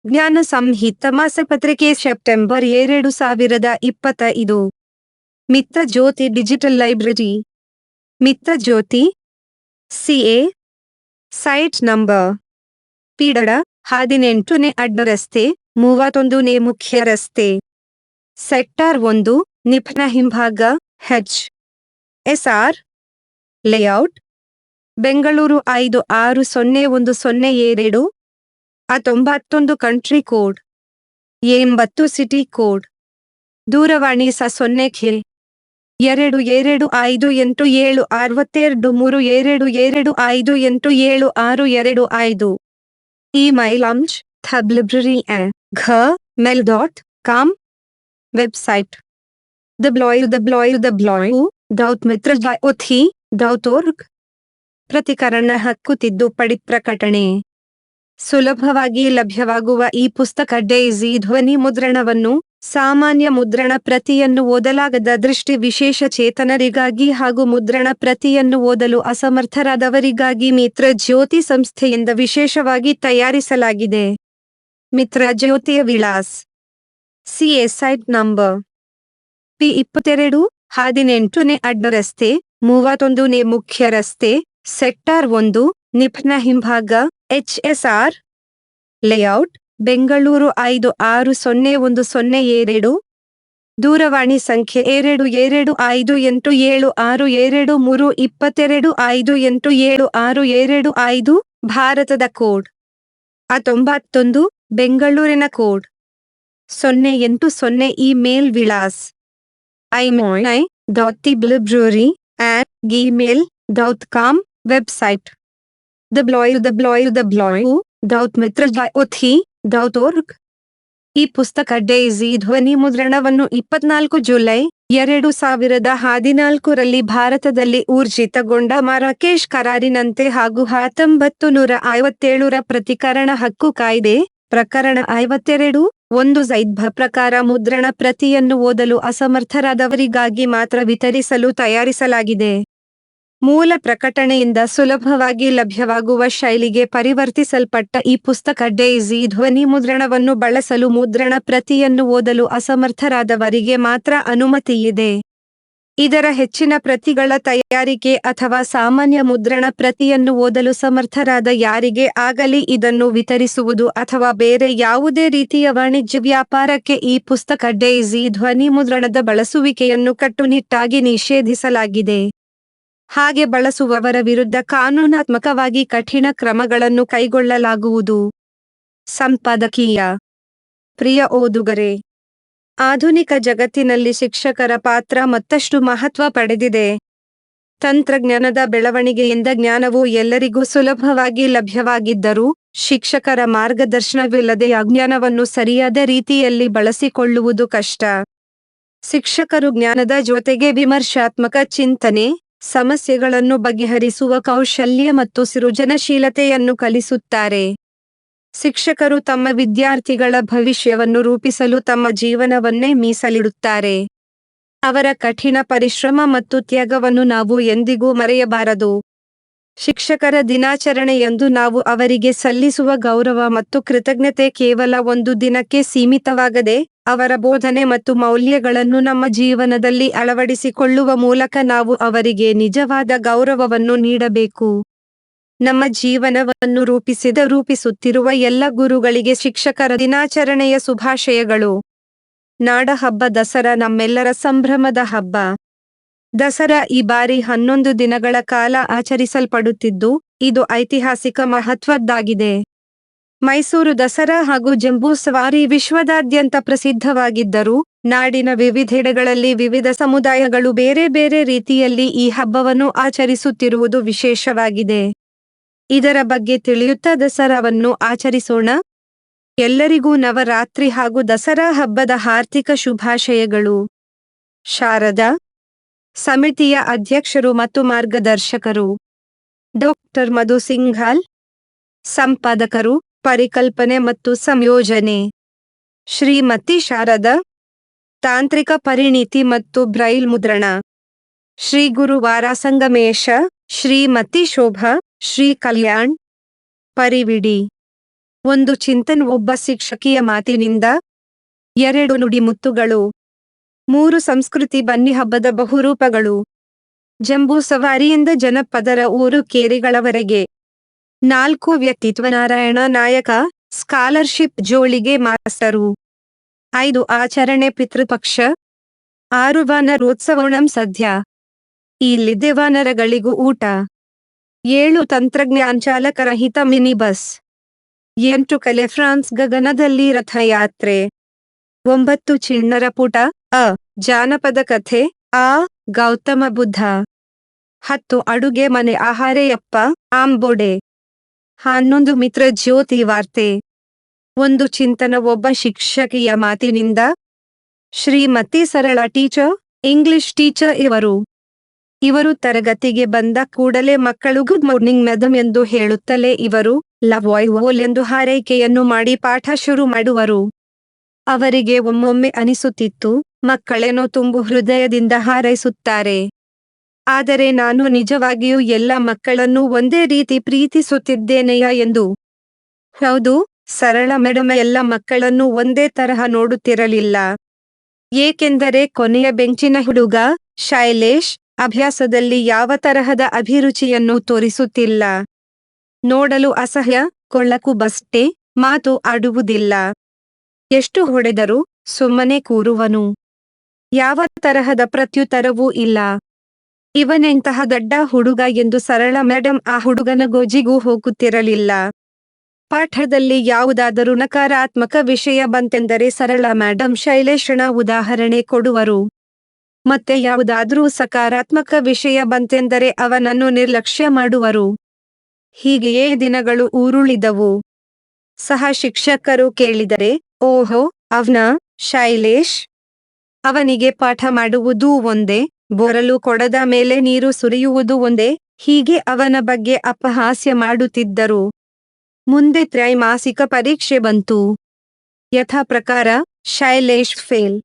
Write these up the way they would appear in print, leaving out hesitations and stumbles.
ಜ್ಞಾನ ಸಂಹಿತ ಮಾಸಪತ್ರಿಕೆ ಸೆಪ್ಟೆಂಬರ್ 2025. ಮಿತ್ರ ಜ್ಯೋತಿ digital library. ಮಿತ್ರ ಜ್ಯೋತಿ CA. Site number ಪೀಡಡ 18ನೇ ಅಡ್ಡ ರಸ್ತೆ, 31ನೇ ಮುಖ್ಯ ರಸ್ತೆ, ಸೆಕ್ಟಾರ್ 1, ನಿಪ್ನ ಹಿಂಭಾಗ, HSR layout, Bengaluru 560102, 91 country code, 80 city code, ದೂರವಾಣಿ 0 228762 ಇಮೇಲ್ amj@library@gmail.com. Website www.mitrajyothi.org. ಪ್ರತಿಕರಣ ಹಕ್ಕು ತಿದ್ದುಪಡಿ ಪ್ರಕಟಣೆ. ಸುಲಭವಾಗಿ ಲಭ್ಯವಾಗುವ ಈ ಪುಸ್ತಕ ಡೈಸಿ ಧ್ವನಿ ಮುದ್ರಣವನ್ನು, ಸಾಮಾನ್ಯ ಮುದ್ರಣ ಪ್ರತಿಯನ್ನು ಓದಲಾಗದ ದೃಷ್ಟಿ ವಿಶೇಷ ಚೇತನರಿಗಾಗಿ ಹಾಗೂ ಮುದ್ರಣ ಪ್ರತಿಯನ್ನು ಓದಲು ಅಸಮರ್ಥರಾದವರಿಗಾಗಿ ಮಿತ್ರ ಜ್ಯೋತಿ ಸಂಸ್ಥೆಯಿಂದ ವಿಶೇಷವಾಗಿ ತಯಾರಿಸಲಾಗಿದೆ. ಮಿತ್ರ ಜ್ಯೋತಿಯ ವಿಳಾಸ: CA ಸೈಟ್ ನಂಬರ್ P22, 18ನೇ ಅಡ್ಡ ರಸ್ತೆ, 31ನೇ ಮುಖ್ಯ ರಸ್ತೆ, ಸೆಕ್ಟಾರ್ 1, ನಿಪ್ನ ಹಿಂಭಾಗ, HSR ಲೇಔಟ್, ಬೆಂಗಳೂರು 560102, ದೂರವಾಣಿ ಸಂಖ್ಯೆ 2287623225, ಭಾರತದ ಕೋಡ್ 91, ಬೆಂಗಳೂರಿನ ಕೋಡ್ 080. ಇಮೇಲ್ ವಿಳಾಸ imoy.thelibrary@gmail.com. Website www.mitrajyothi.org. ಈ ಪುಸ್ತಕ ಡೈಸಿ ಧ್ವನಿ ಮುದ್ರಣವನ್ನು 24 ಜುಲೈ 2014 ಭಾರತದಲ್ಲಿ ಊರ್ಜಿತಗೊಂಡ ಮರಾಕೇಶ್ ಕರಾರಿನಂತೆ ಹಾಗೂ 1957 ಪ್ರತಿಕರಣ ಹಕ್ಕು ಕಾಯ್ದೆ ಪ್ರಕರಣ 52, 1 ಝೈದ್ಭ ಪ್ರಕಾರ ಮುದ್ರಣ ಪ್ರತಿಯನ್ನು ಓದಲು ಅಸಮರ್ಥರಾದವರಿಗಾಗಿ ಮಾತ್ರ ವಿತರಿಸಲು ತಯಾರಿಸಲಾಗಿದೆ. ಮೂಲ ಪ್ರಕಟಣೆಯಿಂದ ಸುಲಭವಾಗಿ ಲಭ್ಯವಾಗುವ ಶೈಲಿಗೆ ಪರಿವರ್ತಿಸಲ್ಪಟ್ಟ ಈ ಪುಸ್ತಕ ಡೈಸಿ ಧ್ವನಿ ಮುದ್ರಣವನ್ನು ಬಳಸಲು ಮುದ್ರಣ ಪ್ರತಿಯನ್ನು ಓದಲು ಅಸಮರ್ಥರಾದವರಿಗೆ ಮಾತ್ರ ಅನುಮತಿಯಿದೆ. ಇದರ ಹೆಚ್ಚಿನ ಪ್ರತಿಗಳ ತಯಾರಿಕೆ ಅಥವಾ ಸಾಮಾನ್ಯ ಮುದ್ರಣ ಪ್ರತಿಯನ್ನು ಓದಲು ಸಮರ್ಥರಾದ ಯಾರಿಗೆ ಆಗಲಿ ಇದನ್ನು ವಿತರಿಸುವುದು ಅಥವಾ ಬೇರೆ ಯಾವುದೇ ರೀತಿಯ ವಾಣಿಜ್ಯ ವ್ಯಾಪಾರಕ್ಕೆ ಈ ಪುಸ್ತಕ ಡೈಸಿ ಧ್ವನಿ ಮುದ್ರಣದ ಬಳಸುವಿಕೆಯನ್ನು ಕಟ್ಟುನಿಟ್ಟಾಗಿ ನಿಷೇಧಿಸಲಾಗಿದೆ. ಹಾಗೆ ಬಳಸುವವರ ವಿರುದ್ಧ ಕಾನೂನಾತ್ಮಕವಾಗಿ ಕಠಿಣ ಕ್ರಮಗಳನ್ನು ಕೈಗೊಳ್ಳಲಾಗುವುದು. ಸಂಪಾದಕೀಯ. ಪ್ರಿಯ ಓದುಗರೇ, ಆಧುನಿಕ ಜಗತ್ತಿನಲ್ಲಿ ಶಿಕ್ಷಕರ ಪಾತ್ರ ಮತ್ತಷ್ಟು ಮಹತ್ವ ಪಡೆದಿದೆ. ತಂತ್ರಜ್ಞಾನದ ಬೆಳವಣಿಗೆಯಿಂದ ಜ್ಞಾನವು ಎಲ್ಲರಿಗೂ ಸುಲಭವಾಗಿ ಲಭ್ಯವಾಗಿದ್ದರೂ, ಶಿಕ್ಷಕರ ಮಾರ್ಗದರ್ಶನವಿಲ್ಲದೆ ಅಜ್ಞಾನವನ್ನು ಸರಿಯಾದ ರೀತಿಯಲ್ಲಿ ಬಳಸಿಕೊಳ್ಳುವುದು ಕಷ್ಟ. ಶಿಕ್ಷಕರು ಜ್ಞಾನದ ಜೊತೆಗೆ ವಿಮರ್ಶಾತ್ಮಕ ಚಿಂತನೆ, ಸಮಸ್ಯೆಗಳನ್ನು ಬಗೆಹರಿಸುವ ಕೌಶಲ್ಯ ಮತ್ತು ಸೃಜನಶೀಲತೆಯನ್ನು ಕಲಿಸುತ್ತಾರೆ. ಶಿಕ್ಷಕರು ತಮ್ಮ ವಿದ್ಯಾರ್ಥಿಗಳ ಭವಿಷ್ಯವನ್ನು ರೂಪಿಸಲು ತಮ್ಮ ಜೀವನವನ್ನೇ ಮೀಸಲಿಡುತ್ತಾರೆ. ಅವರ ಕಠಿಣ ಪರಿಶ್ರಮ ಮತ್ತು ತ್ಯಾಗವನ್ನು ನಾವು ಎಂದಿಗೂ ಮರೆಯಬಾರದು. ಶಿಕ್ಷಕರ ದಿನಾಚರಣೆಯಂದು ನಾವು ಅವರಿಗೆ ಸಲ್ಲಿಸುವ ಗೌರವ ಮತ್ತು ಕೃತಜ್ಞತೆ ಕೇವಲ ಒಂದು ದಿನಕ್ಕೆ ಸೀಮಿತವಾಗದೆ, ಅವರ ಬೋಧನೆ ಮತ್ತು ಮೌಲ್ಯಗಳನ್ನು ನಮ್ಮ ಜೀವನದಲ್ಲಿ ಅಳವಡಿಸಿಕೊಳ್ಳುವ ಮೂಲಕ ನಾವು ಅವರಿಗೆ ನಿಜವಾದ ಗೌರವವನ್ನು ನೀಡಬೇಕು. ನಮ್ಮ ಜೀವನವನ್ನು ರೂಪಿಸುತ್ತಿರುವ ಎಲ್ಲ ಗುರುಗಳಿಗೆ ಶಿಕ್ಷಕರ ದಿನಾಚರಣೆಯ ಶುಭಾಶಯಗಳು. ನಾಡಹಬ್ಬ ದಸರಾ ನಮ್ಮೆಲ್ಲರ ಸಂಭ್ರಮದ ಹಬ್ಬ. ದಸರಾ ಈ ಬಾರಿ 11 ದಿನಗಳ ಕಾಲ ಆಚರಿಸಲ್ಪಡುತ್ತಿದ್ದು, ಇದು ಐತಿಹಾಸಿಕ ಮಹತ್ವದ್ದಾಗಿದೆ. ಮೈಸೂರು ದಸರಾ ಹಾಗೂ ಜಂಬೂ ಸವಾರಿ ವಿಶ್ವದಾದ್ಯಂತ ಪ್ರಸಿದ್ಧವಾಗಿದ್ದರೂ, ನಾಡಿನ ವಿವಿಧೆಡೆಗಳಲ್ಲಿ ವಿವಿಧ ಸಮುದಾಯಗಳು ಬೇರೆ ಬೇರೆ ರೀತಿಯಲ್ಲಿ ಈ ಹಬ್ಬವನ್ನು ಆಚರಿಸುತ್ತಿರುವುದು ವಿಶೇಷವಾಗಿದೆ. ಇದರ ಬಗ್ಗೆ ತಿಳಿಯುತ್ತಾ ದಸರಾವನ್ನು ಆಚರಿಸೋಣ. ಎಲ್ಲರಿಗೂ ನವರಾತ್ರಿ ಹಾಗೂ ದಸರಾ ಹಬ್ಬದ ಹಾರ್ದಿಕ ಶುಭಾಶಯಗಳು. ಶಾರದಾ ಸಮಿತಿಯ ಅಧ್ಯಕ್ಷರು ಮತ್ತು ಮಾರ್ಗದರ್ಶಕರು ಡಾಕ್ಟರ್ ಮಧು ಸಿಂಘಾಲ್. ಸಂಪಾದಕರು, ಪರಿಕಲ್ಪನೆ ಮತ್ತು ಸಂಯೋಜನೆ ಶ್ರೀಮತಿ ಶಾರದಾ. ತಾಂತ್ರಿಕ ಪರಿಣಿತಿ ಮತ್ತು ಬ್ರೈಲ್ ಮುದ್ರಣ ಶ್ರೀ ಗುರುವಾರ ಸಂಗಮೇಶ, ಶ್ರೀಮತಿ ಶೋಭಾ, ಶ್ರೀ ಕಲ್ಯಾಣ್. ಪರಿವಿಡಿ ಒಂದು ಚಿಂತನ್ ಒಬ್ಬ ಶಿಕ್ಷಕಿಯ ಮಾತಿನಿಂದ. 2 ನುಡಿಮುತ್ತುಗಳು. 3 ಸಂಸ್ಕೃತಿ ಬನ್ನಿ ಹಬ್ಬದ ಬಹುರೂಪಗಳು. ಜಂಬೂ ಸವಾರಿಯಿಂದ ಜನಪದರ ಊರು ಕೇರಿಗಳವರೆಗೆ. 4 ವ್ಯಕ್ತಿತ್ವ ನಾರಾಯಣ ನಾಯಕ, ಸ್ಕಾಲರ್ಶಿಪ್ ಜೋಳಿಗೆ ಮಾಸ್ತರು. 5 ಆಚರಣೆ ಪಿತೃಪಕ್ಷ. 6 ವಾನರೋತ್ಸವೋಣಂ ಸದ್ಯ. ಇಲ್ಲಿದೆ ವಾನರಗಳಿಗೂ ಊಟ. 7 ತಂತ್ರಜ್ಞಾನ ಚಾಲಕರಹಿತ ಮಿನಿ ಬಸ್. 8 ಕಲೆ ಫ್ರಾನ್ಸ್ ಗಗನದಲ್ಲಿ ರಥಯಾತ್ರೆ. 9 ಚಿಣ್ಣರ ಪುಟ. ಅ ಜಾನಪದ ಕಥೆ. ಆ ಗೌತಮ ಬುದ್ಧ. 10 ಅಡುಗೆ ಮನೆ ಆಹಾರೆಯಪ್ಪ ಆಂಬೋಡೆ. 11 ಮಿತ್ರ ಜ್ಯೋತಿ ವಾರ್ತೆ. 1 ಚಿಂತನ ಒಬ್ಬ ಶಿಕ್ಷಕಿಯ ಮಾತಿನಿಂದ. ಶ್ರೀಮತಿ ಸರಳ ಟೀಚರ್, ಇಂಗ್ಲಿಷ್ ಟೀಚರ್ ಇವರು ತರಗತಿಗೆ ಬಂದ ಕೂಡಲೇ ಮಕ್ಕಳು ಗುಡ್ ಮಾರ್ನಿಂಗ್ ಮೇಡಮ್ ಎಂದು ಹೇಳುತ್ತಲೇ ಇವರು ಲವ್ ಓಲ್ ಎಂದು ಹಾರೈಕೆಯನ್ನು ಮಾಡಿ ಪಾಠ ಶುರು ಮಾಡುವರು. ಅವರಿಗೆ ಒಮ್ಮೊಮ್ಮೆ ಅನಿಸುತ್ತಿತ್ತು, ಮಕ್ಕಳೇನೋ ತುಂಬು ಹೃದಯದಿಂದ ಹಾರೈಸುತ್ತಾರೆ. ಆದರೆ ನಾನು ನಿಜವಾಗಿಯೂ ಎಲ್ಲ ಮಕ್ಕಳನ್ನು ಒಂದೇ ರೀತಿ ಪ್ರೀತಿಸುತ್ತಿದ್ದೇನೆಯಾ ಎಂದು. ಹೌದು, ಸರಳ ಮೇಡಮ್ ಎಲ್ಲ ಮಕ್ಕಳನ್ನು ಒಂದೇ ತರಹ ನೋಡುತ್ತಿರಲಿಲ್ಲ. ಏಕೆಂದರೆ ಕೊನೆಯ ಬೆಂಚಿನ ಹುಡುಗ ಶೈಲೇಶ್ ಅಭ್ಯಾಸದಲ್ಲಿ ಯಾವ ತರಹದ ಅಭಿರುಚಿಯನ್ನು ತೋರಿಸುತ್ತಿಲ್ಲ. ನೋಡಲು ಅಸಹ್ಯ, ಕೊಳ್ಳಕು ಬಷ್ಟೆ, ಮಾತು ಆಡುವುದಿಲ್ಲ. ಎಷ್ಟು ಹೊಡೆದರೂ ಸುಮ್ಮನೆ ಕೂರುವನು. ಯಾವ ತರಹದ ಪ್ರತ್ಯುತ್ತರವೂ ಇಲ್ಲ. ಇವನೆಂತಹ ದಡ್ಡ ಹುಡುಗ ಎಂದು ಸರಳ ಮೇಡಮ್ ಆ ಹುಡುಗನ ಗೋಜಿಗೂ ಹೋಗುತ್ತಿರಲಿಲ್ಲ. ಪಾಠದಲ್ಲಿ ಯಾವುದಾದರೂ ನಕಾರಾತ್ಮಕ ವಿಷಯ ಬಂತೆಂದರೆ ಸರಳ ಮೇಡಮ್ ಶೈಲೇಶನ ಉದಾಹರಣೆ ಕೊಡುವರು. ಮತ್ತೆ ಯಾವುದಾದ್ರೂ ಸಕಾರಾತ್ಮಕ ವಿಷಯ ಬಂತೆಂದರೆ ಅವನನ್ನು ನಿರ್ಲಕ್ಷ್ಯ ಮಾಡುವರು. ಹೀಗೆಯೇ ದಿನಗಳು ಉರುಳಿದವು. ಸಹ ಶಿಕ್ಷಕರು ಕೇಳಿದರೆ, ಓಹೋ ಅವ್ನಾ ಶೈಲೇಶ್? ಅವನಿಗೆ ಪಾಠ ಮಾಡುವುದೂ ಒಂದೇ, ಬೋರಲು ಕೊಡದ ಮೇಲೆ ನೀರು ಸುರಿಯುವುದು ಒಂದೇ, ಹೀಗೆ ಅವನ ಬಗ್ಗೆ ಅಪಹಾಸ್ಯ ಮಾಡುತ್ತಿದ್ದರು. ಮುಂದೆ ತ್ರೈಮಾಸಿಕ ಪರೀಕ್ಷೆ ಬಂತು. ಯಥಾ ಪ್ರಕಾರ ಶೈಲೇಶ್ ಫೇಲ್.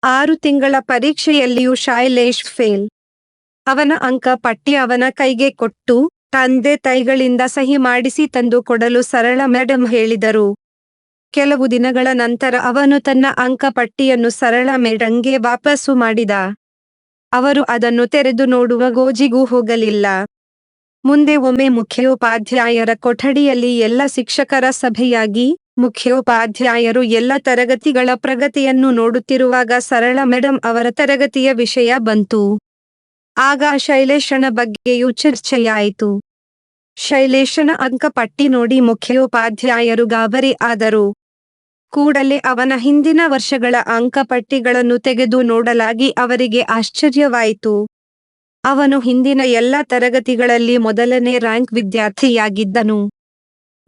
6 ತಿಂಗಳ ಪರೀಕ್ಷೆಯಲ್ಲಿಯೂ ಶೈಲೇಶ್ ಫೇಲ್. ಅವನ ಅಂಕ ಪಟ್ಟಿ ಅವನ ಕೈಗೆ ಕೊಟ್ಟು, ತಂದೆ ತಾಯಿಗಳಿಂದ ಸಹಿ ಮಾಡಿಸಿ ತಂದು ಕೊಡಲು ಸರಳ ಮೇಡಮ್ ಹೇಳಿದರು. ಕೆಲವು ದಿನಗಳ ನಂತರ ಅವನು ತನ್ನ ಅಂಕ ಪಟ್ಟಿಯನ್ನು ಸರಳ ಮೇಡಂಗೆ ವಾಪಸ್ಸು ಮಾಡಿದ. ಅವರು ಅದನ್ನು ತೆರೆದು ನೋಡುವ ಗೋಜಿಗೂ ಹೋಗಲಿಲ್ಲ. ಮುಂದೆ ಒಮ್ಮೆ ಮುಖ್ಯೋಪಾಧ್ಯಾಯರ ಕೊಠಡಿಯಲ್ಲಿ ಎಲ್ಲ ಶಿಕ್ಷಕರ ಸಭೆಯಾಗಿ, ಮುಖ್ಯೋಪಾಧ್ಯಾಯರು ಎಲ್ಲ ತರಗತಿಗಳ ಪ್ರಗತಿಯನ್ನು ನೋಡುತ್ತಿರುವಾಗ ಸರಳ ಮೇಡಮ್ ಅವರ ತರಗತಿಯ ವಿಷಯ ಬಂತು. ಆಗ ಶೈಲೇಶನ ಬಗ್ಗೆಯೂ ಚರ್ಚೆಯಾಯಿತು. ಶೈಲೇಶನ ಅಂಕ ಪಟ್ಟಿ ನೋಡಿ ಮುಖ್ಯೋಪಾಧ್ಯಾಯರು ಗಾಬರಿ ಆದರು. ಕೂಡಲೇ ಅವನ ಹಿಂದಿನ ವರ್ಷಗಳ ಅಂಕಪಟ್ಟಿಗಳನ್ನು ತೆಗೆದು ನೋಡಲಾಗಿ ಅವರಿಗೆ ಆಶ್ಚರ್ಯವಾಯಿತು. ಅವನು ಹಿಂದಿನ ಎಲ್ಲ ತರಗತಿಗಳಲ್ಲಿ ಮೊದಲನೇ ರ್ಯಾಂಕ್ ವಿದ್ಯಾರ್ಥಿಯಾಗಿದ್ದನು.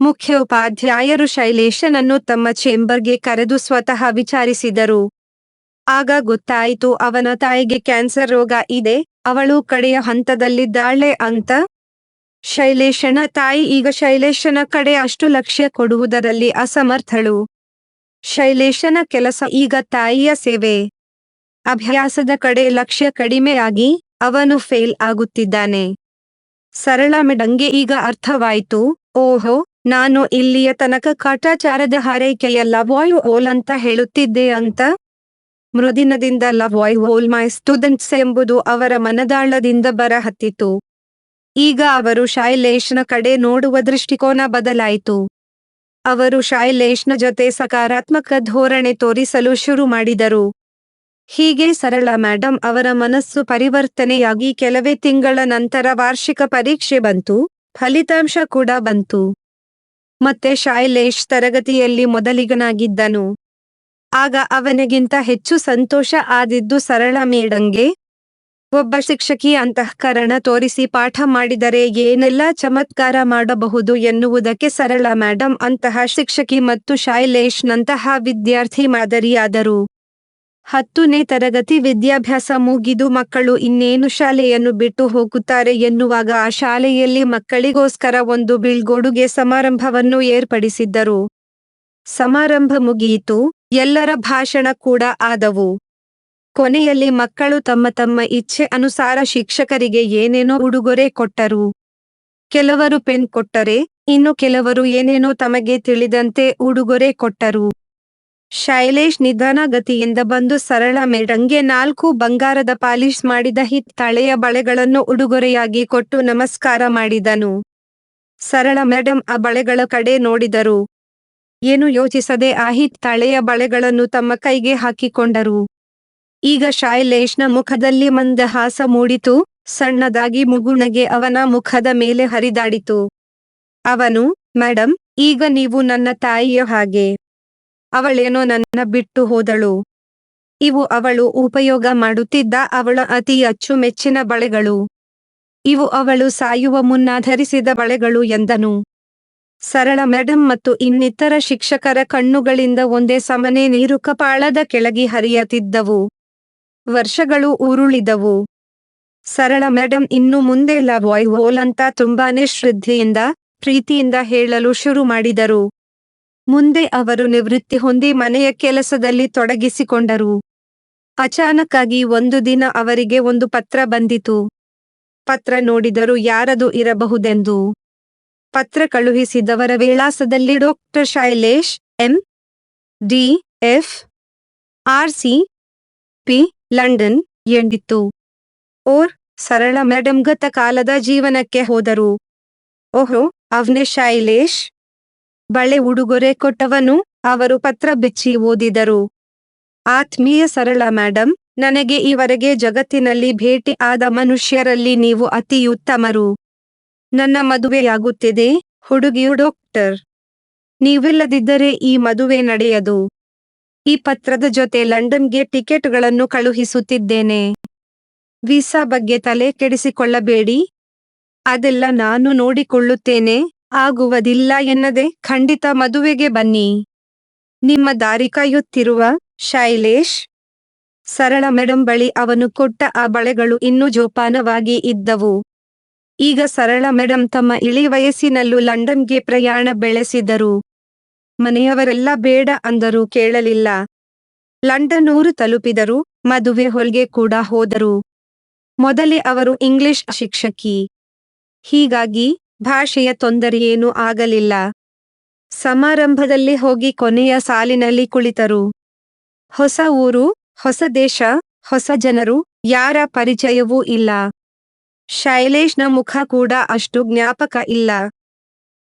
ಮುಖ್ಯೋಪಾಧ್ಯಾಯರು ಶೈಲೇಶನನ್ನು ತಮ್ಮ ಚೇಂಬರ್ಗೆ ಕರೆದು ಸ್ವತಃ ವಿಚಾರಿಸಿದರು. ಆಗ ಗೊತ್ತಾಯಿತು ಅವನ ತಾಯಿಗೆ ಕ್ಯಾನ್ಸರ್ ರೋಗ ಇದೆ, ಅವಳು ಕಡೆಯ ಹಂತದಲ್ಲಿದ್ದಾಳೆ ಅಂತ. ಶೈಲೇಶನ ತಾಯಿ ಈಗ ಶೈಲೇಶನ ಕಡೆ ಅಷ್ಟು ಲಕ್ಷ್ಯ ಕೊಡುವುದರಲ್ಲಿ ಅಸಮರ್ಥಳು. ಶೈಲೇಶನ ಕೆಲಸ ಈಗ ತಾಯಿಯ ಸೇವೆ. ಅಭ್ಯಾಸದ ಕಡೆ ಲಕ್ಷ್ಯ ಕಡಿಮೆಯಾಗಿ ಅವನು ಫೇಲ್ ಆಗುತ್ತಿದ್ದಾನೆ. ಸರಳ ಮೇಡಂಗೆ ಈಗ ಅರ್ಥವಾಯಿತು, ಓಹೋ, ನಾನು ಇಲ್ಲಿಯ ತನಕ ಕಾಟಾಚಾರದ ಹಾರೈಕೆಯ ಲವ್ ಓಲ್ ಅಂತ ಹೇಳುತ್ತಿದ್ದೆ ಅಂತ. ಮೃದಿನದಿಂದ ಲವ್ ಓಲ್ ಮೈ ಸ್ಟೂಡೆಂಟ್ಸ್ ಎಂಬುದು ಅವರ ಮನದಾಳದಿಂದ ಬರಹತ್ತಿತು. ಈಗ ಅವರು ಶೈಲೇಶ್ನ ಕಡೆ ನೋಡುವ ದೃಷ್ಟಿಕೋನ ಬದಲಾಯಿತು. ಅವರು ಶೈಲೇಶ್ನ ಜೊತೆ ಸಕಾರಾತ್ಮಕ ಧೋರಣೆ ತೋರಿಸಲು ಶುರು ಮಾಡಿದರು. ಹೀಗೆ ಸರಳ ಮೇಡಮ್ ಅವರ ಮನಸ್ಸು ಪರಿವರ್ತನೆಯಾಗಿ ಕೆಲವೇ ತಿಂಗಳ ನಂತರ ವಾರ್ಷಿಕ ಪರೀಕ್ಷೆ ಬಂತು, ಫಲಿತಾಂಶ ಕೂಡ ಬಂತು. ಮತ್ತೆ ಶೈಲೇಶ್ ತರಗತಿಯಲ್ಲಿ ಮೊದಲಿಗನಾಗಿದ್ದನು. ಆಗ ಅವನಿಗಿಂತ ಹೆಚ್ಚು ಸಂತೋಷ ಆದಿದ್ದು ಸರಳ ಮೇಡಂಗೆ. ಒಬ್ಬ ಶಿಕ್ಷಕಿ ಅಂತಃಕರಣ ತೋರಿಸಿ ಪಾಠ ಮಾಡಿದರೆ ಏನೆಲ್ಲ ಚಮತ್ಕಾರ ಮಾಡಬಹುದು ಎನ್ನುವುದಕ್ಕೆ ಸರಳ ಮೇಡಮ್ ಅಂತಹ ಶಿಕ್ಷಕಿ ಮತ್ತು ಶೈಲೇಶ್ ನಂತಹ ವಿದ್ಯಾರ್ಥಿ ಮಾದರಿಯಾದರು. 10ನೇ ತರಗತಿ ವಿದ್ಯಾಭ್ಯಾಸ ಮುಗಿದು ಮಕ್ಕಳು ಇನ್ನೇನು ಶಾಲೆಯನ್ನು ಬಿಟ್ಟು ಹೋಗುತ್ತಾರೆ ಎನ್ನುವಾಗ ಆ ಶಾಲೆಯಲ್ಲಿ ಮಕ್ಕಳಿಗೋಸ್ಕರ ಒಂದು ಬೀಳ್ಕೊಡುಗೆ ಸಮಾರಂಭವನ್ನು ಏರ್ಪಡಿಸಿದ್ದರು. ಸಮಾರಂಭ ಮುಗಿಯಿತು, ಎಲ್ಲರ ಭಾಷಣ ಕೂಡ ಆದವು. ಕೊನೆಯಲ್ಲಿ ಮಕ್ಕಳು ತಮ್ಮ ತಮ್ಮ ಇಚ್ಛೆ ಅನುಸಾರ ಶಿಕ್ಷಕರಿಗೆ ಏನೇನೋ ಉಡುಗೊರೆ ಕೊಟ್ಟರು. ಕೆಲವರು ಪೆನ್ ಕೊಟ್ಟರೆ, ಇನ್ನು ಕೆಲವರು ಏನೇನೋ ತಮಗೆ ತಿಳಿದಂತೆ ಉಡುಗೊರೆ ಕೊಟ್ಟರು. ಶೈಲೇಶ್ ನಿಧಾನಗತಿಯಿಂದ ಬಂದು ಸರಳ ಮೇಡಂಗೆ 4 ಬಂಗಾರದ ಪಾಲಿಶ್ ಮಾಡಿದ ಹಿತ್ತಾಳೆಯ ಬಳೆಗಳನ್ನು ಉಡುಗೊರೆಯಾಗಿ ಕೊಟ್ಟು ನಮಸ್ಕಾರ ಮಾಡಿದನು. ಸರಳ ಮೇಡಂ ಆ ಬಳೆಗಳ ಕಡೆ ನೋಡಿದರು. ಏನು ಯೋಚಿಸದೆ ಆ ಹಿತ್ತಾಳೆಯ ಬಳೆಗಳನ್ನು ತಮ್ಮ ಕೈಗೆ ಹಾಕಿಕೊಂಡರು. ಈಗ ಶೈಲೇಶ್ನ ಮುಖದಲ್ಲಿ ಮಂದಹಾಸ ಮೂಡಿತು. ಸಣ್ಣದಾಗಿ ಮುಗುಳ್ನಗೆ ಅವನ ಮುಖದ ಮೇಲೆ ಹರಿದಾಡಿತು. ಅವನು, ಮೇಡಂ, ಈಗ ನೀವು ನನ್ನ ತಾಯಿಯ ಹಾಗೆ. ಅವಳೇನೋ ನನ್ನ ಬಿಟ್ಟು ಹೋದಳು. ಇವು ಅವಳು ಉಪಯೋಗ ಮಾಡುತ್ತಿದ್ದ ಅವಳ ಅತಿ ಅಚ್ಚುಮೆಚ್ಚಿನ ಬಳೆಗಳು. ಇವು ಅವಳು ಸಾಯುವ ಮುನ್ನ ಧರಿಸಿದ ಬಳೆಗಳು ಎಂದನು. ಸರಳ ಮೇಡಂ ಮತ್ತು ಇನ್ನಿತರ ಶಿಕ್ಷಕರ ಕಣ್ಣುಗಳಿಂದ ಒಂದೇ ಸಮನೆ ನೀರು ಕಪಾಳದ ಕೆಳಗೆ ಹರಿಯುತ್ತಿದ್ದವು. ವರ್ಷಗಳು ಉರುಳಿದವು. ಸರಳ ಮೇಡಂ ಇನ್ನು ಮುಂದೆ ಲವ್ ಅಂತ ತುಂಬಾನೇ ಶ್ರದ್ಧೆಯಿಂದ, ಪ್ರೀತಿಯಿಂದ ಹೇಳಲು ಶುರು ಮಾಡಿದರು. ಮುಂದೆ ಅವರು ನಿವೃತ್ತಿ ಹೊಂದಿ ಮನೆಯ ಕೆಲಸದಲ್ಲಿ ತೊಡಗಿಸಿಕೊಂಡರು. ಅಚಾನಕ್ಕಾಗಿ ಒಂದು ದಿನ ಅವರಿಗೆ ಒಂದು ಪತ್ರ ಬಂದಿತು. ಪತ್ರ ನೋಡಿದರು ಯಾರದು ಇರಬಹುದೆಂದು. ಪತ್ರ ಕಳುಹಿಸಿದವರ ವಿಳಾಸದಲ್ಲಿ doctor Shailesh M. D. F. R C. P. London ಎಂದಿತ್ತು. ಓರ್ ಸರಳ ಮೇಡಂ ಗತ ಕಾಲದ ಜೀವನಕ್ಕೆ ಹೋದರು. ಓಹೋ, ಅವ್ನೇ ಶೈಲೇಶ್. ಬಳೆ ಉಡುಗೊರೆ ಕೊಟ್ಟವನು. ಅವರು ಪತ್ರ ಬಿಚ್ಚಿ ಓದಿದರು. ಆತ್ಮೀಯ ಸರಳ ಮೇಡಂ, ನನಗೆ ಈವರೆಗೆ ಜಗತ್ತಿನಲ್ಲಿ ಭೇಟಿ ಆದ ಮನುಷ್ಯರಲ್ಲಿ ನೀವು ಅತಿ ಉತ್ತಮರು. ನನ್ನ ಮದುವೆಯಾಗುತ್ತಿದೆ. ಹುಡುಗಿಯು ಡಾಕ್ಟರ್. ನೀವಿಲ್ಲದಿದ್ದರೆ ಈ ಮದುವೆ ನಡೆಯದು. ಈ ಪತ್ರದ ಜೊತೆ ಲಂಡನ್ಗೆ ಟಿಕೆಟ್ಗಳನ್ನು ಕಳುಹಿಸುತ್ತಿದ್ದೇನೆ. ವೀಸಾ ಬಗ್ಗೆ ತಲೆ ಕೆಡಿಸಿಕೊಳ್ಳಬೇಡಿ. ಅದೆಲ್ಲ ನಾನು ನೋಡಿಕೊಳ್ಳುತ್ತೇನೆ. ಆಗುವುದಿಲ್ಲ ಎನ್ನದೆ ಖಂಡಿತ ಮದುವೆಗೆ ಬನ್ನಿ. ನಿಮ್ಮ ದಾರಿ ಕಾಯುತ್ತಿರುವ ಶೈಲೇಶ್. ಸರಳ ಮೇಡಂ ಬಳಿ ಅವನು ಕೊಟ್ಟ ಆ ಬಳೆಗಳು ಇನ್ನೂ ಜೋಪಾನವಾಗಿ ಇದ್ದವು. ಈಗ ಸರಳ ಮೇಡಂ ತಮ್ಮ ಇಳಿ ವಯಸ್ಸಿನಲ್ಲೂ ಲಂಡನ್ಗೆ ಪ್ರಯಾಣ ಬೆಳೆಸಿದರು. ಮನೆಯವರೆಲ್ಲ ಬೇಡ ಅಂದರೂ ಕೇಳಲಿಲ್ಲ. ಲಂಡನ್ ಊರು ತಲುಪಿದರು. ಮದುವೆ ಹೊಲ್ಗೆ ಕೂಡ ಹೋದರು. ಮೊದಲೇ ಅವರು ಇಂಗ್ಲಿಷ್ ಶಿಕ್ಷಕಿ. ಹೀಗಾಗಿ ಭಾಷೆಯ ತೊಂದರೆಯೇನೂ ಆಗಲಿಲ್ಲ. ಸಮಾರಂಭದಲ್ಲಿ ಹೋಗಿ ಕೊನೆಯ ಸಾಲಿನಲ್ಲಿ ಕುಳಿತರು. ಹೊಸ ಊರು, ಹೊಸ ದೇಶ, ಹೊಸ ಜನರು, ಯಾರ ಪರಿಚಯವೂ ಇಲ್ಲ. ಶೈಲೇಶ್ನ ಮುಖ ಕೂಡ ಅಷ್ಟು ಜ್ಞಾಪಕ ಇಲ್ಲ.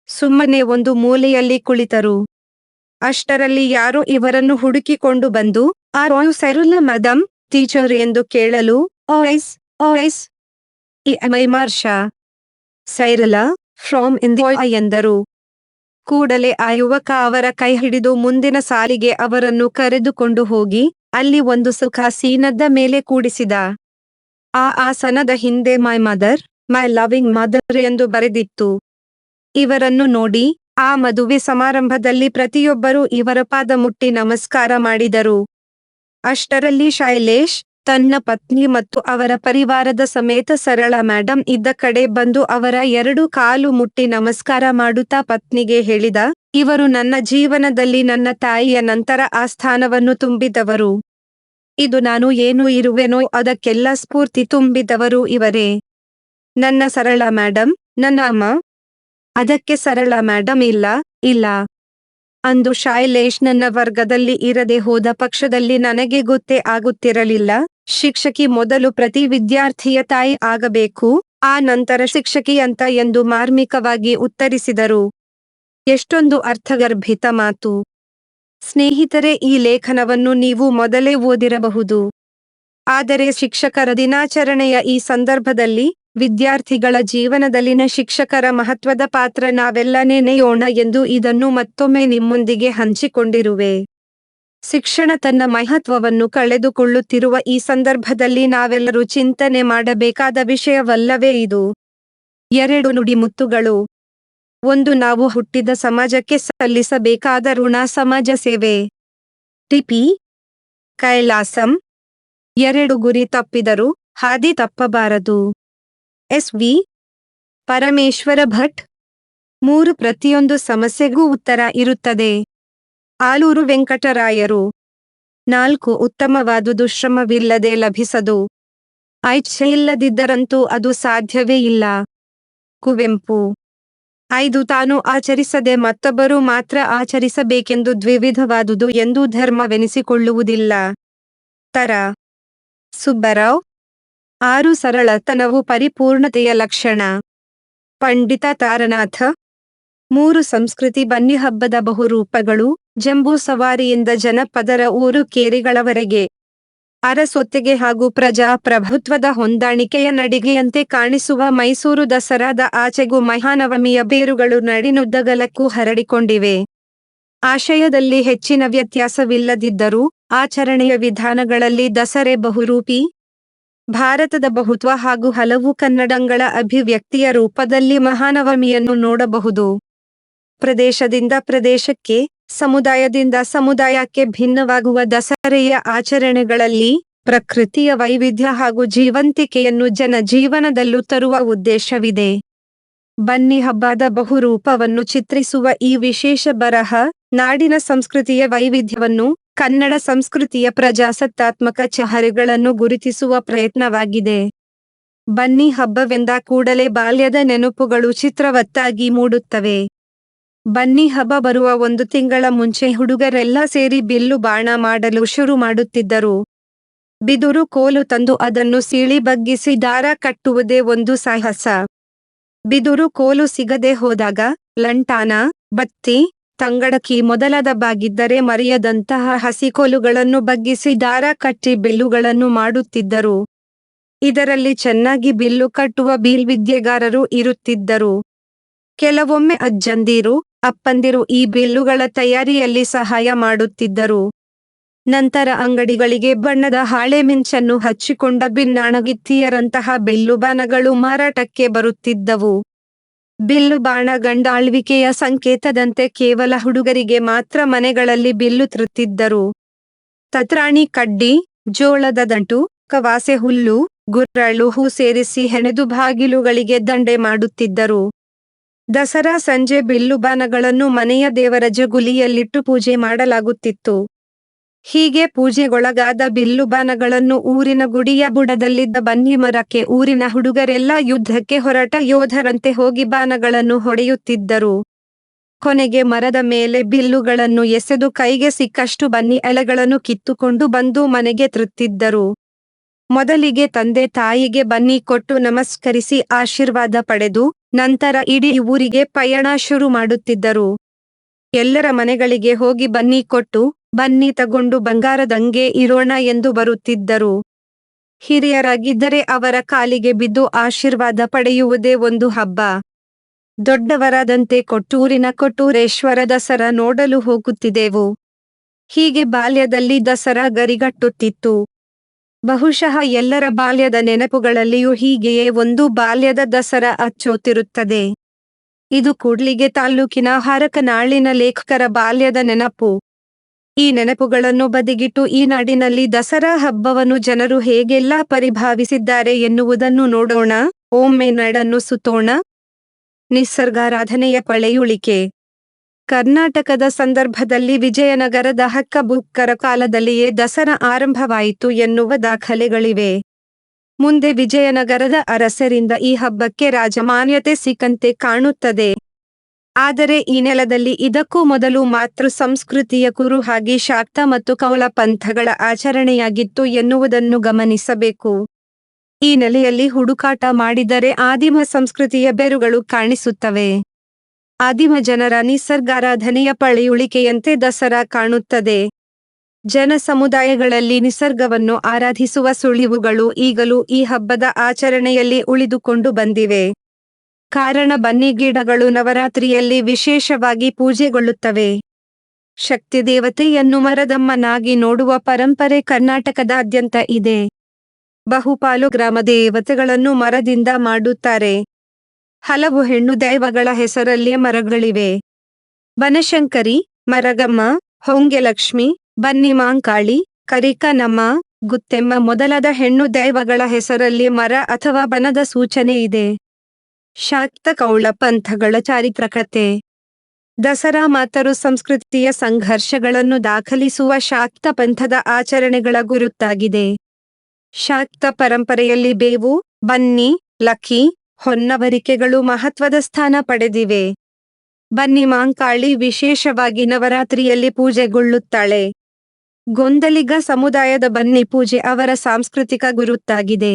ಸುಮ್ಮನೆ ಒಂದು ಮೂಲೆಯಲ್ಲಿ ಕುಳಿತರು. ಅಷ್ಟರಲ್ಲಿ ಯಾರೋ ಇವರನ್ನು ಹುಡುಕಿಕೊಂಡು ಬಂದು, ಆರ್ ಯು ಸೈರುಲ್ಲ ಮದಮ್ ಟೀಚರ್ ಎಂದು ಕೇಳಲು, ಓಯಸ್ ಓಯಸ್ ಐ ಮಾರ್ಷಾ ಸೈರಲ ಫ್ರಾಮ್ ಇಂಡಿಯಾ ಎಂದರು. ಕೂಡಲೇ ಆ ಯುವಕ ಅವರ ಕೈ ಹಿಡಿದು ಮುಂದಿನ ಸಾಲಿಗೆ ಅವರನ್ನು ಕರೆದುಕೊಂಡು ಹೋಗಿ ಅಲ್ಲಿ ಒಂದು ಸುಖಾಸೀನದ ಮೇಲೆ ಕೂಡಿಸಿದ. ಆ ಆಸನದ ಹಿಂದೆ my mother, my loving mother ಎಂದು ಬರೆದಿತ್ತು. ಇವರನ್ನು ನೋಡಿ ಆ ಮದುವೆ ಸಮಾರಂಭದಲ್ಲಿ ಪ್ರತಿಯೊಬ್ಬರೂ ಇವರ ಪಾದ ಮುಟ್ಟಿ ನಮಸ್ಕಾರ ಮಾಡಿದರು. ಅಷ್ಟರಲ್ಲಿ ಶೈಲೇಶ್ ತನ್ನ ಪತ್ನಿ ಮತ್ತು ಅವರ ಪರಿವಾರದ ಸಮೇತ ಸರಳ ಮೇಡಂ ಇದ್ದ ಕಡೆ ಬಂದು ಅವರ 2 ಕಾಲು ಮುಟ್ಟಿ ನಮಸ್ಕಾರ ಮಾಡುತ್ತಾ ಪತ್ನಿಗೆ ಹೇಳಿದ, ಇವರು ನನ್ನ ಜೀವನದಲ್ಲಿ ನನ್ನ ತಾಯಿಯ ನಂತರ ಆ ಸ್ಥಾನವನ್ನು ತುಂಬಿದವರು. ಇದು ನಾನು ಏನು ಇರುವೆನೋ ಅದಕ್ಕೆಲ್ಲ ಸ್ಫೂರ್ತಿ ತುಂಬಿದವರು ಇವರೇ. ನನ್ನ ಸರಳ ಮೇಡಂ, ನನ್ನ ಅಮ್ಮ. ಅದಕ್ಕೆ ಸರಳ ಮೇಡಂ ಇಲ್ಲ. ಅಂದು ಶೈಲೇಶ್ ನನ್ನ ವರ್ಗದಲ್ಲಿ ಇರದೆ ಹೋದ ಪಕ್ಷದಲ್ಲಿ ನನಗೆ ಗೊತ್ತೇ ಆಗುತ್ತಿರಲಿಲ್ಲ. ಶಿಕ್ಷಕಿ ಮೊದಲು ಪ್ರತಿ ವಿದ್ಯಾರ್ಥಿಯ ತಾಯಿ ಆಗಬೇಕು, ಆ ನಂತರ ಶಿಕ್ಷಕಿ ಅಂತ ಎಂದು ಮಾರ್ಮಿಕವಾಗಿ ಉತ್ತರಿಸಿದರು. ಎಷ್ಟೊಂದು ಅರ್ಥಗರ್ಭಿತ ಮಾತು. ಸ್ನೇಹಿತರೆ, ಈ ಲೇಖನವನ್ನು ನೀವು ಮೊದಲೇ ಓದಿರಬಹುದು. ಆದರೆ ಶಿಕ್ಷಕರ ದಿನಾಚರಣೆಯ ಈ ಸಂದರ್ಭದಲ್ಲಿ ವಿದ್ಯಾರ್ಥಿಗಳ ಜೀವನದಲ್ಲಿನ ಶಿಕ್ಷಕರ ಮಹತ್ವದ ಪಾತ್ರ ನಾವೆಲ್ಲ ನೆನೆಯೋಣ ಎಂದು ಇದನ್ನು ಮತ್ತೊಮ್ಮೆ ನಿಮ್ಮೊಂದಿಗೆ ಹಂಚಿಕೊಂಡಿರುವೆ. ಶಿಕ್ಷಣ ತನ್ನ ಮಹತ್ವವನ್ನು ಕಳೆದುಕೊಳ್ಳುತ್ತಿರುವ ಈ ಸಂದರ್ಭದಲ್ಲಿ ನಾವೆಲ್ಲರೂ ಚಿಂತನೆ ಮಾಡಬೇಕಾದ ವಿಷಯವಲ್ಲವೇ ಇದು? 2 ನುಡಿಮುತ್ತುಗಳು. 1. ನಾವು ಹುಟ್ಟಿದ ಸಮಾಜಕ್ಕೆ ಸಲ್ಲಿಸಬೇಕಾದ ಋಣ ಸಮಾಜ ಸೇವೆ. ಟಿಪಿ ಕೈಲಾಸಂ. 2. ಗುರಿ ತಪ್ಪಿದರೂ ಹಾದಿ ತಪ್ಪಬಾರದು. ಎಸ್.ವಿ. ಪರಮೇಶ್ವರ ಭಟ್. 3. ಪ್ರತಿಯೊಂದು ಸಮಸ್ಯೆಗೂ ಉತ್ತರ ಇರುತ್ತದೆ. ಆಲೂರು ವೆಂಕಟರಾಯರು. 4. ಉತ್ತಮವಾದುದು ಶ್ರಮವಿಲ್ಲದೆ ಲಭಿಸದು. ಇಚ್ಛೆಯಿಲ್ಲದಿದ್ದರಂತೂ ಅದು ಸಾಧ್ಯವೇ ಇಲ್ಲ. ಕುವೆಂಪು. 5 ತಾನು ಆಚರಿಸದೆ ಮತ್ತೊಬ್ಬರು ಮಾತ್ರ ಆಚರಿಸಬೇಕೆಂದು ದ್ವಿವಿಧವಾದುದು ಎಂದು ಧರ್ಮವೆನಿಸಿಕೊಳ್ಳುವುದಿಲ್ಲ. ತರ. ಸುಬ್ಬರಾವ್. 6 ಸರಳತನವು ಪರಿಪೂರ್ಣತೆಯ ಲಕ್ಷಣ. ಪಂಡಿತ ತಾರನಾಥ. 3 ಸಂಸ್ಕೃತಿ ಬನ್ನಿ ಹಬ್ಬದ ಬಹುರೂಪಗಳು, ಜಂಬೂ ಸವಾರಿಯಿಂದ ಜನಪದರ ಊರು ಕೇರಿಗಳವರೆಗೆ. ಅರಸೊತ್ತಿಗೆ ಹಾಗೂ ಪ್ರಜಾಪ್ರಭುತ್ವದ ಹೊಂದಾಣಿಕೆಯ ನಡಿಗೆಯಂತೆ ಕಾಣಿಸುವ ಮೈಸೂರು ದಸರಾದ ಆಚೆಗೂ ಮಹಾನವಮಿಯ ಬೇರುಗಳು ನಡಿನುದ್ದಗಲಕ್ಕೂ ಹರಡಿಕೊಂಡಿವೆ. ಆಶಯದಲ್ಲಿ ಹೆಚ್ಚಿನ ವ್ಯತ್ಯಾಸವಿಲ್ಲದಿದ್ದರೂ, ಆಚರಣೆಯ ವಿಧಾನಗಳಲ್ಲಿ ದಸರೆ ಬಹುರೂಪಿ. ಭಾರತದ ಬಹುತ್ವ ಹಾಗೂ ಹಲವು ಕನ್ನಡಗಳ ಅಭಿವ್ಯಕ್ತಿಯ ರೂಪದಲ್ಲಿ ಮಹಾನವಮಿಯನ್ನು ನೋಡಬಹುದು. ಪ್ರದೇಶದಿಂದ ಪ್ರದೇಶಕ್ಕೆ, ಸಮುದಾಯದಿಂದ ಸಮುದಾಯಕ್ಕೆ ಭಿನ್ನವಾಗುವ ದಸರೆಯ ಆಚರಣೆಗಳಲ್ಲಿ ಪ್ರಕೃತಿಯ ವೈವಿಧ್ಯ ಹಾಗೂ ಜೀವಂತಿಕೆಯನ್ನು ಜನಜೀವನದಲ್ಲೂ ತರುವ ಉದ್ದೇಶವಿದೆ. ಬನ್ನಿ ಹಬ್ಬದ ಬಹುರೂಪವನ್ನು ಚಿತ್ರಿಸುವ ಈ ವಿಶೇಷ ಬರಹ, ನಾಡಿನ ಸಂಸ್ಕೃತಿಯ ವೈವಿಧ್ಯವನ್ನು, ಕನ್ನಡ ಸಂಸ್ಕೃತಿಯ ಪ್ರಜಾಸತ್ತಾತ್ಮಕ ಚಹರೆಗಳನ್ನು ಗುರುತಿಸುವ ಪ್ರಯತ್ನವಾಗಿದೆ. ಬನ್ನಿ ಹಬ್ಬವೆಂದ ಕೂಡಲೇ ಬಾಲ್ಯದ ನೆನಪುಗಳು ಚಿತ್ರವತ್ತಾಗಿ ಮೂಡುತ್ತವೆ. ಬನ್ನಿ ಹಬ್ಬ ಬರುವ 1 ತಿಂಗಳ ಮುಂಚೆ ಹುಡುಗರೆಲ್ಲ ಸೇರಿ ಬಿಲ್ಲು ಬಾಣ ಮಾಡಲು ಶುರು ಮಾಡುತ್ತಿದ್ದರು. ಬಿದುರು ಕೋಲು ತಂದು ಅದನ್ನು ಸೀಳಿ ಬಗ್ಗಿಸಿ ದಾರ ಕಟ್ಟುವುದೇ ಒಂದು ಸಾಹಸ. ಬಿದುರು ಕೋಲು ಸಿಗದೆ ಹೋದಾಗ ಲಂಟಾನ, ಬತ್ತಿ, ತಂಗಡಕಿ ಮೊದಲಾದ ಬಾಗಿದ್ದರೆ ಮರೆಯದಂತಹ ಹಸಿಕೋಲುಗಳನ್ನು ಬಗ್ಗಿಸಿ ದಾರ ಕಟ್ಟಿ ಬಿಲ್ಲುಗಳನ್ನು ಮಾಡುತ್ತಿದ್ದರು. ಇದರಲ್ಲಿ ಚೆನ್ನಾಗಿ ಬಿಲ್ಲು ಕಟ್ಟುವ ಬೀಲ್ವಿದ್ಯೆಗಾರರು ಇರುತ್ತಿದ್ದರು. ಕೆಲವೊಮ್ಮೆ ಅಜ್ಜಂದಿರು, ಅಪ್ಪಂದಿರು ಈ ಬಿಲ್ಲುಗಳ ತಯಾರಿಯಲ್ಲಿ ಸಹಾಯ ಮಾಡುತ್ತಿದ್ದರು. ನಂತರ ಅಂಗಡಿಗಳಿಗೆ ಬಣ್ಣದ ಹಾಳೆ ಮಿಂಚನ್ನು ಹಚ್ಚಿಕೊಂಡ ಬಿನ್ನಾಣಗಿತ್ತಿಯರಂತಹ ಬಿಲ್ಲುಬಾಣಗಳು ಮಾರಾಟಕ್ಕೆ ಬರುತ್ತಿದ್ದವು. ಬಿಲ್ಲುಬಾಣ ಗಂಡಾಳ್ವಿಕೆಯ ಸಂಕೇತದಂತೆ ಕೇವಲ ಹುಡುಗರಿಗೆ ಮಾತ್ರ ಮನೆಗಳಲ್ಲಿ ಬಿಲ್ಲು ತರುತ್ತಿದ್ದರು. ತತ್ರಾಣಿ ಕಡ್ಡಿ, ಜೋಳದ ದಂಟು, ಕವಾಸೆ ಹುಲ್ಲು, ಗುರ್ರಳು ಹೂ ಸೇರಿಸಿ ಹೆಣೆದು ಬಾಗಿಲುಗಳಿಗೆ ದಂಡೆ ಮಾಡುತ್ತಿದ್ದರು. ದಸರಾ ಸಂಜೆ ಬಿಲ್ಲುಬಾಣಗಳನ್ನು ಮನೆಯ ದೇವರ ಜಗುಲಿಯಲ್ಲಿಟ್ಟು ಪೂಜೆ ಮಾಡಲಾಗುತ್ತಿತ್ತು. ಹೀಗೆ ಪೂಜೆಗೊಳಗಾದ ಬಿಲ್ಲುಬಾಣಗಳನ್ನು ಊರಿನ ಗುಡಿಯ ಬುಡದಲ್ಲಿದ್ದ ಬನ್ನಿ ಮರಕ್ಕೆ ಊರಿನ ಹುಡುಗರೆಲ್ಲ ಯುದ್ಧಕ್ಕೆ ಹೊರಟ ಯೋಧರಂತೆ ಹೋಗಿ ಬಾಣಗಳನ್ನು ಹೊಡೆಯುತ್ತಿದ್ದರು. ಕೊನೆಗೆ ಮರದ ಮೇಲೆ ಬಿಲ್ಲುಗಳನ್ನು ಎಸೆದು ಕೈಗೆ ಸಿಕ್ಕಷ್ಟು ಬನ್ನಿ ಎಲೆಗಳನ್ನು ಕಿತ್ತುಕೊಂಡು ಬಂದು ಮನೆಗೆ ತರುತ್ತಿದ್ದರು. ಮೊದಲಿಗೆ ತಂದೆ ತಾಯಿಗೆ ಬನ್ನಿ ಕೊಟ್ಟು ನಮಸ್ಕರಿಸಿ ಆಶೀರ್ವಾದ ಪಡೆದು, ನಂತರ ಇಡೀ ಊರಿಗೆ ಪಯಣ ಶುರು ಮಾಡುತ್ತಿದ್ದರು. ಎಲ್ಲರ ಮನೆಗಳಿಗೆ ಹೋಗಿ ಬನ್ನಿ ಕೊಟ್ಟು, ಬನ್ನಿ ತಗೊಂಡು ಬಂಗಾರದಂಗೆ ಇರೋಣ ಎಂದು ಬರುತ್ತಿದ್ದರು. ಹಿರಿಯರಾಗಿದ್ದರೆ ಅವರ ಕಾಲಿಗೆ ಬಿದ್ದು ಆಶೀರ್ವಾದ ಪಡೆಯುವುದೇ ಒಂದು ಹಬ್ಬ. ದೊಡ್ಡವರಾದಂತೆ ಕೊಟ್ಟೂರಿನ ಕೊಟ್ಟೂರೇಶ್ವರ ದಸರಾ ನೋಡಲು ಹೋಗುತ್ತಿದ್ದೆವು. ಹೀಗೆ ಬಾಲ್ಯದಲ್ಲಿ ದಸರಾ ಗರಿಗಟ್ಟುತ್ತಿತ್ತು. ಬಹುಶಃ ಎಲ್ಲರ ಬಾಲ್ಯದ ನೆನಪುಗಳಲ್ಲಿಯೂ ಹೀಗೆಯೇ ಒಂದು ಬಾಲ್ಯದ ದಸರಾ ಅಚ್ಚೊತ್ತಿರುತ್ತದೆ. ಇದು ಕೂಡ್ಲಿಗೆ ತಾಲ್ಲೂಕಿನ ಹಾರಕನಾಳಿನ ಲೇಖಕರ ಬಾಲ್ಯದ ನೆನಪು. ಈ ನೆನಪುಗಳನ್ನು ಬದಿಗಿಟ್ಟು ಈ ನಾಡಿನಲ್ಲಿ ದಸರಾ ಹಬ್ಬವನ್ನು ಜನರು ಹೇಗೆಲ್ಲ ಪರಿಭಾವಿಸಿದ್ದಾರೆ ಎನ್ನುವುದನ್ನು ನೋಡೋಣ. ಒಮ್ಮೆ ನಾಡನ್ನು ಸುತ್ತೋಣ. ನಿಸರ್ಗಾರಾಧನೆಯ ಪಳೆಯುಳಿಕೆ. ಕರ್ನಾಟಕದ ಸಂದರ್ಭದಲ್ಲಿ ವಿಜಯನಗರದ ಹಕ್ಕಬುಕ್ಕರ ಕಾಲದಲ್ಲಿಯೇ ದಸರಾ ಆರಂಭವಾಯಿತು ಎನ್ನುವ ದಾಖಲೆಗಳಿವೆ. ಮುಂದೆ ವಿಜಯನಗರದ ಅರಸರಿಂದ ಈ ಹಬ್ಬಕ್ಕೆ ರಾಜಮಾನ್ಯತೆ ಸಿಕ್ಕಂತೆ ಕಾಣುತ್ತದೆ. ಆದರೆ ಈ ನೆಲದಲ್ಲಿ ಇದಕ್ಕೂ ಮೊದಲು ಮಾತೃ ಸಂಸ್ಕೃತಿಯ ಕುರುಹಾಗಿ ಶಾಕ್ತ ಮತ್ತು ಕೌಲ ಪಂಥಗಳ ಆಚರಣೆಯಾಗಿತ್ತು ಎನ್ನುವುದನ್ನು ಗಮನಿಸಬೇಕು. ಈ ನೆಲೆಯಲ್ಲಿ ಹುಡುಕಾಟ ಮಾಡಿದರೆ ಆದಿಮ ಸಂಸ್ಕೃತಿಯ ಬೇರುಗಳು ಕಾಣಿಸುತ್ತವೆ. ಆದಿಮ ಜನರ ನಿಸರ್ಗಾರಾಧನೆಯ ಪಳೆಯುಳಿಕೆಯಂತೆ ದಸರಾ ಕಾಣುತ್ತದೆ. ಜನ ಸಮುದಾಯಗಳಲ್ಲಿ ನಿಸರ್ಗವನ್ನು ಆರಾಧಿಸುವ ಸುಳಿವುಗಳು ಈಗಲೂ ಈ ಹಬ್ಬದ ಆಚರಣೆಯಲ್ಲಿ ಉಳಿದುಕೊಂಡು ಬಂದಿವೆ. ಕಾರಣ ಬನ್ನಿ ಗಿಡಗಳು ನವರಾತ್ರಿಯಲ್ಲಿ ವಿಶೇಷವಾಗಿ ಪೂಜೆಗೊಳ್ಳುತ್ತವೆ. ಶಕ್ತಿ ದೇವತೆಯನ್ನು ಮರದಮ್ಮನಾಗಿ ನೋಡುವ ಪರಂಪರೆ ಕರ್ನಾಟಕದಾದ್ಯಂತ ಇದೆ. ಬಹುಪಾಲು ಗ್ರಾಮ ದೇವತೆಗಳನ್ನು ಮರದಿಂದ ಮಾಡುತ್ತಾರೆ. ಹಲವು ಹೆಣ್ಣು ದೈವಗಳ ಹೆಸರಲ್ಲಿ ಮರಗಳಿವೆ. ಬನಶಂಕರಿ, ಮರಗಮ್ಮ, ಹೊಂಗೆಲಕ್ಷ್ಮಿ, ಬನ್ನಿಮಾಂಕಾಳಿ, ಕರಿಕನಮ್ಮ, ಗುತ್ತೆಮ್ಮ ಮೊದಲಾದ ಹೆಣ್ಣು ದೈವಗಳ ಹೆಸರಲ್ಲಿ ಮರ ಅಥವಾ ಬನದ ಸೂಚನೆ ಇದೆ. ಶಾಕ್ತ ಕೌಳ ಪಂಥಗಳ ಚಾರಿತ್ರಕತೆ. ದಸರಾ ಮಾತರು ಸಂಸ್ಕೃತಿಯ ಸಂಘರ್ಷಗಳನ್ನು ದಾಖಲಿಸುವ ಶಾಕ್ತ ಪಂಥದ ಆಚರಣೆಗಳ ಗುರುತಾಗಿದೆ. ಶಾಕ್ತ ಪರಂಪರೆಯಲ್ಲಿ ಬೇವು, ಬನ್ನಿ, ಲಕ್ಕಿ, ಹೊನ್ನವರಿಕೆಗಳು ಮಹತ್ವದ ಸ್ಥಾನ ಪಡೆದಿವೆ. ಬನ್ನಿ ಮಾಂಕಾಳಿ ವಿಶೇಷವಾಗಿ ನವರಾತ್ರಿಯಲ್ಲಿ ಪೂಜೆಗೊಳ್ಳುತ್ತಾಳೆ. ಗೊಂದಲಿಗ ಸಮುದಾಯದ ಬನ್ನಿ ಪೂಜೆ ಅವರ ಸಾಂಸ್ಕೃತಿಕ ಗುರುತಾಗಿದೆ.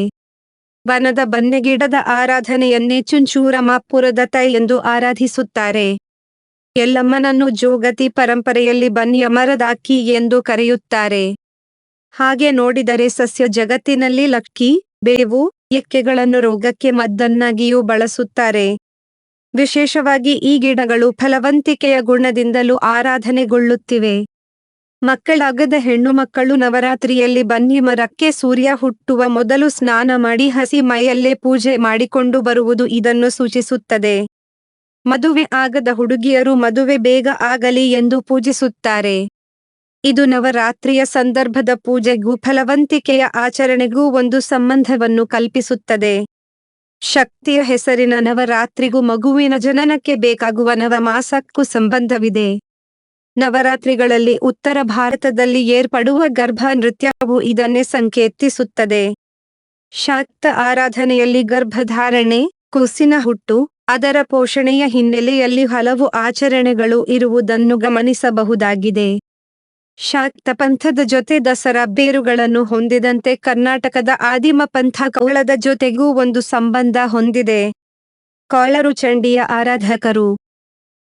ವನದ ಬನ್ನೆಗಿಡದ ಆರಾಧನೆಯನ್ನೇ ಚುಂಚೂರಮಾಪುರದ ತೈ ಎಂದು ಆರಾಧಿಸುತ್ತಾರೆ. ಎಲ್ಲಮ್ಮನನ್ನು ಜೋಗತಿ ಪರಂಪರೆಯಲ್ಲಿ ಬನ್ನಿಯ ಮರದ ಅಕ್ಕಿ ಎಂದು ಕರೆಯುತ್ತಾರೆ. ಹಾಗೆ ನೋಡಿದರೆ ಸಸ್ಯ ಜಗತ್ತಿನಲ್ಲಿ ಲಕ್ಕಿ, ಬೇವು, ಎಕ್ಕೆಗಳನ್ನು ರೋಗಕ್ಕೆ ಮದ್ದನ್ನಾಗಿಯೂ ಬಳಸುತ್ತಾರೆ. ವಿಶೇಷವಾಗಿ ಈ ಗಿಡಗಳು ಫಲವಂತಿಕೆಯ ಗುಣದಿಂದಲೂ ಆರಾಧನೆಗೊಳ್ಳುತ್ತಿವೆ. ಮಕ್ಕಳಾಗದ ಹೆಣ್ಣು ಮಕ್ಕಳು ನವರಾತ್ರಿಯಲ್ಲಿ ಬನ್ನಿ ಮರಕ್ಕೆ ಸೂರ್ಯ ಹುಟ್ಟುವ ಮೊದಲು ಸ್ನಾನ ಮಾಡಿ ಹಸಿ ಮೈಯಲ್ಲೇ ಪೂಜೆ ಮಾಡಿಕೊಂಡು ಬರುವುದು ಇದನ್ನು ಸೂಚಿಸುತ್ತದೆ. ಮದುವೆ ಆಗದ ಹುಡುಗಿಯರು ಮದುವೆ ಬೇಗ ಆಗಲಿ ಎಂದು ಪೂಜಿಸುತ್ತಾರೆ. ಇದು ನವರಾತ್ರಿಯ ಸಂದರ್ಭದ ಪೂಜೆಗೂ ಫಲವಂತಿಕೆಯ ಆಚರಣೆಗೂ ಒಂದು ಸಂಬಂಧವನ್ನು ಕಲ್ಪಿಸುತ್ತದೆ. ಶಕ್ತಿಯ ಹೆಸರಿನ ನವರಾತ್ರಿಗೂ ಮಗುವಿನ ಜನನಕ್ಕೆ ಬೇಕಾಗುವ ನವಮಾಸಕ್ಕೂ ಸಂಬಂಧವಿದೆ. ನವರಾತ್ರಿಗಳಲ್ಲಿ ಉತ್ತರ ಭಾರತದಲ್ಲಿ ಏರ್ಪಡುವ ಗರ್ಭ ನೃತ್ಯವು ಇದನ್ನೇ ಸಂಕೇತಿಸುತ್ತದೆ. ಶಾಕ್ತ ಆರಾಧನೆಯಲ್ಲಿ ಗರ್ಭಧಾರಣೆ, ಕೂಸಿನ ಹುಟ್ಟು, ಅದರ ಪೋಷಣೆಯ ಹಿನ್ನೆಲೆಯಲ್ಲಿ ಹಲವು ಆಚರಣೆಗಳು ಇರುವುದನ್ನು ಗಮನಿಸಬಹುದಾಗಿದೆ. ಶಾಕ್ತ ಪಂಥದ ಜೊತೆ ದಸರಾ ಬೇರುಗಳನ್ನು ಹೊಂದಿದಂತೆ ಕರ್ನಾಟಕದ ಆದಿಮ ಪಂಥ ಕೌಳದ ಜೊತೆಗೂ ಒಂದು ಸಂಬಂಧ ಹೊಂದಿದೆ. ಕೌಳರು ಚಂಡಿಯ ಆರಾಧಕರು.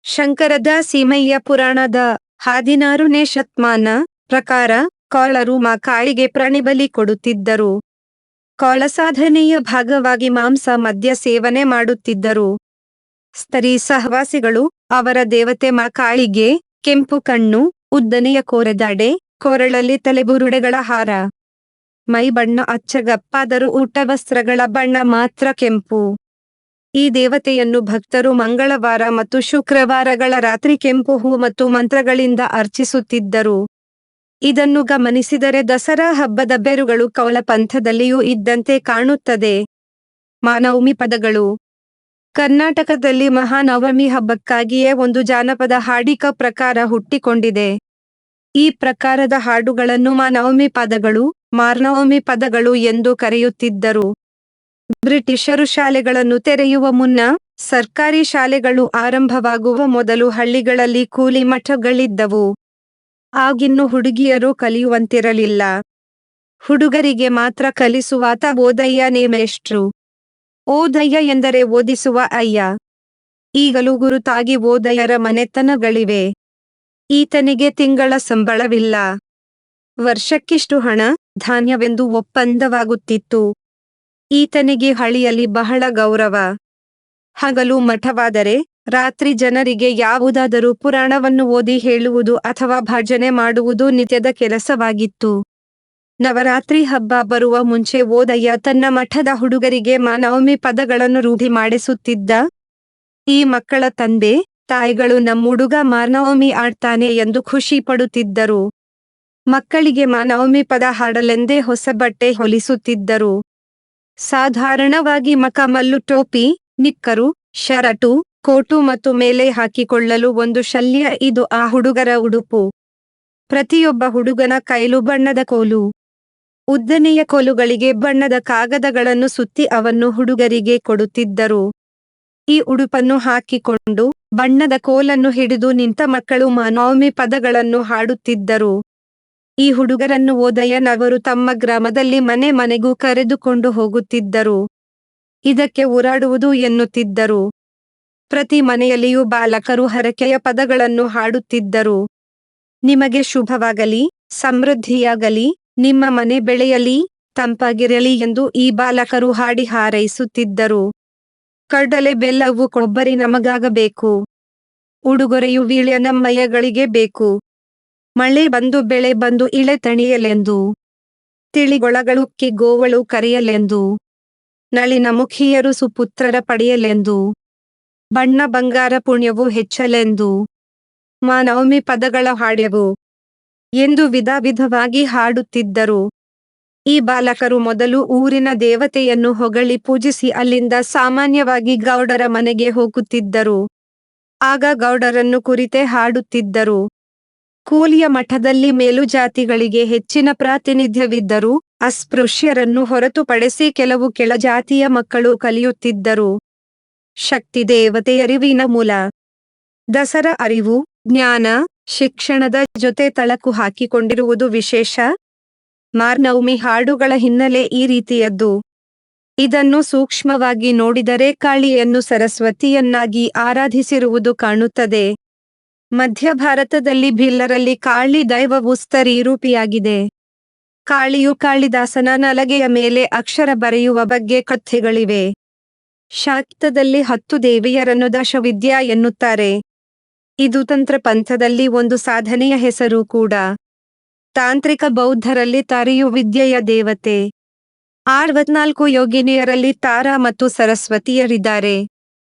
ಶಂಕರದ ಸೀಮಯ್ಯ ಪುರಾಣದ 16ನೇ ಶತಮಾನ ಪ್ರಕಾರ ಕೌಳರು ಕಾಳಿಗೆ ಪ್ರಾಣಿಬಲಿ ಕೊಡುತ್ತಿದ್ದರು. ಕೌಳ ಸಾಧನೆಯ ಭಾಗವಾಗಿ ಮಾಂಸ ಮದ್ಯ ಸೇವನೆ ಮಾಡುತ್ತಿದ್ದರು. ಸ್ತ್ರೀ ಸಹವಾಸಿಗಳು ಅವರ ದೇವತೆ ಕಾಳಿಗೆ ಕೆಂಪು ಕಣ್ಣು, ಉದ್ದನೆಯ ಕೋರೆದಾಡೆ, ಕೊರಳಲ್ಲಿ ತಲೆಬುರುಡೆಗಳ ಹಾರ. ಮೈ ಬಣ್ಣ ಅಚ್ಚಗಪ್ಪಾದರೂ ಊಟವಸ್ತ್ರಗಳ ಬಣ್ಣ ಮಾತ್ರ ಕೆಂಪು. ಈ ದೇವತೆಯನ್ನು ಭಕ್ತರು ಮಂಗಳವಾರ ಮತ್ತು ಶುಕ್ರವಾರಗಳ ರಾತ್ರಿ ಕೆಂಪು ಹೂ ಮತ್ತು ಮಂತ್ರಗಳಿಂದ ಅರ್ಚಿಸುತ್ತಿದ್ದರು. ಇದನ್ನು ಗಮನಿಸಿದರೆ ದಸರಾ ಹಬ್ಬದ ಬೇರುಗಳು ಕೌಳ ಪಂಥದಲ್ಲಿಯೂ ಇದ್ದಂತೆ ಕಾಣುತ್ತದೆ. ಮಹಾನವಮಿ ಪದಗಳು. ಕರ್ನಾಟಕದಲ್ಲಿ ಮಹಾನವಮಿ ಹಬ್ಬಕ್ಕಾಗಿಯೇ ಒಂದು ಜಾನಪದ ಹಾಡಿಕ ಪ್ರಕಾರ ಹುಟ್ಟಿಕೊಂಡಿದೆ. ಈ ಪ್ರಕಾರದ ಹಾಡುಗಳನ್ನು ಮಹಾನವಮಿ ಪದಗಳು, ಮಾರ್ನವಮಿ ಪದಗಳು ಎಂದು ಕರೆಯುತ್ತಿದ್ದರು. ಬ್ರಿಟಿಷರು ಶಾಲೆಗಳನ್ನು ತೆರೆಯುವ ಮುನ್ನ, ಸರ್ಕಾರಿ ಶಾಲೆಗಳು ಆರಂಭವಾಗುವ ಮೊದಲು ಹಳ್ಳಿಗಳಲ್ಲಿ ಕೂಲಿ ಮಠಗಳಿದ್ದವು. ಆಗಿನ್ನು ಹುಡುಗಿಯರು ಕಲಿಯುವಂತಿರಲಿಲ್ಲ. ಹುಡುಗರಿಗೆ ಮಾತ್ರ ಕಲಿಸುವಾತ ಓದಯ್ಯನೇ ಮೇಷ್ಟ್ರು. ಓದಯ್ಯ ಎಂದರೆ ಓದಿಸುವ ಅಯ್ಯ. ಈಗಲೂ ಗುರುತಾಗಿ ಓದಯ್ಯರ ಮನೆತನಗಳಿವೆ. ಈತನಿಗೆ ತಿಂಗಳ ಸಂಬಳವಿಲ್ಲ. ವರ್ಷಕ್ಕಿಷ್ಟು ಹಣ, ಧಾನ್ಯವೆಂದು ಒಪ್ಪಂದವಾಗುತ್ತಿತ್ತು. ಈತನಿಗೆ ಹಳ್ಳಿಯಲ್ಲಿ ಬಹಳ ಗೌರವ. ಹಗಲು ಮಠವಾದರೆ, ರಾತ್ರಿ ಜನರಿಗೆ ಯಾವುದಾದರೂ ಪುರಾಣವನ್ನು ಓದಿ ಹೇಳುವುದು ಅಥವಾ ಭಜನೆ ಮಾಡುವುದು ನಿತ್ಯದ ಕೆಲಸವಾಗಿತ್ತು. ನವರಾತ್ರಿ ಹಬ್ಬ ಬರುವ ಮುಂಚೆ ಓದಯ್ಯ ತನ್ನ ಮಠದ ಹುಡುಗರಿಗೆ ಮಹಾನವಮಿ ಪದಗಳನ್ನು ರೂಢಿ ಮಾಡಿಸುತ್ತಿದ್ದ. ಈ ಮಕ್ಕಳ ತಂದೆ, ತಾಯಿಗಳು ನಮ್ಮುಡುಗ ಮಾರ್ನವಮಿ ಆಡ್ತಾನೆ ಎಂದು ಖುಷಿ ಪಡುತ್ತಿದ್ದರು. ಮಕ್ಕಳಿಗೆ ಮಹಾನವಮಿ ಪದ ಹಾಡಲೆಂದೇ ಹೊಸ ಬಟ್ಟೆ ಹೊಲಿಸುತ್ತಿದ್ದರು. ಸಾಧಾರಣವಾಗಿ ಮಖಮಲ್ಲು ಟೋಪಿ, ನಿಕ್ಕರು, ಶರಟು, ಕೋಟು ಮತ್ತು ಮೇಲೆ ಹಾಕಿಕೊಳ್ಳಲು ಒಂದು ಶಲ್ಯ ಇದು ಆ ಹುಡುಗರ ಉಡುಪು. ಪ್ರತಿಯೊಬ್ಬ ಹುಡುಗನ ಕೈಲೂ ಬಣ್ಣದ ಕೋಲು. ಉದ್ದನೆಯ ಕೋಲುಗಳಿಗೆ ಬಣ್ಣದ ಕಾಗದಗಳನ್ನು ಸುತ್ತಿ ಅವನ್ನು ಹುಡುಗರಿಗೆ ಕೊಡುತ್ತಿದ್ದರು. ಈ ಉಡುಪನ್ನು ಹಾಕಿಕೊಂಡು, ಬಣ್ಣದ ಕೋಲನ್ನು ಹಿಡಿದು ನಿಂತ ಮಕ್ಕಳು ಮಹಾನವಮಿ ಪದಗಳನ್ನು ಹಾಡುತ್ತಿದ್ದರು. ಈ ಹುಡುಗರನ್ನು ಓದಯ್ಯನವರು ತಮ್ಮ ಗ್ರಾಮದಲ್ಲಿ ಮನೆ ಮನೆಗೂ ಕರೆದುಕೊಂಡು ಹೋಗುತ್ತಿದ್ದರು. ಇದಕ್ಕೆ ಊರಾಡುವುದು ಎನ್ನುತ್ತಿದ್ದರು. ಪ್ರತಿ ಮನೆಯಲ್ಲಿಯೂ ಬಾಲಕರು ಹರಕೆಯ ಪದಗಳನ್ನು ಹಾಡುತ್ತಿದ್ದರು. ನಿಮಗೆ ಶುಭವಾಗಲಿ, ಸಮೃದ್ಧಿಯಾಗಲಿ, ನಿಮ್ಮ ಮನೆ ಬೆಳೆಯಲಿ, ತಂಪಾಗಿರಲಿ ಎಂದು ಈ ಬಾಲಕರು ಹಾಡಿ ಹಾರೈಸುತ್ತಿದ್ದರು. ಕಡಲೆ ಬೆಲ್ಲವು ಕೊಬ್ಬರಿ ನಮಗಾಗಬೇಕು. ಉಡುಗೊರೆಯು ವೀಳ್ಯ ನಮ್ಮಯ್ಯಗಳಿಗೆ ಬೇಕು. ಮಳೆ ಬಂದು ಬೆಳೆ ಬಂದು ಇಳೆ ತಣಿಯಲೆಂದು. ತಿಳಿಗೊಳಗಳು ಗೋವಳು ಕರೆಯಲೆಂದು. ನಳಿನ ಮುಖಿಯರು ಸುಪುತ್ರರ ಪಡೆಯಲೆಂದು. ಬಣ್ಣ ಬಂಗಾರ ಪುಣ್ಯವು ಹೆಚ್ಚಲೆಂದು. ಮಹಾನವಮಿ ಪದಗಳ ಹಾಡೆವು ಎಂದು ವಿಧ ವಿಧವಾಗಿ ಹಾಡುತ್ತಿದ್ದರು. ಈ ಬಾಲಕರು ಮೊದಲು ಊರಿನ ದೇವತೆಯನ್ನು ಹೊಗಳಿ ಪೂಜಿಸಿ ಅಲ್ಲಿಂದ ಸಾಮಾನ್ಯವಾಗಿ ಗೌಡರ ಮನೆಗೆ ಹೋಗುತ್ತಿದ್ದರು. ಆಗ ಗೌಡರನ್ನು ಕುರಿತೇ ಹಾಡುತ್ತಿದ್ದರು. ಕೂಲಿಯ ಮಠದಲ್ಲಿ ಮೇಲುಜಾತಿಗಳಿಗೆ ಹೆಚ್ಚಿನ ಪ್ರಾತಿನಿಧ್ಯವಿದ್ದರೂ, ಅಸ್ಪೃಶ್ಯರನ್ನು ಹೊರತುಪಡಿಸಿ ಕೆಲವು ಕೆಳಜಾತಿಯ ಮಕ್ಕಳು ಕಲಿಯುತ್ತಿದ್ದರು. ಶಕ್ತಿ ದೇವತೆ ಅರಿವಿನ ಮೂಲ. ದಸರಾ ಅರಿವು, ಜ್ಞಾನ, ಶಿಕ್ಷಣದ ಜೊತೆ ತಳಕು ಹಾಕಿಕೊಂಡಿರುವುದು ವಿಶೇಷ. ಮಾರ್ನವಮಿ ಹಾಡುಗಳ ಹಿನ್ನೆಲೆ ಈ ರೀತಿಯದ್ದು. ಇದನ್ನು ಸೂಕ್ಷ್ಮವಾಗಿ ನೋಡಿದರೆ ಕಾಳಿಯನ್ನು ಸರಸ್ವತಿಯನ್ನಾಗಿ ಆರಾಧಿಸಿರುವುದು ಕಾಣುತ್ತದೆ. ಮಧ್ಯ ಭಾರತದಲ್ಲಿ ಭಿಲ್ಲರಲ್ಲಿ ಕಾಳಿ ದೈವವು ಸ್ತ್ರೀರೂಪಿಯಾಗಿದೆ. ಕಾಳಿಯು ಕಾಳಿದಾಸನ ನಲಗೆಯ ಮೇಲೆ ಅಕ್ಷರ ಬರೆಯುವ ಬಗ್ಗೆ ಕಥೆಗಳಿವೆ. ಶಾಕ್ತದಲ್ಲಿ 10 ದೇವಿಯರನ್ನು ದಶವಿದ್ಯಾ ಎನ್ನುತ್ತಾರೆ. ಇದು ತಂತ್ರ ಪಂಥದಲ್ಲಿ ಒಂದು ಸಾಧನೆಯ ಹೆಸರು ಕೂಡ. ತಾಂತ್ರಿಕ ಬೌದ್ಧರಲ್ಲಿ ತಾರೆಯು ವಿದ್ಯೆಯ ದೇವತೆ. 64 ಯೋಗಿನಿಯರಲ್ಲಿ ತಾರಾ ಮತ್ತು ಸರಸ್ವತಿಯರಿದ್ದಾರೆ.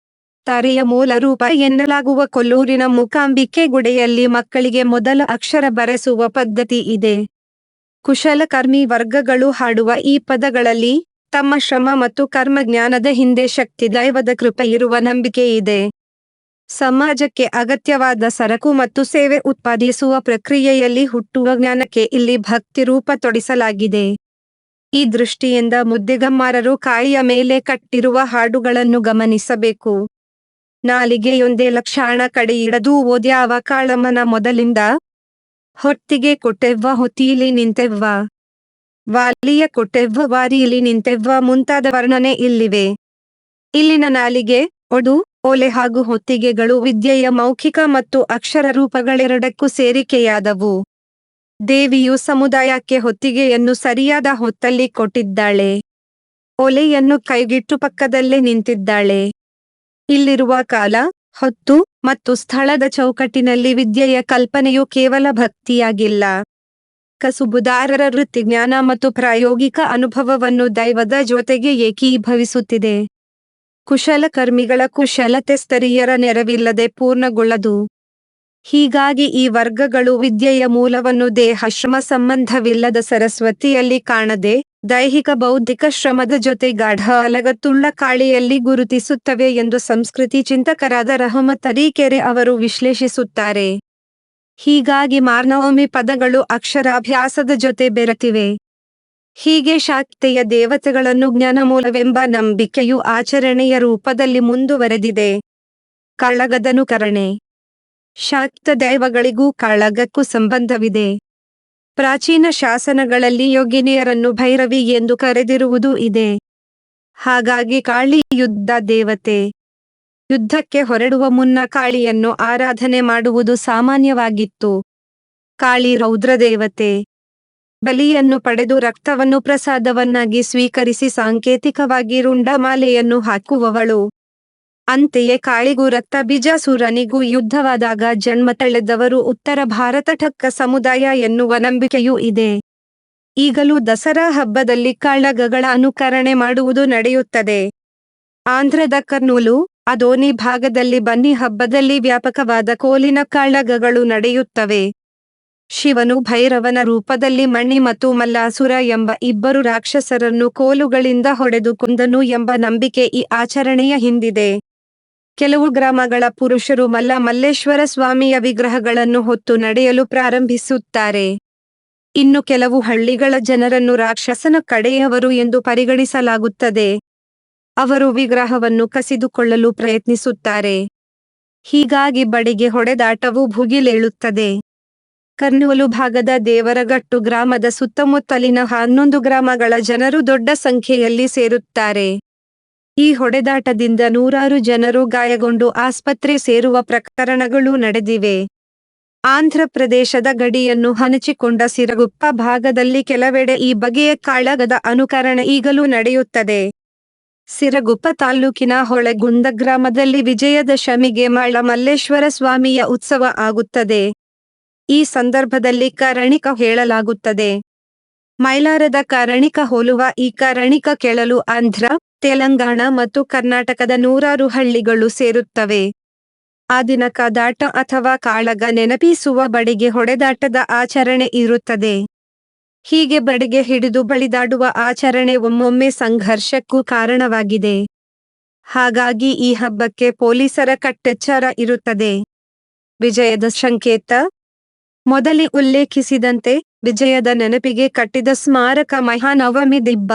ತಾರೆಯ ಮೂಲ ರೂಪ ಎನ್ನಲಾಗುವ ಕೊಲ್ಲೂರಿನ ಮೂಕಾಂಬಿಕೆ ಗುಡಿಯಲ್ಲಿ ಮಕ್ಕಳಿಗೆ ಮೊದಲ ಅಕ್ಷರ ಬರೆಸುವ ಪದ್ಧತಿ ಇದೆ. ಕುಶಲಕರ್ಮಿ ವರ್ಗಗಳು ಹಾಡುವ ಈ ಪದಗಳಲ್ಲಿ ತಮ್ಮ ಶ್ರಮ ಮತ್ತು ಕರ್ಮಜ್ಞಾನದ ಹಿಂದೆ ಶಕ್ತಿ ದೈವದ ಕೃಪೆ ಇರುವ ನಂಬಿಕೆ ಇದೆ. ಸಮಾಜಕ್ಕೆ ಅಗತ್ಯವಾದ ಸರಕು ಮತ್ತು ಸೇವೆ ಉತ್ಪಾದಿಸುವ ಪ್ರಕ್ರಿಯೆಯಲ್ಲಿ ಹುಟ್ಟುವ ಜ್ಞಾನಕ್ಕೆ ಇಲ್ಲಿ ಭಕ್ತಿ ರೂಪ ತೊಡಿಸಲಾಗಿದೆ. ಈ ದೃಷ್ಟಿಯಿಂದ ಮುದ್ದೆಗಮ್ಮಾರರು ಕಾಯಿಯ ಮೇಲೆ ಕಟ್ಟಿರುವ ಹಾಡುಗಳನ್ನು ಗಮನಿಸಬೇಕು. ನಾಲಿಗೆಯೊಂದೇ ಲಕ್ಷಾಣ ಕಡೆಯಿಡದು ಓದ್ಯಾವ ಕಾಳಮ್ಮನ ಮೊದಲಿಂದ. ಹೊತ್ತಿಗೆ ಕೊಟ್ಟೆವ್ವ ಹೊತ್ತೀಲಿ ನಿಂತೆವ್ವ, ವಾಲಿಯ ಕೊಟ್ಟೆವ್ವ ವಾರೀಲಿ ನಿಂತೆವ್ವ ಮುಂತಾದ ವರ್ಣನೆ ಇಲ್ಲಿವೆ. ಇಲ್ಲಿನ ನಾಲಿಗೆ, ಒಡು, ಓಲೆ ಹಾಗೂ ಹೊತ್ತಿಗೆಗಳು ವಿದ್ಯೆಯ ಮೌಖಿಕ ಮತ್ತು ಅಕ್ಷರ ರೂಪಗಳೆರಡಕ್ಕೂ ಸೇರಿಕೆಯಾದವು. ದೇವಿಯು ಸಮುದಾಯಕ್ಕೆ ಹೊತ್ತಿಗೆಯನ್ನು ಸರಿಯಾದ ಹೊತ್ತಲ್ಲಿ ಕೊಟ್ಟಿದ್ದಾಳೆ. ಒಲೆಯನ್ನು ಕೈಗಿಟ್ಟು ಪಕ್ಕದಲ್ಲೇ ನಿಂತಿದ್ದಾಳೆ. ಇಲ್ಲಿರುವ ಕಾಲ, ಹೊತ್ತು ಮತ್ತು ಸ್ಥಳದ ಚೌಕಟ್ಟಿನಲ್ಲಿ ವಿದ್ಯೆಯ ಕಲ್ಪನೆಯು ಕೇವಲ ಭಕ್ತಿಯಾಗಿಲ್ಲ. ಕಸುಬುದಾರರ ವೃತ್ತಿಜ್ಞಾನ ಮತ್ತು ಪ್ರಾಯೋಗಿಕ ಅನುಭವವನ್ನು ದೈವದ ಜೊತೆಗೆ ಏಕೀಭವಿಸುತ್ತಿದೆ. ಕುಶಲಕರ್ಮಿಗಳ ಕುಶಲತೆ ಸ್ತ್ರೀಯರ ನೆರವಿಲ್ಲದೆ ಪೂರ್ಣಗೊಳ್ಳದು. ಹೀಗಾಗಿ ಈ ವರ್ಗಗಳು ವಿದ್ಯೆಯ ಮೂಲವನ್ನು ದೇಹಶ್ರಮ ಸಂಬಂಧವಿಲ್ಲದ ಸರಸ್ವತಿಯಲ್ಲಿ ಕಾಣದೆ, ದೈಹಿಕ ಬೌದ್ಧಿಕ ಶ್ರಮದ ಜೊತೆ ಗಾಢ ಅಲಗತ್ತುಳ್ಳ ಕಾಳಿಯಲ್ಲಿ ಗುರುತಿಸುತ್ತವೆ ಎಂದು ಸಂಸ್ಕೃತಿ ಚಿಂತಕರಾದ ರಹಮತ್ ತರೀಕೆರೆ ಅವರು ವಿಶ್ಲೇಷಿಸುತ್ತಾರೆ. ಹೀಗಾಗಿ ಮಾರ್ನವಮಿ ಪದಗಳು ಅಕ್ಷರಾಭ್ಯಾಸದ ಜೊತೆ ಬೆರೆತಿವೆ. ಹೀಗೆ ಶಾಕ್ತೆಯ ದೇವತೆಗಳನ್ನು ಜ್ಞಾನಮೂಲವೆಂಬ ನಂಬಿಕೆಯು ಆಚರಣೆಯ ರೂಪದಲ್ಲಿ ಮುಂದುವರೆದಿದೆ. ಕಾಳಗದನುಕರಣೆ. ಶಾಕ್ತ ದೈವಗಳಿಗೂ ಕಾಳಗಕ್ಕೂ ಸಂಬಂಧವಿದೆ. ಪ್ರಾಚೀನ ಶಾಸನಗಳಲ್ಲಿ ಯೋಗಿನಿಯರನ್ನು ಭೈರವಿ ಎಂದು ಕರೆದಿರುವುದೂ ಇದೆ. ಹಾಗಾಗಿ ಕಾಳಿ ಯುದ್ಧ ದೇವತೆ. ಯುದ್ಧಕ್ಕೆ ಹೊರಡುವ ಮುನ್ನ ಕಾಳಿಯನ್ನು ಆರಾಧನೆ ಮಾಡುವುದು ಸಾಮಾನ್ಯವಾಗಿತ್ತು. ಕಾಳಿ ರೌದ್ರದೇವತೆ. ಬಲಿಯನ್ನು ಪಡೆದು ರಕ್ತವನ್ನು ಪ್ರಸಾದವನ್ನಾಗಿ ಸ್ವೀಕರಿಸಿ ಸಾಂಕೇತಿಕವಾಗಿ ರುಂಡಮಾಲೆಯನ್ನು ಹಾಕುವವಳು. ಅಂತೆಯೇ ಕಾಳಿಗೂ ರಕ್ತಬೀಜಾಸುರನಿಗೂ ಯುದ್ಧವಾದಾಗ ಜನ್ಮ ತಳೆದವರು ಉತ್ತರ ಭಾರತ ಠಕ್ಕ ಸಮುದಾಯ ಎನ್ನುವ ನಂಬಿಕೆಯೂ ಇದೆ. ಈಗಲೂ ದಸರಾ ಹಬ್ಬದಲ್ಲಿ ಕಾಳಗಗಳ ಅನುಕರಣೆ ಮಾಡುವುದು ನಡೆಯುತ್ತದೆ. ಆಂಧ್ರದ ಕರ್ನೂಲು, ಅದೋನಿ ಭಾಗದಲ್ಲಿ ಬನ್ನಿ ಹಬ್ಬದಲ್ಲಿ ವ್ಯಾಪಕವಾದ ಕೋಲಿನ ಕಾಳಗಗಳು ನಡೆಯುತ್ತವೆ. ಶಿವನು ಭೈರವನ ರೂಪದಲ್ಲಿ ಮಣ್ಣಿ ಮತ್ತು ಮಲ್ಲಾಸುರ ಎಂಬ 2 ರಾಕ್ಷಸರನ್ನು ಕೋಲುಗಳಿಂದ ಹೊಡೆದು ಕೊಂದನು ಎಂಬ ನಂಬಿಕೆ ಈ ಆಚರಣೆಯ ಹಿಂದಿದೆ. ಕೆಲವು ಗ್ರಾಮಗಳ ಪುರುಷರು ಮಲ್ಲೇಶ್ವರ ಸ್ವಾಮಿಯ ವಿಗ್ರಹಗಳನ್ನು ಹೊತ್ತು ನಡೆಯಲು ಪ್ರಾರಂಭಿಸುತ್ತಾರೆ. ಇನ್ನು ಕೆಲವು ಹಳ್ಳಿಗಳ ಜನರನ್ನು ರಾಕ್ಷಸನ ಕಡೆಯವರು ಎಂದು ಪರಿಗಣಿಸಲಾಗುತ್ತದೆ. ಅವರು ವಿಗ್ರಹವನ್ನು ಕಸಿದುಕೊಳ್ಳಲು ಪ್ರಯತ್ನಿಸುತ್ತಾರೆ. ಹೀಗಾಗಿ ಬಡಿಗೆ ಹೊಡೆದಾಟವು ಭುಗಿಲೇಳುತ್ತದೆ. ಕರ್ನೂಲು ಭಾಗದ ದೇವರಗಟ್ಟು ಗ್ರಾಮದ ಸುತ್ತಮುತ್ತಲಿನ 11 ಗ್ರಾಮಗಳ ಜನರು ದೊಡ್ಡ ಸಂಖ್ಯೆಯಲ್ಲಿ ಸೇರುತ್ತಾರೆ. ಈ ಹೊಡೆದಾಟದಿಂದ ನೂರಾರು ಜನರು ಗಾಯಗೊಂಡು ಆಸ್ಪತ್ರೆ ಸೇರುವ ಪ್ರಕರಣಗಳು ನಡೆದಿವೆ. ಆಂಧ್ರ ಪ್ರದೇಶದ ಗಡಿಯನ್ನು ಹಂಚಿಕೊಂಡ ಸಿರಗುಪ್ಪ ಭಾಗದಲ್ಲಿ ಕೆಲವೆಡೆ ಈ ಬಗೆಯ ಕಾಳಗದ ಅನುಕರಣೆ ಈಗಲೂ ನಡೆಯುತ್ತದೆ. ಸಿರಗುಪ್ಪ ತಾಲ್ಲೂಕಿನ ಹೊಳೆಗುಂದ ಗ್ರಾಮದಲ್ಲಿ ವಿಜಯದಶಮಿಗೆ ಮಲ್ಲೇಶ್ವರ ಸ್ವಾಮಿಯ ಉತ್ಸವ ಆಗುತ್ತದೆ. ಈ ಸಂದರ್ಭದಲ್ಲಿ ಕರಣಿಕ ಹೇಳಲಾಗುತ್ತದೆ. ಮೈಲಾರದ ಕರಣಿಕ ಹೋಲುವ ಈ ಕರಣಿಕ ಕೇಳಲು ಆಂಧ್ರ, ತೆಲಂಗಾಣ ಮತ್ತು ಕರ್ನಾಟಕದ ನೂರಾರು ಹಳ್ಳಿಗಳು ಸೇರುತ್ತವೆ. ಆ ದಿನ ಕಾದಾಟ ಅಥವಾ ಕಾಳಗ ನೆನಪಿಸುವ ಬಡಿಗೆ ಹೊಡೆದಾಟದ ಆಚರಣೆ ಇರುತ್ತದೆ. ಹೀಗೆ ಬಡಿಗೆ ಹಿಡಿದು ಬಳಿದಾಡುವ ಆಚರಣೆ ಒಮ್ಮೊಮ್ಮೆ ಸಂಘರ್ಷಕ್ಕೂ ಕಾರಣವಾಗಿದೆ. ಹಾಗಾಗಿ ಈ ಹಬ್ಬಕ್ಕೆ ಪೊಲೀಸರ ಕಟ್ಟೆಚ್ಚರ ಇರುತ್ತದೆ. ವಿಜಯದ ಸಂಕೇತ. ಮೊದಲೇ ಉಲ್ಲೇಖಿಸಿದಂತೆ ವಿಜಯದ ನೆನಪಿಗೆ ಕಟ್ಟಿದ ಸ್ಮಾರಕ ಮಹಾನವಮಿ ದಿಬ್ಬ.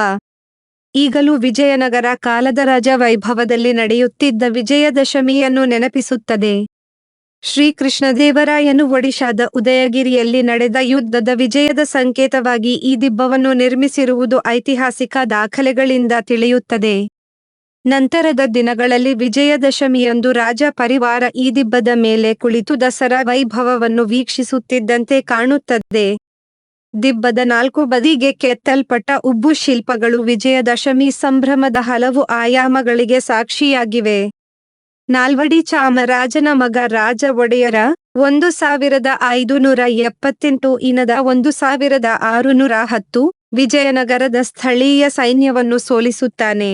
ಈಗಲೂ ವಿಜಯನಗರ ಕಾಲದ ರಾಜ ವೈಭವದಲ್ಲಿ ನಡೆಯುತ್ತಿದ್ದ ವಿಜಯದಶಮಿಯನ್ನು ನೆನಪಿಸುತ್ತದೆ. ಶ್ರೀಕೃಷ್ಣದೇವರಾಯನು ಒಡಿಶಾದ ಉದಯಗಿರಿಯಲ್ಲಿ ನಡೆದ ಯುದ್ಧದ ವಿಜಯದ ಸಂಕೇತವಾಗಿ ಈ ದಿಬ್ಬವನ್ನು ನಿರ್ಮಿಸಿರುವುದು ಐತಿಹಾಸಿಕ ದಾಖಲೆಗಳಿಂದ ತಿಳಿಯುತ್ತದೆ. ನಂತರದ ದಿನಗಳಲ್ಲಿ ವಿಜಯದಶಮಿಯಂದು ರಾಜ ಪರಿವಾರ ಈ ದಿಬ್ಬದ ಮೇಲೆ ಕುಳಿತು ದಸರಾ ವೈಭವವನ್ನು ವೀಕ್ಷಿಸುತ್ತಿದ್ದಂತೆ ಕಾಣುತ್ತದೆ. ದಿಬ್ಬದ 4 ಬದಿಗೆ ಕೆತ್ತಲ್ಪಟ್ಟ ಉಬ್ಬು ಶಿಲ್ಪಗಳು ವಿಜಯದಶಮಿ ಸಂಭ್ರಮದ ಹಲವು ಆಯಾಮಗಳಿಗೆ ಸಾಕ್ಷಿಯಾಗಿವೆ. ನಾಲ್ವಡಿ ಚಾಮರಾಜನ ಮಗ ರಾಜ ಒಡೆಯರ 1578 ಇನದ 1610 ವಿಜಯನಗರದ ಸ್ಥಳೀಯ ಸೈನ್ಯವನ್ನು ಸೋಲಿಸುತ್ತಾನೆ.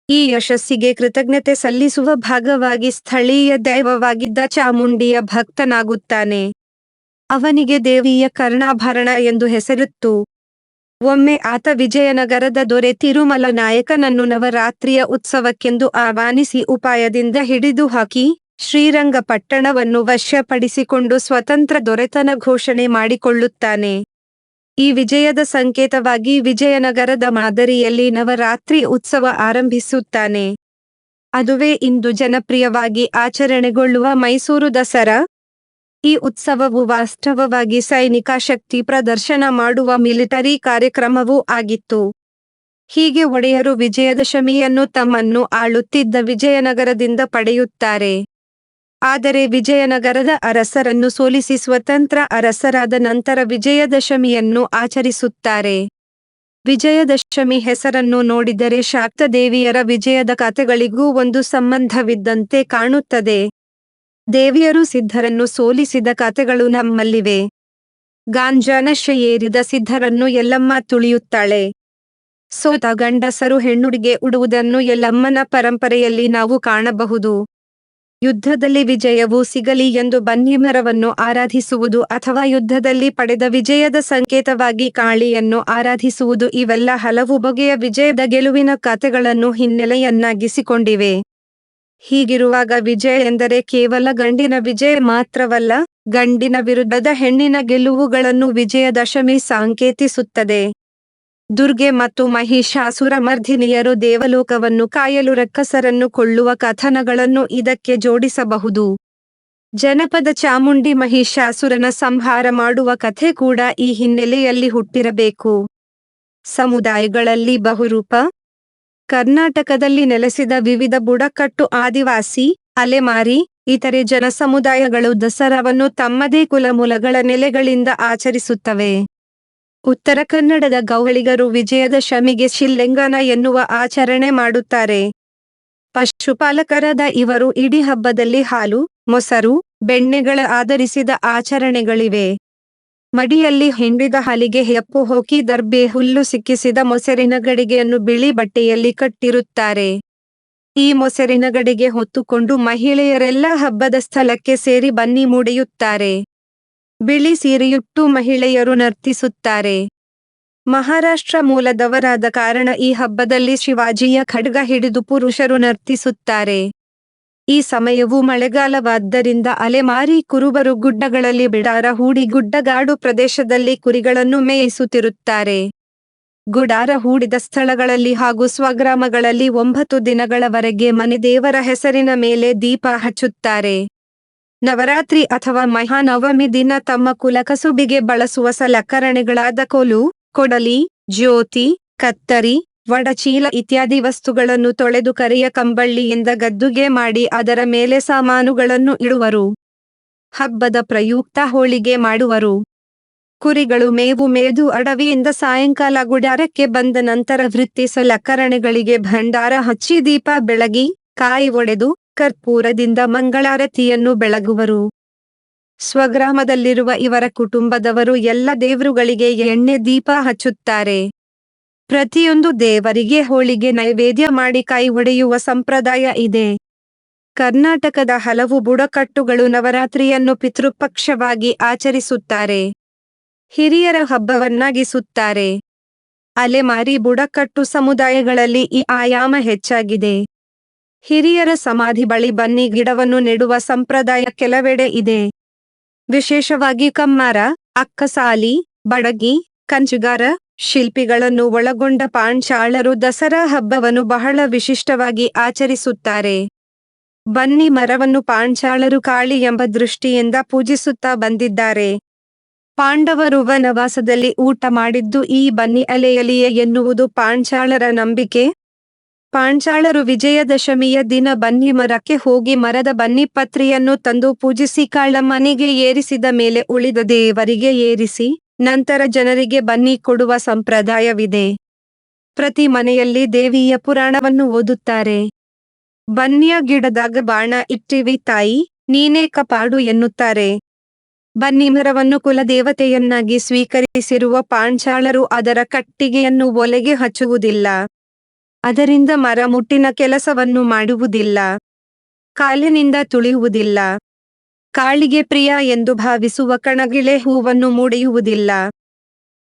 ಈ ಯಶಸ್ಸಿಗೆ ಕೃತಜ್ಞತೆ ಸಲ್ಲಿಸುವ ಭಾಗವಾಗಿ ಸ್ಥಳೀಯ ದೈವವಾಗಿದ್ದ ಚಾಮುಂಡಿಯ ಭಕ್ತನಾಗುತ್ತಾನೆ. ಅವನಿಗೆ ದೇವಿಯ ಕರ್ಣಾಭರಣ ಎಂದು ಹೆಸರಿತ್ತು. ಒಮ್ಮೆ ಆತ ವಿಜಯನಗರದ ದೊರೆ ತಿರುಮಲ ನಾಯಕನನ್ನು ನವರಾತ್ರಿಯ ಉತ್ಸವಕ್ಕೆಂದು ಆಹ್ವಾನಿಸಿ ಉಪಾಯದಿಂದ ಹಿಡಿದು ಹಾಕಿ ಶ್ರೀರಂಗಪಟ್ಟಣವನ್ನು ವಶಪಡಿಸಿಕೊಂಡು ಸ್ವತಂತ್ರ ದೊರೆತನ ಘೋಷಣೆ ಮಾಡಿಕೊಳ್ಳುತ್ತಾನೆ. ಈ ವಿಜಯದ ಸಂಕೇತವಾಗಿ ವಿಜಯನಗರದ ಮಾದರಿಯಲ್ಲಿ ನವರಾತ್ರಿ ಉತ್ಸವ ಆರಂಭಿಸುತ್ತಾನೆ. ಅದುವೇ ಇಂದು ಜನಪ್ರಿಯವಾಗಿ ಆಚರಣೆಗೊಳ್ಳುವ ಮೈಸೂರು ದಸರಾ. ಈ ಉತ್ಸವವು ವಾಸ್ತವವಾಗಿ ಸೈನಿಕ ಶಕ್ತಿ ಪ್ರದರ್ಶನ ಮಾಡುವ ಮಿಲಿಟರಿ ಕಾರ್ಯಕ್ರಮವೂ ಆಗಿತ್ತು. ಹೀಗೆ ಒಡೆಯರು ವಿಜಯದಶಮಿಯನ್ನು ತಮ್ಮನ್ನು ಆಳುತ್ತಿದ್ದ ವಿಜಯನಗರದಿಂದ ಪಡೆಯುತ್ತಾರೆ. ಆದರೆ ವಿಜಯನಗರದ ಅರಸರನ್ನು ಸೋಲಿಸಿ ಸ್ವತಂತ್ರ ಅರಸರಾದ ನಂತರ ವಿಜಯದಶಮಿಯನ್ನು ಆಚರಿಸುತ್ತಾರೆ. ವಿಜಯದಶಮಿ ಹೆಸರನ್ನು ನೋಡಿದರೆ ಶಾಕ್ತದೇವಿಯರ ವಿಜಯದ ಕಥೆಗಳಿಗೂ ಒಂದು ಸಂಬಂಧವಿದ್ದಂತೆ ಕಾಣುತ್ತದೆ. ದೇವಿಯರು ಸಿದ್ಧರನ್ನು ಸೋಲಿಸಿದ ಕಥೆಗಳು ನಮ್ಮಲ್ಲಿವೆ. ಗಾಂಜಾನಶೆ ಏರಿದ ಸಿದ್ಧರನ್ನು ಯಲ್ಲಮ್ಮ ತುಳಿಯುತ್ತಾಳೆ. ಸೋತ ಗಂಡಸರು ಹೆಣ್ಣುಡಿಗೆ ಉಡುವುದನ್ನು ಯಲ್ಲಮ್ಮನ ಪರಂಪರೆಯಲ್ಲಿ ನಾವು ಕಾಣಬಹುದು. ಯುದ್ಧದಲ್ಲಿ ವಿಜಯವು ಸಿಗಲಿ ಎಂದು ಬನ್ನಿಮರವನ್ನು ಆರಾಧಿಸುವುದು ಅಥವಾ ಯುದ್ಧದಲ್ಲಿ ಪಡೆದ ವಿಜಯದ ಸಂಕೇತವಾಗಿ ಕಾಳಿಯನ್ನು ಆರಾಧಿಸುವುದು ಇವೆಲ್ಲ ಹಲವು ಬಗೆಯ ವಿಜಯದ ಗೆಲುವಿನ ಕಥೆಗಳನ್ನು ಹಿನ್ನೆಲೆಯನ್ನಾಗಿಸಿಕೊಂಡಿವೆ. ಹೀಗಿರುವಾಗ ವಿಜಯ ಎಂದರೆ ಕೇವಲ ಗಂಡಿನ ವಿಜಯ ಮಾತ್ರವಲ್ಲ, ಗಂಡಿನ ವಿರುದ್ಧದ ಹೆಣ್ಣಿನ ಗೆಲುವುಗಳನ್ನು ವಿಜಯದಶಮಿ ಸಾಂಕೇತಿಸುತ್ತದೆ. ದುರ್ಗೆ ಮತ್ತು ಮಹಿಷಾಸುರ ಮರ್ದಿನಿಯರು ದೇವಲೋಕವನ್ನು ಕಾಯಲು ರಕ್ಕಸರನ್ನು ಕೊಳ್ಳುವ ಕಥನಗಳನ್ನು ಇದಕ್ಕೆ ಜೋಡಿಸಬಹುದು. ಜನಪದ ಚಾಮುಂಡಿ ಮಹಿಷಾಸುರನ ಸಂಹಾರ ಮಾಡುವ ಕಥೆ ಕೂಡ ಈ ಹಿನ್ನೆಲೆಯಲ್ಲಿ ಹುಟ್ಟಿರಬೇಕು. ಸಮುದಾಯಗಳಲ್ಲಿ ಬಹುರೂಪ. ಕರ್ನಾಟಕದಲ್ಲಿ ನೆಲೆಸಿದ ವಿವಿಧ ಬುಡಕಟ್ಟು, ಆದಿವಾಸಿ, ಅಲೆಮಾರಿ, ಇತರೆ ಜನಸಮುದಾಯಗಳು ದಸರಾವನ್ನು ತಮ್ಮದೇ ಕುಲಮೂಲಗಳ ನೆಲೆಗಳಿಂದ ಆಚರಿಸುತ್ತವೆ. ಉತ್ತರ ಕನ್ನಡದ ಗೌಳಿಗರು ವಿಜಯದಶಮಿಗೆ ಶಿಲ್ಲೆಂಗನ ಎನ್ನುವ ಆಚರಣೆ ಮಾಡುತ್ತಾರೆ. ಪಶುಪಾಲಕರಾದ ಇವರು ಇಡೀ ಹಬ್ಬದಲ್ಲಿ ಹಾಲು, ಮೊಸರು, ಬೆಣ್ಣೆಗಳ ಆಧರಿಸಿದ ಆಚರಣೆಗಳಿವೆ. ಮಡಿಯಲ್ಲಿ ಹಿಂಡಿದ ಹಾಲಿಗೆ ಹೆಪ್ಪು ಹೋಕಿ ದರ್ಬೆ ಹುಲ್ಲು ಸಿಕ್ಕಿಸಿದ ಮೊಸರಿನ ಗಡಿಗೆಯನ್ನು ಬಿಳಿ ಬಟ್ಟೆಯಲ್ಲಿ ಕಟ್ಟಿರುತ್ತಾರೆ. ಈ ಮೊಸರಿನ ಗಡಿಗೆ ಹೊತ್ತುಕೊಂಡು ಮಹಿಳೆಯರೆಲ್ಲ ಹಬ್ಬದ ಸ್ಥಳಕ್ಕೆ ಸೇರಿ ಬನ್ನಿ ಮುಡಿಯುತ್ತಾರೆ. ಬಿಳಿ ಸೀರೆಯುಟ್ಟು ಮಹಿಳೆಯರು ನರ್ತಿಸುತ್ತಾರೆ. ಮಹಾರಾಷ್ಟ್ರ ಮೂಲದವರಾದ ಕಾರಣ ಈ ಹಬ್ಬದಲ್ಲಿ ಶಿವಾಜಿಯ ಖಡ್ಗ ಹಿಡಿದು ಪುರುಷರು ನರ್ತಿಸುತ್ತಾರೆ. ಈ ಸಮಯವು ಮಳೆಗಾಲವಾದ್ದರಿಂದ ಅಲೆಮಾರಿ ಕುರುಬರು ಗುಡ್ಡಗಳಲ್ಲಿ ಬಿಡಾರ ಹೂಡಿ ಗುಡ್ಡಗಾಡು ಪ್ರದೇಶದಲ್ಲಿ ಕುರಿಗಳನ್ನು ಮೇಯಿಸುತ್ತಿರುತ್ತಾರೆ. ಗುಡಾರ ಹೂಡಿದ ಸ್ಥಳಗಳಲ್ಲಿ ಹಾಗೂ ಸ್ವಗ್ರಾಮಗಳಲ್ಲಿ 9 ದಿನಗಳವರೆಗೆ ಮನೆದೇವರ ಹೆಸರಿನ ಮೇಲೆ ದೀಪ ಹಚ್ಚುತ್ತಾರೆ. ನವರಾತ್ರಿ ಅಥವಾ ಮಹಾನವಮಿ ದಿನ ತಮ್ಮ ಕುಲಕಸುಬಿಗೆ ಬಳಸುವ ಸಲಕರಣೆಗಳಾದ ಕೋಲು, ಕೊಡಲಿ, ಜ್ಯೋತಿ, ಕತ್ತರಿ, ವಡಚೀಲ ಇತ್ಯಾದಿ ವಸ್ತುಗಳನ್ನು ತೊಳೆದು ಕರಿಯ ಕಂಬಳ್ಳಿಯಿಂದ ಗದ್ದುಗೆ ಮಾಡಿ ಅದರ ಮೇಲೆ ಸಾಮಾನುಗಳನ್ನು ಇಡುವರು. ಹಬ್ಬದ ಪ್ರಯುಕ್ತ ಹೋಳಿಗೆ ಮಾಡುವರು. ಕುರಿಗಳು ಮೇವು ಮೇದು ಅಡವಿಯಿಂದ ಸಾಯಂಕಾಲ ಗುಡಾರಕ್ಕೆ ಬಂದ ನಂತರ ವೃತ್ತಿ ಸಲಕರಣೆಗಳಿಗೆ ಭಂಡಾರ ಹಚ್ಚಿ ದೀಪ ಬೆಳಗಿ, ಕಾಯಿ ಒಡೆದು, ಕರ್ಪೂರದಿಂದ ಮಂಗಳಾರತಿಯನ್ನು ಬೆಳಗುವರು. ಸ್ವಗ್ರಾಮದಲ್ಲಿರುವ ಇವರ ಕುಟುಂಬದವರು ಎಲ್ಲ ದೇವರುಗಳಿಗೆ ಎಣ್ಣೆ ದೀಪ ಹಚ್ಚುತ್ತಾರೆ. ಪ್ರತಿಯೊಂದು ದೇವರಿಗೆ ಹೋಳಿಗೆ ನೈವೇದ್ಯ ಮಾಡಿ ಕೈ ಒಡೆಯುವ ಸಂಪ್ರದಾಯ ಇದೆ. ಕರ್ನಾಟಕದ ಹಲವು ಬುಡಕಟ್ಟುಗಳು ನವರಾತ್ರಿಯನ್ನು ಪಿತೃಪಕ್ಷವಾಗಿ ಆಚರಿಸುತ್ತಾರೆ. ಹಿರಿಯರ ಹಬ್ಬವನ್ನಾಗಿಸುತ್ತಾರೆ. ಅಲೆಮಾರಿ ಬುಡಕಟ್ಟು ಸಮುದಾಯಗಳಲ್ಲಿ ಈ ಆಯಾಮ ಹೆಚ್ಚಾಗಿದೆ. ಹಿರಿಯರ ಸಮಾಧಿ ಬಳಿ ಬನ್ನಿ ಗಿಡವನ್ನು ನೆಡುವ ಸಂಪ್ರದಾಯ ಕೆಲವೆಡೆ ಇದೆ. ವಿಶೇಷವಾಗಿ ಕಮ್ಮಾರ, ಅಕ್ಕಸಾಲಿ, ಬಡಗಿ, ಕಂಚುಗಾರ, ಶಿಲ್ಪಿಗಳನ್ನು ಒಳಗೊಂಡ ಪಾಂಚಾಳರು ದಸರಾ ಹಬ್ಬವನ್ನು ಬಹಳ ವಿಶಿಷ್ಟವಾಗಿ ಆಚರಿಸುತ್ತಾರೆ. ಬನ್ನಿ ಮರವನ್ನು ಪಾಂಚಾಳರು ಕಾಳಿ ಎಂಬ ದೃಷ್ಟಿಯಿಂದ ಪೂಜಿಸುತ್ತಾ ಬಂದಿದ್ದಾರೆ. ಪಾಂಡವರು ವನವಾಸದಲ್ಲಿ ಊಟ ಮಾಡಿದ್ದು ಈ ಬನ್ನಿ ಎಲೆಯಲ್ಲಿಯೇ ಎನ್ನುವುದು ಪಾಂಚಾಳರ ನಂಬಿಕೆ. ಪಾಂಚಾಳರು ವಿಜಯದಶಮಿಯ ದಿನ ಬನ್ನಿ ಮರಕ್ಕೆ ಹೋಗಿ ಮರದ ಬನ್ನಿ ಪತ್ರಿಯನ್ನು ತಂದು ಪೂಜಿಸಿ ಕಾಳಮ್ಮನಿಗೆ ಏರಿಸಿದ ಮೇಲೆ ಉಳಿದ ದೇವರಿಗೆ ಏರಿಸಿ ನಂತರ ಜನರಿಗೆ ಬನ್ನಿ ಕೊಡುವ ಸಂಪ್ರದಾಯವಿದೆ. ಪ್ರತಿ ಮನೆಯಲ್ಲಿ ದೇವಿಯ ಪುರಾಣವನ್ನು ಓದುತ್ತಾರೆ. ಬನ್ನಿಯ ಗಿಡದಾಗ ಬಾಣ ಇಟ್ಟಿವಿ ತಾಯಿ, ನೀನೇ ಕಾಪಾಡು ಎನ್ನುತ್ತಾರೆ. ಬನ್ನಿ ಮರವನ್ನು ಕುಲದೇವತೆಯನ್ನಾಗಿ ಸ್ವೀಕರಿಸಿರುವ ಪಾಂಚಾಳರು ಅದರ ಕಟ್ಟಿಗೆಯನ್ನು ಒಲೆಗೆ ಹಚ್ಚುವುದಿಲ್ಲ. ಅದರಿಂದ ಮರ ಮುಟ್ಟಿನ ಕೆಲಸವನ್ನು ಮಾಡುವುದಿಲ್ಲ. ಕಾಲಿನಿಂದ ತುಳಿಯುವುದಿಲ್ಲ. ಕಾಳಿಗೆ ಪ್ರಿಯ ಎಂದು ಭಾವಿಸುವ ಕಣಗಿಳೆ ಹೂವನ್ನು ಮುಡಿಯುವುದಿಲ್ಲ.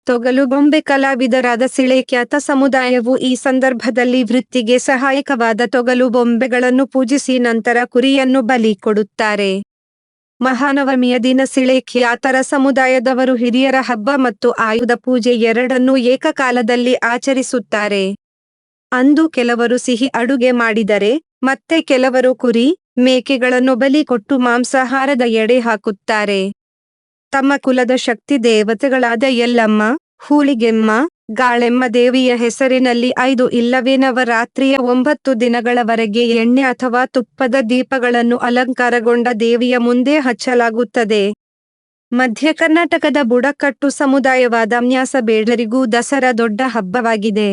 ತೊಗಲುಬೊಂಬೆ ಕಲಾವಿದರಾದ ಸಿಳೆಕ್ಯಾತ ಸಮುದಾಯವು ಈ ಸಂದರ್ಭದಲ್ಲಿ ವೃತ್ತಿಗೆ ಸಹಾಯಕವಾದ ತೊಗಲುಬೊಂಬೆಗಳನ್ನು ಪೂಜಿಸಿ ನಂತರ ಕುರಿಯನ್ನು ಬಲಿ ಕೊಡುತ್ತಾರೆ. ಮಹಾನವಮಿಯ ದಿನ ಸಿಳೆಕ್ಯಾತರ ಸಮುದಾಯದವರು ಹಿರಿಯರ ಹಬ್ಬ ಮತ್ತು ಆಯುಧ ಪೂಜೆ ಎರಡನ್ನೂ ಏಕಕಾಲದಲ್ಲಿ ಆಚರಿಸುತ್ತಾರೆ. ಅಂದು ಕೆಲವರು ಸಿಹಿ ಅಡುಗೆ ಮಾಡಿದರೆ ಮತ್ತೆ ಕೆಲವರು ಕುರಿ, ಮೇಕೆಗಳನ್ನು ಬಲಿ ಕೊಟ್ಟು ಮಾಂಸಾಹಾರದ ಎಡೆ ಹಾಕುತ್ತಾರೆ. ತಮ್ಮ ಕುಲದ ಶಕ್ತಿ ದೇವತೆಗಳಾದ ಎಲ್ಲಮ್ಮ, ಹೂಳಿಗೆಮ್ಮ, ಗಾಳೆಮ್ಮ ದೇವಿಯ ಹೆಸರಿನಲ್ಲಿ 5 ಇಲ್ಲವೇ ನವರಾತ್ರಿಯ 9 ದಿನಗಳವರೆಗೆ ಎಣ್ಣೆ ಅಥವಾ ತುಪ್ಪದ ದೀಪಗಳನ್ನು ಅಲಂಕಾರಗೊಂಡ ದೇವಿಯ ಮುಂದೆ ಹಚ್ಚಲಾಗುತ್ತದೆ. ಮಧ್ಯ ಕರ್ನಾಟಕದ ಬುಡಕಟ್ಟು ಸಮುದಾಯವಾದ ಮ್ಯಾಸಬೇಡರಿಗೂ ದಸರಾ ದೊಡ್ಡ ಹಬ್ಬವಾಗಿದೆ.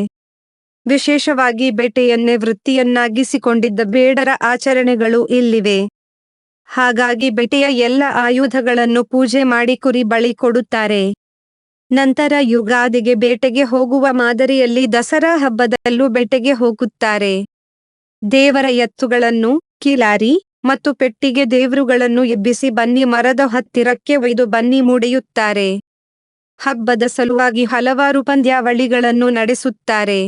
ವಿಶೇಷವಾಗಿ ಬೇಟೆಯನ್ನೇ ವೃತ್ತಿಯನ್ನಾಗಿಸಿಕೊಂಡಿದ್ದ ಬೇಡರ ಆಚರಣೆಗಳು ಇಲ್ಲಿವೆ. ಹಾಗಾಗಿ ಬೇಟೆಯ ಎಲ್ಲ ಆಯುಧಗಳನ್ನು ಪೂಜೆ ಮಾಡಿ ಕುರಿ ಬಳಿ ಕೊಡುತ್ತಾರೆ. ನಂತರ ಯುಗಾದಿಗೆ ಬೇಟೆಗೆ ಹೋಗುವ ಮಾದರಿಯಲ್ಲಿ ದಸರಾ ಹಬ್ಬದಲ್ಲೂ ಬೇಟೆಗೆ ಹೋಗುತ್ತಾರೆ. ದೇವರ ಎತ್ತುಗಳನ್ನು, ಕಿಲಾರಿ ಮತ್ತು ಪೆಟ್ಟಿಗೆ ದೇವರುಗಳನ್ನು ಎಬ್ಬಿಸಿ ಬನ್ನಿ ಮರದ ಹತ್ತಿರಕ್ಕೆ ಒಯ್ದು ಬನ್ನಿ ಮುಡಿಯುತ್ತಾರೆ. ಹಬ್ಬದ ಸಲುವಾಗಿ ಹಲವಾರು ಪಂದ್ಯಾವಳಿಗಳನ್ನು ನಡೆಸುತ್ತಾರೆ.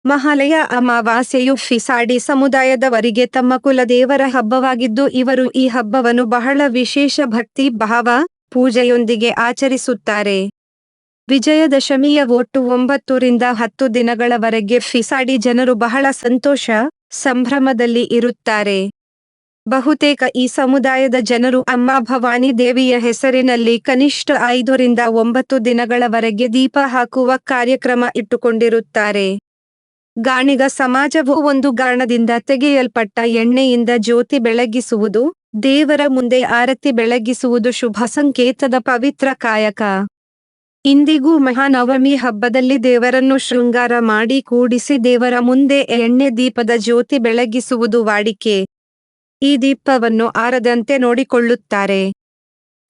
ಮಹಾಲಯ ಅಮಾವಾಸ್ಯೆಯು ಫಿಸಾಡಿ ಸಮುದಾಯದವರಿಗೆ ತಮ್ಮ ಕುಲದೇವರ ಹಬ್ಬವಾಗಿದ್ದು ಇವರು ಈ ಹಬ್ಬವನ್ನು ಬಹಳ ವಿಶೇಷ ಭಕ್ತಿ ಭಾವ, ಪೂಜೆಯೊಂದಿಗೆ ಆಚರಿಸುತ್ತಾರೆ. ವಿಜಯದಶಮಿಯ ಒಟ್ಟು 9 ರಿಂದ 10 ದಿನಗಳವರೆಗೆ ಫಿಸಾಡಿ ಜನರು ಬಹಳ ಸಂತೋಷ, ಸಂಭ್ರಮದಲ್ಲಿ ಇರುತ್ತಾರೆ. ಬಹುತೇಕ ಈ ಸಮುದಾಯದ ಜನರು ಅಮ್ಮ ಭವಾನಿ ದೇವಿಯ ಹೆಸರಿನಲ್ಲಿ ಕನಿಷ್ಠ 5 ರಿಂದ 9 ದಿನಗಳವರೆಗೆ ದೀಪ ಹಾಕುವ ಕಾರ್ಯಕ್ರಮ ಇಟ್ಟುಕೊಂಡಿರುತ್ತಾರೆ. ಗಾಣಿಗ ಸಮಾಜವು ಒಂದು ಗಾಣದಿಂದ ತೆಗೆಯಲ್ಪಟ್ಟ ಎಣ್ಣೆಯಿಂದ ಜ್ಯೋತಿ ಬೆಳಗಿಸುವುದು, ದೇವರ ಮುಂದೆ ಆರತಿ ಬೆಳಗಿಸುವುದು ಶುಭ ಸಂಕೇತದ ಪವಿತ್ರ ಕಾಯಕ. ಇಂದಿಗೂ ಮಹಾನವಮಿ ಹಬ್ಬದಲ್ಲಿ ದೇವರನ್ನು ಶೃಂಗಾರ ಮಾಡಿ ಕೂಡಿಸಿ ದೇವರ ಮುಂದೆ ಎಣ್ಣೆ ದೀಪದ ಜ್ಯೋತಿ ಬೆಳಗಿಸುವುದು ವಾಡಿಕೆ. ಈ ದೀಪವನ್ನು ಆರದಂತೆ ನೋಡಿಕೊಳ್ಳುತ್ತಾರೆ.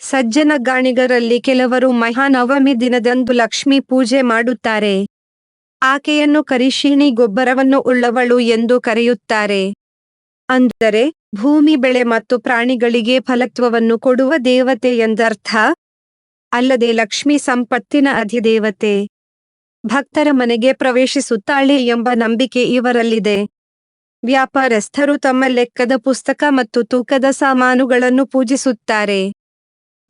ಸಜ್ಜನ ಗಾಣಿಗರಲ್ಲಿ ಕೆಲವರು ಮಹಾನವಮಿ ದಿನದಂದು ಲಕ್ಷ್ಮೀ ಪೂಜೆ ಮಾಡುತ್ತಾರೆ. ಆಕೆಯನ್ನು ಕರಿಶಿಣಿ ಗೊಬ್ಬರವನ್ನು ಉಳ್ಳವಳು ಎಂದು ಕರೆಯುತ್ತಾರೆ. ಅಂದರೆ ಭೂಮಿ ಬೆಳೆ ಮತ್ತು ಪ್ರಾಣಿಗಳಿಗೆ ಫಲತ್ವವನ್ನು ಕೊಡುವ ದೇವತೆ ಎಂದರ್ಥ. ಅಲ್ಲದೆ ಲಕ್ಷ್ಮಿ ಸಂಪತ್ತಿನ ಅಧಿದೇವತೆ. ಭಕ್ತರ ಮನೆಗೆ ಪ್ರವೇಶಿಸುತ್ತಾಳೆ ಎಂಬ ನಂಬಿಕೆ ಇವರಲ್ಲಿದೆ. ವ್ಯಾಪಾರಸ್ಥರು ತಮ್ಮ ಲೆಕ್ಕದ ಪುಸ್ತಕ ಮತ್ತು ತೂಕದ ಸಾಮಾನುಗಳನ್ನು ಪೂಜಿಸುತ್ತಾರೆ.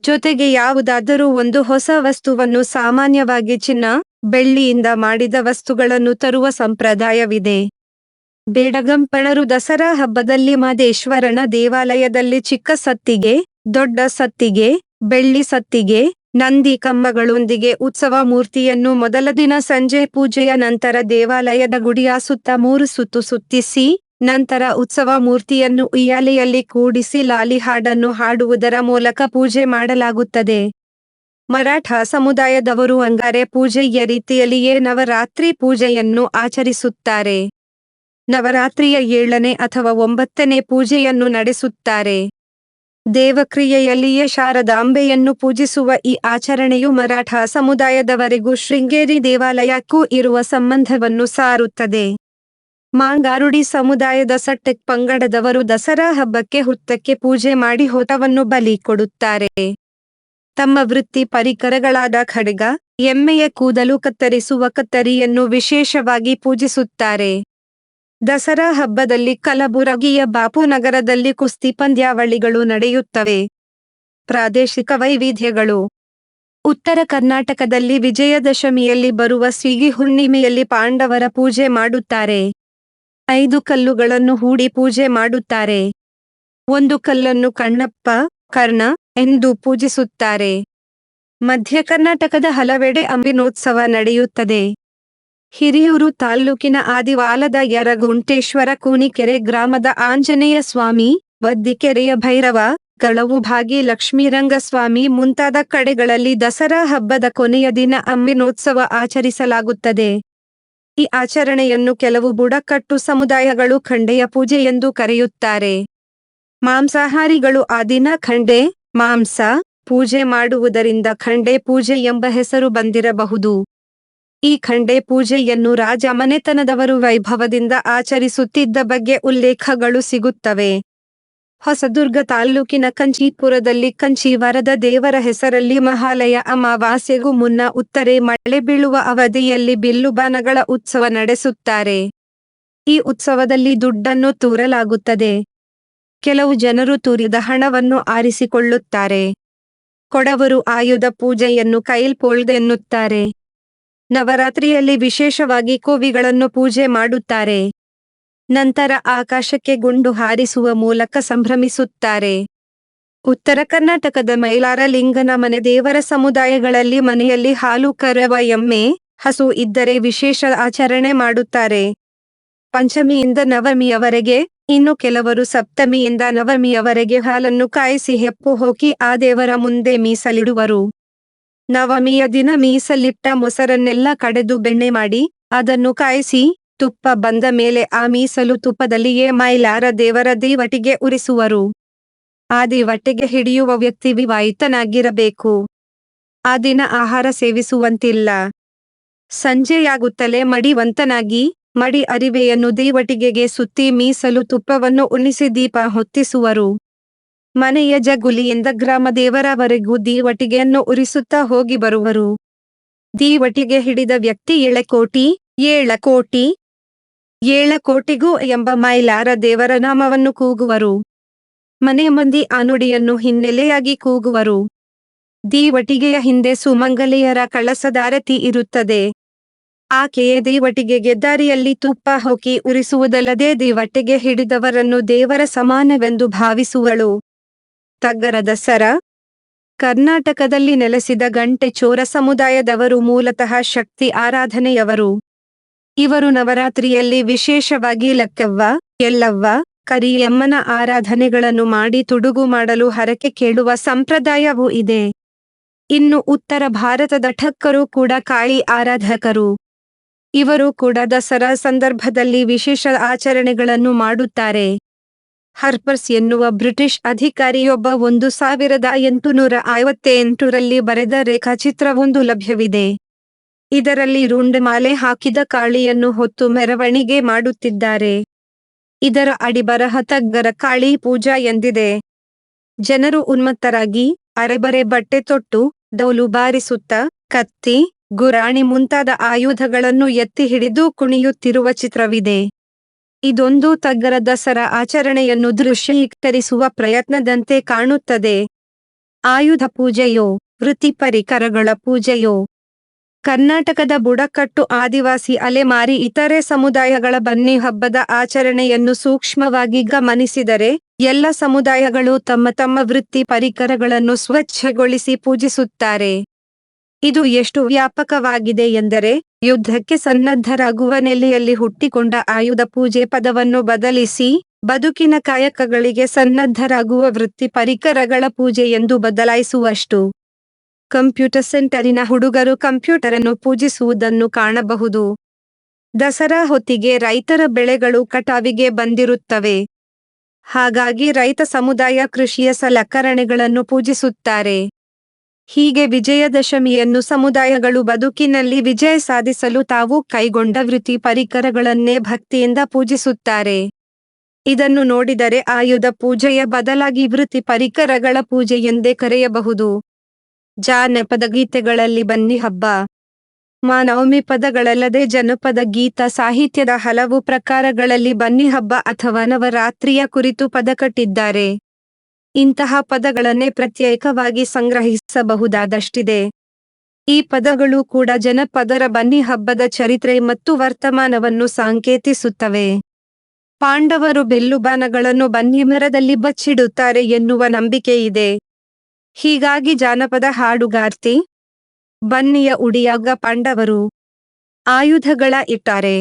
ಜೊತೆಗೆ ಯಾವುದಾದರೂ ಒಂದು ಹೊಸ ವಸ್ತುವನ್ನು, ಸಾಮಾನ್ಯವಾಗಿ ಚಿನ್ನ, ಬೆಳ್ಳಿಯಿಂದ ಮಾಡಿದ ವಸ್ತುಗಳನ್ನು ತರುವ ಸಂಪ್ರದಾಯವಿದೆ. ಬೇಡಗಂಪಣರು ದಸರಾ ಹಬ್ಬದಲ್ಲಿ ಮಾದೇಶ್ವರನ ದೇವಾಲಯದಲ್ಲಿ ಚಿಕ್ಕ ಸತ್ತಿಗೆ, ದೊಡ್ಡ ಸತ್ತಿಗೆ, ಬೆಳ್ಳಿ ಸತ್ತಿಗೆ, ನಂದಿ ಕಂಬಗಳೊಂದಿಗೆ ಉತ್ಸವ ಮೂರ್ತಿಯನ್ನು ಮೊದಲ ದಿನ ಸಂಜೆ ಪೂಜೆಯ ನಂತರ ದೇವಾಲಯದ ಗುಡಿಯ ಸುತ್ತ 3 ಸುತ್ತು ಸುತ್ತಿಸಿ, ನಂತರ ಉತ್ಸವ ಮೂರ್ತಿಯನ್ನು ಉಯ್ಯಾಲೆಯಲ್ಲಿ ಕೂಡಿಸಿ ಲಾಲಿ ಹಾಡನ್ನು ಹಾಡುವುದರ ಮೂಲಕ ಪೂಜೆ ಮಾಡಲಾಗುತ್ತದೆ. ಮರಾಠ ಸಮುದಾಯದವರು ಅಂಗಾರೆ ಪೂಜೆಯ ರೀತಿಯಲ್ಲಿಯೇ ನವರಾತ್ರಿ ಪೂಜೆಯನ್ನು ಆಚರಿಸುತ್ತಾರೆ. ನವರಾತ್ರಿಯ 7ನೇ ಅಥವಾ 9ನೇ ಪೂಜೆಯನ್ನು ನಡೆಸುತ್ತಾರೆ. ದೇವಕ್ರಿಯೆಯಲ್ಲಿಯೇ ಶಾರದಾಂಬೆಯನ್ನು ಪೂಜಿಸುವ ಈ ಆಚರಣೆಯು ಮರಾಠ ಸಮುದಾಯದವರೆಗೂ ಶೃಂಗೇರಿ ದೇವಾಲಯಕ್ಕೂ ಇರುವ ಸಂಬಂಧವನ್ನು ಸಾರುತ್ತದೆ. ಮಾಂಗಾರುಡಿ ಸಮುದಾಯದ ಸಟ್ಟೆಕ್ ಪಂಗಡದವರು ದಸರಾ ಹಬ್ಬಕ್ಕೆ ಹುತ್ತಕ್ಕೆ ಪೂಜೆ ಮಾಡಿ ಹೋತವನ್ನು ಬಲಿ ಕೊಡುತ್ತಾರೆ. ತಮ್ಮ ವೃತ್ತಿ ಪರಿಕರಗಳಾದ ಖಡ್ಗ, ಎಮ್ಮೆಯ ಕೂದಲು ಕತ್ತರಿಸುವ ಕತ್ತರಿಯನ್ನು ವಿಶೇಷವಾಗಿ ಪೂಜಿಸುತ್ತಾರೆ. ದಸರಾ ಹಬ್ಬದಲ್ಲಿ ಕಲಬುರಗಿಯ ಬಾಪುನಗರದಲ್ಲಿ ಕುಸ್ತಿ ಪಂದ್ಯಾವಳಿಗಳು ನಡೆಯುತ್ತವೆ. ಪ್ರಾದೇಶಿಕ ವೈವಿಧ್ಯಗಳು. ಉತ್ತರ ಕರ್ನಾಟಕದಲ್ಲಿ ವಿಜಯದಶಮಿಯಲ್ಲಿ ಬರುವ ಸಿಗಿ ಹುಣ್ಣಿಮೆಯಲ್ಲಿ ಪಾಂಡವರ ಪೂಜೆ ಮಾಡುತ್ತಾರೆ. 5 ಕಲ್ಲುಗಳನ್ನು ಹೂಡಿ ಪೂಜೆ ಮಾಡುತ್ತಾರೆ. ಒಂದು ಕಲ್ಲನ್ನು ಕಣ್ಣಪ್ಪ, ಕರ್ಣ ಎಂದು ಪೂಜಿಸುತ್ತಾರೆ. ಮಧ್ಯ ಕರ್ನಾಟಕದ ಹಲವೆಡೆ ಅಂಬಿನೋತ್ಸವ ನಡೆಯುತ್ತದೆ. ಹಿರಿಯೂರು ತಾಲ್ಲೂಕಿನ ಆದಿವಾಲದ ಯರಗುಂಟೇಶ್ವರ ಕೂನಿಕೆರೆ ಗ್ರಾಮದ ಆಂಜನೇಯ ಸ್ವಾಮಿ, ವದ್ದಿಕೆರೆಯ ಭೈರವ, ಗಳವು ಭಾಗಿ ಲಕ್ಷ್ಮೀರಂಗಸ್ವಾಮಿ ಮುಂತಾದ ಕಡೆಗಳಲ್ಲಿ ದಸರಾ ಹಬ್ಬದ ಕೊನೆಯ ದಿನ ಅಂಬಿನೋತ್ಸವ ಆಚರಿಸಲಾಗುತ್ತದೆ. ಈ ಆಚರಣೆಯನ್ನು ಕೆಲವು ಬುಡಕಟ್ಟು ಸಮುದಾಯಗಳು ಖಂಡೆಯ ಪೂಜೆ ಎಂದು ಕರೆಯುತ್ತಾರೆ. ಮಾಂಸಾಹಾರಿಗಳು ಆ ದಿನ ಖಂಡೆ, ಮಾಂಸ ಪೂಜೆ ಮಾಡುವುದರಿಂದ ಖಂಡೆ ಪೂಜೆ ಎಂಬ ಹೆಸರು ಬಂದಿರಬಹುದು. ಈ ಖಂಡೆ ಪೂಜೆಯನ್ನು ರಾಜ ಮನೆತನದವರು ವೈಭವದಿಂದ ಆಚರಿಸುತ್ತಿದ್ದ ಬಗ್ಗೆ ಉಲ್ಲೇಖಗಳು ಸಿಗುತ್ತವೆ. ಹೊಸದುರ್ಗ ತಾಲ್ಲೂಕಿನ ಕಂಚೀಪುರದಲ್ಲಿ ಕಂಚೀವರದ ದೇವರ ಹೆಸರಲ್ಲಿ ಮಹಾಲಯ ಅಮಾವಾಸ್ಯೆಗೂ ಮುನ್ನ ಉತ್ತರೆ ಮಳೆ ಬೀಳುವ ಅವಧಿಯಲ್ಲಿ ಬಿಲ್ಲುಬಾಣಗಳ ಉತ್ಸವ ನಡೆಸುತ್ತಾರೆ. ಈ ಉತ್ಸವದಲ್ಲಿ ದುಡ್ಡನ್ನು ತೂರಲಾಗುತ್ತದೆ. ಕೆಲವು ಜನರು ತೂರಿದ ಹಣವನ್ನು ಆರಿಸಿಕೊಳ್ಳುತ್ತಾರೆ. ಕೊಡವರು ಆಯುಧ ಪೂಜೆಯನ್ನು ಕೈಲ್ಪೋಳ್ದ್ ಎನ್ನುತ್ತಾರೆ. ನವರಾತ್ರಿಯಲ್ಲಿ ವಿಶೇಷವಾಗಿ ಕೋವಿಗಳನ್ನು ಪೂಜೆ ಮಾಡುತ್ತಾರೆ. ನಂತರ ಆಕಾಶಕ್ಕೆ ಗುಂಡು ಹಾರಿಸುವ ಮೂಲಕ ಸಂಭ್ರಮಿಸುತ್ತಾರೆ. ಉತ್ತರ ಕರ್ನಾಟಕದ ಮೈಲಾರ ಲಿಂಗನ ಮನೆ ದೇವರ ಸಮುದಾಯಗಳಲ್ಲಿ ಮನೆಯಲ್ಲಿ ಹಾಲು ಕರೆವ ಎಮ್ಮೆ, ಹಸು ಇದ್ದರೆ ವಿಶೇಷ ಆಚರಣೆ ಮಾಡುತ್ತಾರೆ. ಪಂಚಮಿಯಿಂದ ನವಮಿಯವರೆಗೆ, ಇನ್ನು ಕೆಲವರು ಸಪ್ತಮಿಯಿಂದ ನವಮಿಯವರೆಗೆ ಹಾಲನ್ನು ಕಾಯಿಸಿ ಹೆಪ್ಪು ಹೋಗಿ ಆ ದೇವರ ಮುಂದೆ ಮೀಸಲಿಡುವರು. ನವಮಿಯ ದಿನ ಮೀಸಲಿಟ್ಟ ಮೊಸರನ್ನೆಲ್ಲ ಕಡೆದು ಬೆಣ್ಣೆ ಮಾಡಿ, ಅದನ್ನು ಕಾಯಿಸಿ, ತುಪ್ಪ ಬಂದ ಮೇಲೆ ಆ ಮೀಸಲು ತುಪ್ಪದಲ್ಲಿಯೇ ಮೈಲಾರ ದೇವರ ದೀವಟಿಗೆ ಉರಿಸುವರು. ಆ ದೀವಟಿಗೆ ಹಿಡಿಯುವ ವ್ಯಕ್ತಿ ವಿವಾಹಿತನಾಗಿರಬೇಕು. ಆ ದಿನ ಆಹಾರ ಸೇವಿಸುವಂತಿಲ್ಲ. ಸಂಜೆಯಾಗುತ್ತಲೇ ಮಡಿವಂತನಾಗಿ, ಮಡಿ ಅರಿವೆಯನ್ನು ದೀವಟಿಗೆಗೆ ಸುತ್ತಿ ಮೀಸಲು ತುಪ್ಪವನ್ನು ಉಣಿಸಿ ದೀಪ ಹೊತ್ತಿಸುವರು. ಮನೆಯ ಜಗುಲಿಯಿಂದ ಗ್ರಾಮ ದೇವರವರೆಗೂ ದೀವಟಿಗೆಯನ್ನು ಉರಿಸುತ್ತಾ ಹೋಗಿ ಬರುವರು. ದೀವಟಿಗೆ ಹಿಡಿದ ವ್ಯಕ್ತಿ ಏಳಕೋಟಿ, ಏಳಕೋಟಿ, ಏಳಕೋಟಿಗೂ ಎಂಬ ಮೈಲಾರ ದೇವರ ನಾಮವನ್ನು ಕೂಗುವರು. ಮನೆ ಮಂದಿ ಆ ನುಡಿಯನ್ನು ಹಿನ್ನೆಲೆಯಾಗಿ ಕೂಗುವರು. ದೀವಟಿಗೆಯ ಹಿಂದೆ ಸುಮಂಗಲೆಯರ ಕಳಸದಾರತಿ ಇರುತ್ತದೆ. ಆಕೆಯೇ ದೀವಟಿಗೆಗೆ ದಾರಿಯಲ್ಲಿ ತುಪ್ಪ ಹೊಕ್ಕಿ ಉರಿಸುವುದಲ್ಲದೆ ದೀವಟಿಗೆ ಹಿಡಿದವರನ್ನು ದೇವರ ಸಮಾನವೆಂದು ಭಾವಿಸುವಳು. ತಗ್ಗರ ದಸರಾ. ಕರ್ನಾಟಕದಲ್ಲಿ ನೆಲೆಸಿದ ಗಂಟೆ ಚೋರ ಸಮುದಾಯದವರು ಮೂಲತಃ ಶಕ್ತಿ ಆರಾಧನೆಯವರು. ಇವರು ನವರಾತ್ರಿಯಲ್ಲಿ ವಿಶೇಷವಾಗಿ ಲಕ್ಕವ್ವ, ಎಲ್ಲವ್ವ, ಕರಿಯಮ್ಮನ ಆರಾಧನೆಗಳನ್ನು ಮಾಡಿ ತುಡುಗು ಮಾಡಲು ಹರಕೆ ಕೇಳುವ ಸಂಪ್ರದಾಯವೂ ಇದೆ. ಇನ್ನು ಉತ್ತರ ಭಾರತದ ಠಕ್ಕರು ಕೂಡ ಕಾಳಿ ಆರಾಧಕರು. ಇವರು ಕೂಡ ದಸರಾ ಸಂದರ್ಭದಲ್ಲಿ ವಿಶೇಷ ಆಚರಣೆಗಳನ್ನು ಮಾಡುತ್ತಾರೆ. ಹರ್ಪರ್ಸ್ ಎನ್ನುವ ಬ್ರಿಟಿಷ್ ಅಧಿಕಾರಿಯೊಬ್ಬ 1858ರಲ್ಲಿ ಬರೆದ ರೇಖಾಚಿತ್ರವೊಂದು ಲಭ್ಯವಿದೆ. ಇದರಲ್ಲಿ ರುಂಡಮಾಲೆ ಹಾಕಿದ ಕಾಳಿಯನ್ನು ಹೊತ್ತು ಮೆರವಣಿಗೆ ಮಾಡುತ್ತಿದ್ದಾರೆ. ಇದರ ಅಡಿಬರಹ ತಗ್ಗರ ಕಾಳಿ ಪೂಜಾ ಎಂದಿದೆ. ಜನರು ಉನ್ಮತ್ತರಾಗಿ, ಅರೆಬರೆ ಬಟ್ಟೆ ತೊಟ್ಟು, ಡೌಲು ಬಾರಿಸುತ್ತಾ, ಕತ್ತಿ, ಗುರಾಣಿ ಮುಂತಾದ ಆಯುಧಗಳನ್ನು ಎತ್ತಿ ಹಿಡಿದು ಕುಣಿಯುತ್ತಿರುವ ಚಿತ್ರವಿದೆ. ಇದೊಂದು ತಗ್ಗರ ದಸರಾ ಆಚರಣೆಯನ್ನು ದೃಶ್ಯೀಕರಿಸುವ ಪ್ರಯತ್ನದಂತೆ ಕಾಣುತ್ತದೆ. ಆಯುಧ ಪೂಜೆಯೋ, ವೃತ್ತಿಪರಿಕರಗಳ ಪೂಜೆಯೋ? ಕರ್ನಾಟಕದ ಬುಡಕಟ್ಟು ಆದಿವಾಸಿ ಅಲೆಮಾರಿ ಇತರೆ ಸಮುದಾಯಗಳ ಬನ್ನಿ ಹಬ್ಬದ ಆಚರಣೆಯನ್ನು ಸೂಕ್ಷ್ಮವಾಗಿ ಗಮನಿಸಿದರೆ, ಎಲ್ಲ ಸಮುದಾಯಗಳು ತಮ್ಮ ತಮ್ಮ ವೃತ್ತಿ ಪರಿಕರಗಳನ್ನು ಸ್ವಚ್ಛಗೊಳಿಸಿ ಪೂಜಿಸುತ್ತಾರೆ. ಇದು ಎಷ್ಟು ವ್ಯಾಪಕವಾಗಿದೆ ಎಂದರೆ, ಯುದ್ಧಕ್ಕೆ ಸನ್ನದ್ಧರಾಗುವ ನೆಲೆಯಲ್ಲಿ ಹುಟ್ಟಿಕೊಂಡ ಆಯುಧ ಪೂಜೆ ಪದವನ್ನು ಬದಲಿಸಿ, ಬದುಕಿನ ಕಾಯಕಗಳಿಗೆ ಸನ್ನದ್ಧರಾಗುವ ವೃತ್ತಿ ಪರಿಕರಗಳ ಪೂಜೆ ಎಂದು ಬದಲಾಯಿಸುವಷ್ಟು. ಕಂಪ್ಯೂಟರ್ ಸೆಂಟರಿನ ಹುಡುಗರು ಕಂಪ್ಯೂಟರನ್ನು ಪೂಜಿಸುವುದನ್ನು ಕಾಣಬಹುದು. ದಸರಾ ಹೊತ್ತಿಗೆ ರೈತರ ಬೆಳೆಗಳು ಕಟಾವಿಗೆ ಬಂದಿರುತ್ತವೆ. ಹಾಗಾಗಿ ರೈತ ಸಮುದಾಯ ಕೃಷಿಯ ಸಲಕರಣೆಗಳನ್ನು ಪೂಜಿಸುತ್ತಾರೆ. ಹೀಗೆ ವಿಜಯದಶಮಿಯನ್ನು ಸಮುದಾಯಗಳು ಬದುಕಿನಲ್ಲಿ ವಿಜಯ ಸಾಧಿಸಲು ತಾವು ಕೈಗೊಂಡ ವೃತ್ತಿ ಪರಿಕರಗಳನ್ನೇ ಭಕ್ತಿಯಿಂದ ಪೂಜಿಸುತ್ತಾರೆ. ಇದನ್ನು ನೋಡಿದರೆ ಆಯುಧ ಪೂಜೆಯ ಬದಲಾಗಿ ವೃತ್ತಿ ಪರಿಕರಗಳ ಪೂಜೆ ಎಂದೇ ಕರೆಯಬಹುದು. ಜಾನಪದ ಗೀತೆಗಳಲ್ಲಿ ಬನ್ನಿ ಹಬ್ಬ, ನವಮಿ ಪದಗಳಲ್ಲದೆ ಜನಪದ ಗೀತ ಸಾಹಿತ್ಯದ ಹಲವು ಪ್ರಕಾರಗಳಲ್ಲಿ ಬನ್ನಿ ಹಬ್ಬ ಅಥವಾ ನವರಾತ್ರಿಯ ಕುರಿತು ಪದ ಕಟ್ಟಿದ್ದಾರೆ. ಇಂತಹ ಪದಗಳನ್ನೇ ಪ್ರತ್ಯೇಕವಾಗಿ ಸಂಗ್ರಹಿಸಬಹುದಾದಷ್ಟಿದೆ. ಈ ಪದಗಳು ಕೂಡ ಜನಪದರ ಬನ್ನಿ ಹಬ್ಬದ ಚರಿತ್ರೆ ಮತ್ತು ವರ್ತಮಾನವನ್ನು ಸಂಕೇತಿಸುತ್ತವೆ. ಪಾಂಡವರು ಬೆಲ್ಲುಬಾಣಗಳನ್ನು ಬನ್ನಿ ಮರದಲ್ಲಿ ಬಚ್ಚಿಡುತ್ತಾರೆ ಎನ್ನುವ ನಂಬಿಕೆ ಇದೆ. ಹೀಗಾಗಿ ಜಾನಪದ ಹಾಡುಗಾರ್ತಿ ಬನ್ನಿಯ ಉಡಿಯಾಗ ಪಾಂಡವರು ಆಯುಧಗಳ ಇಟ್ಟಾರೆ.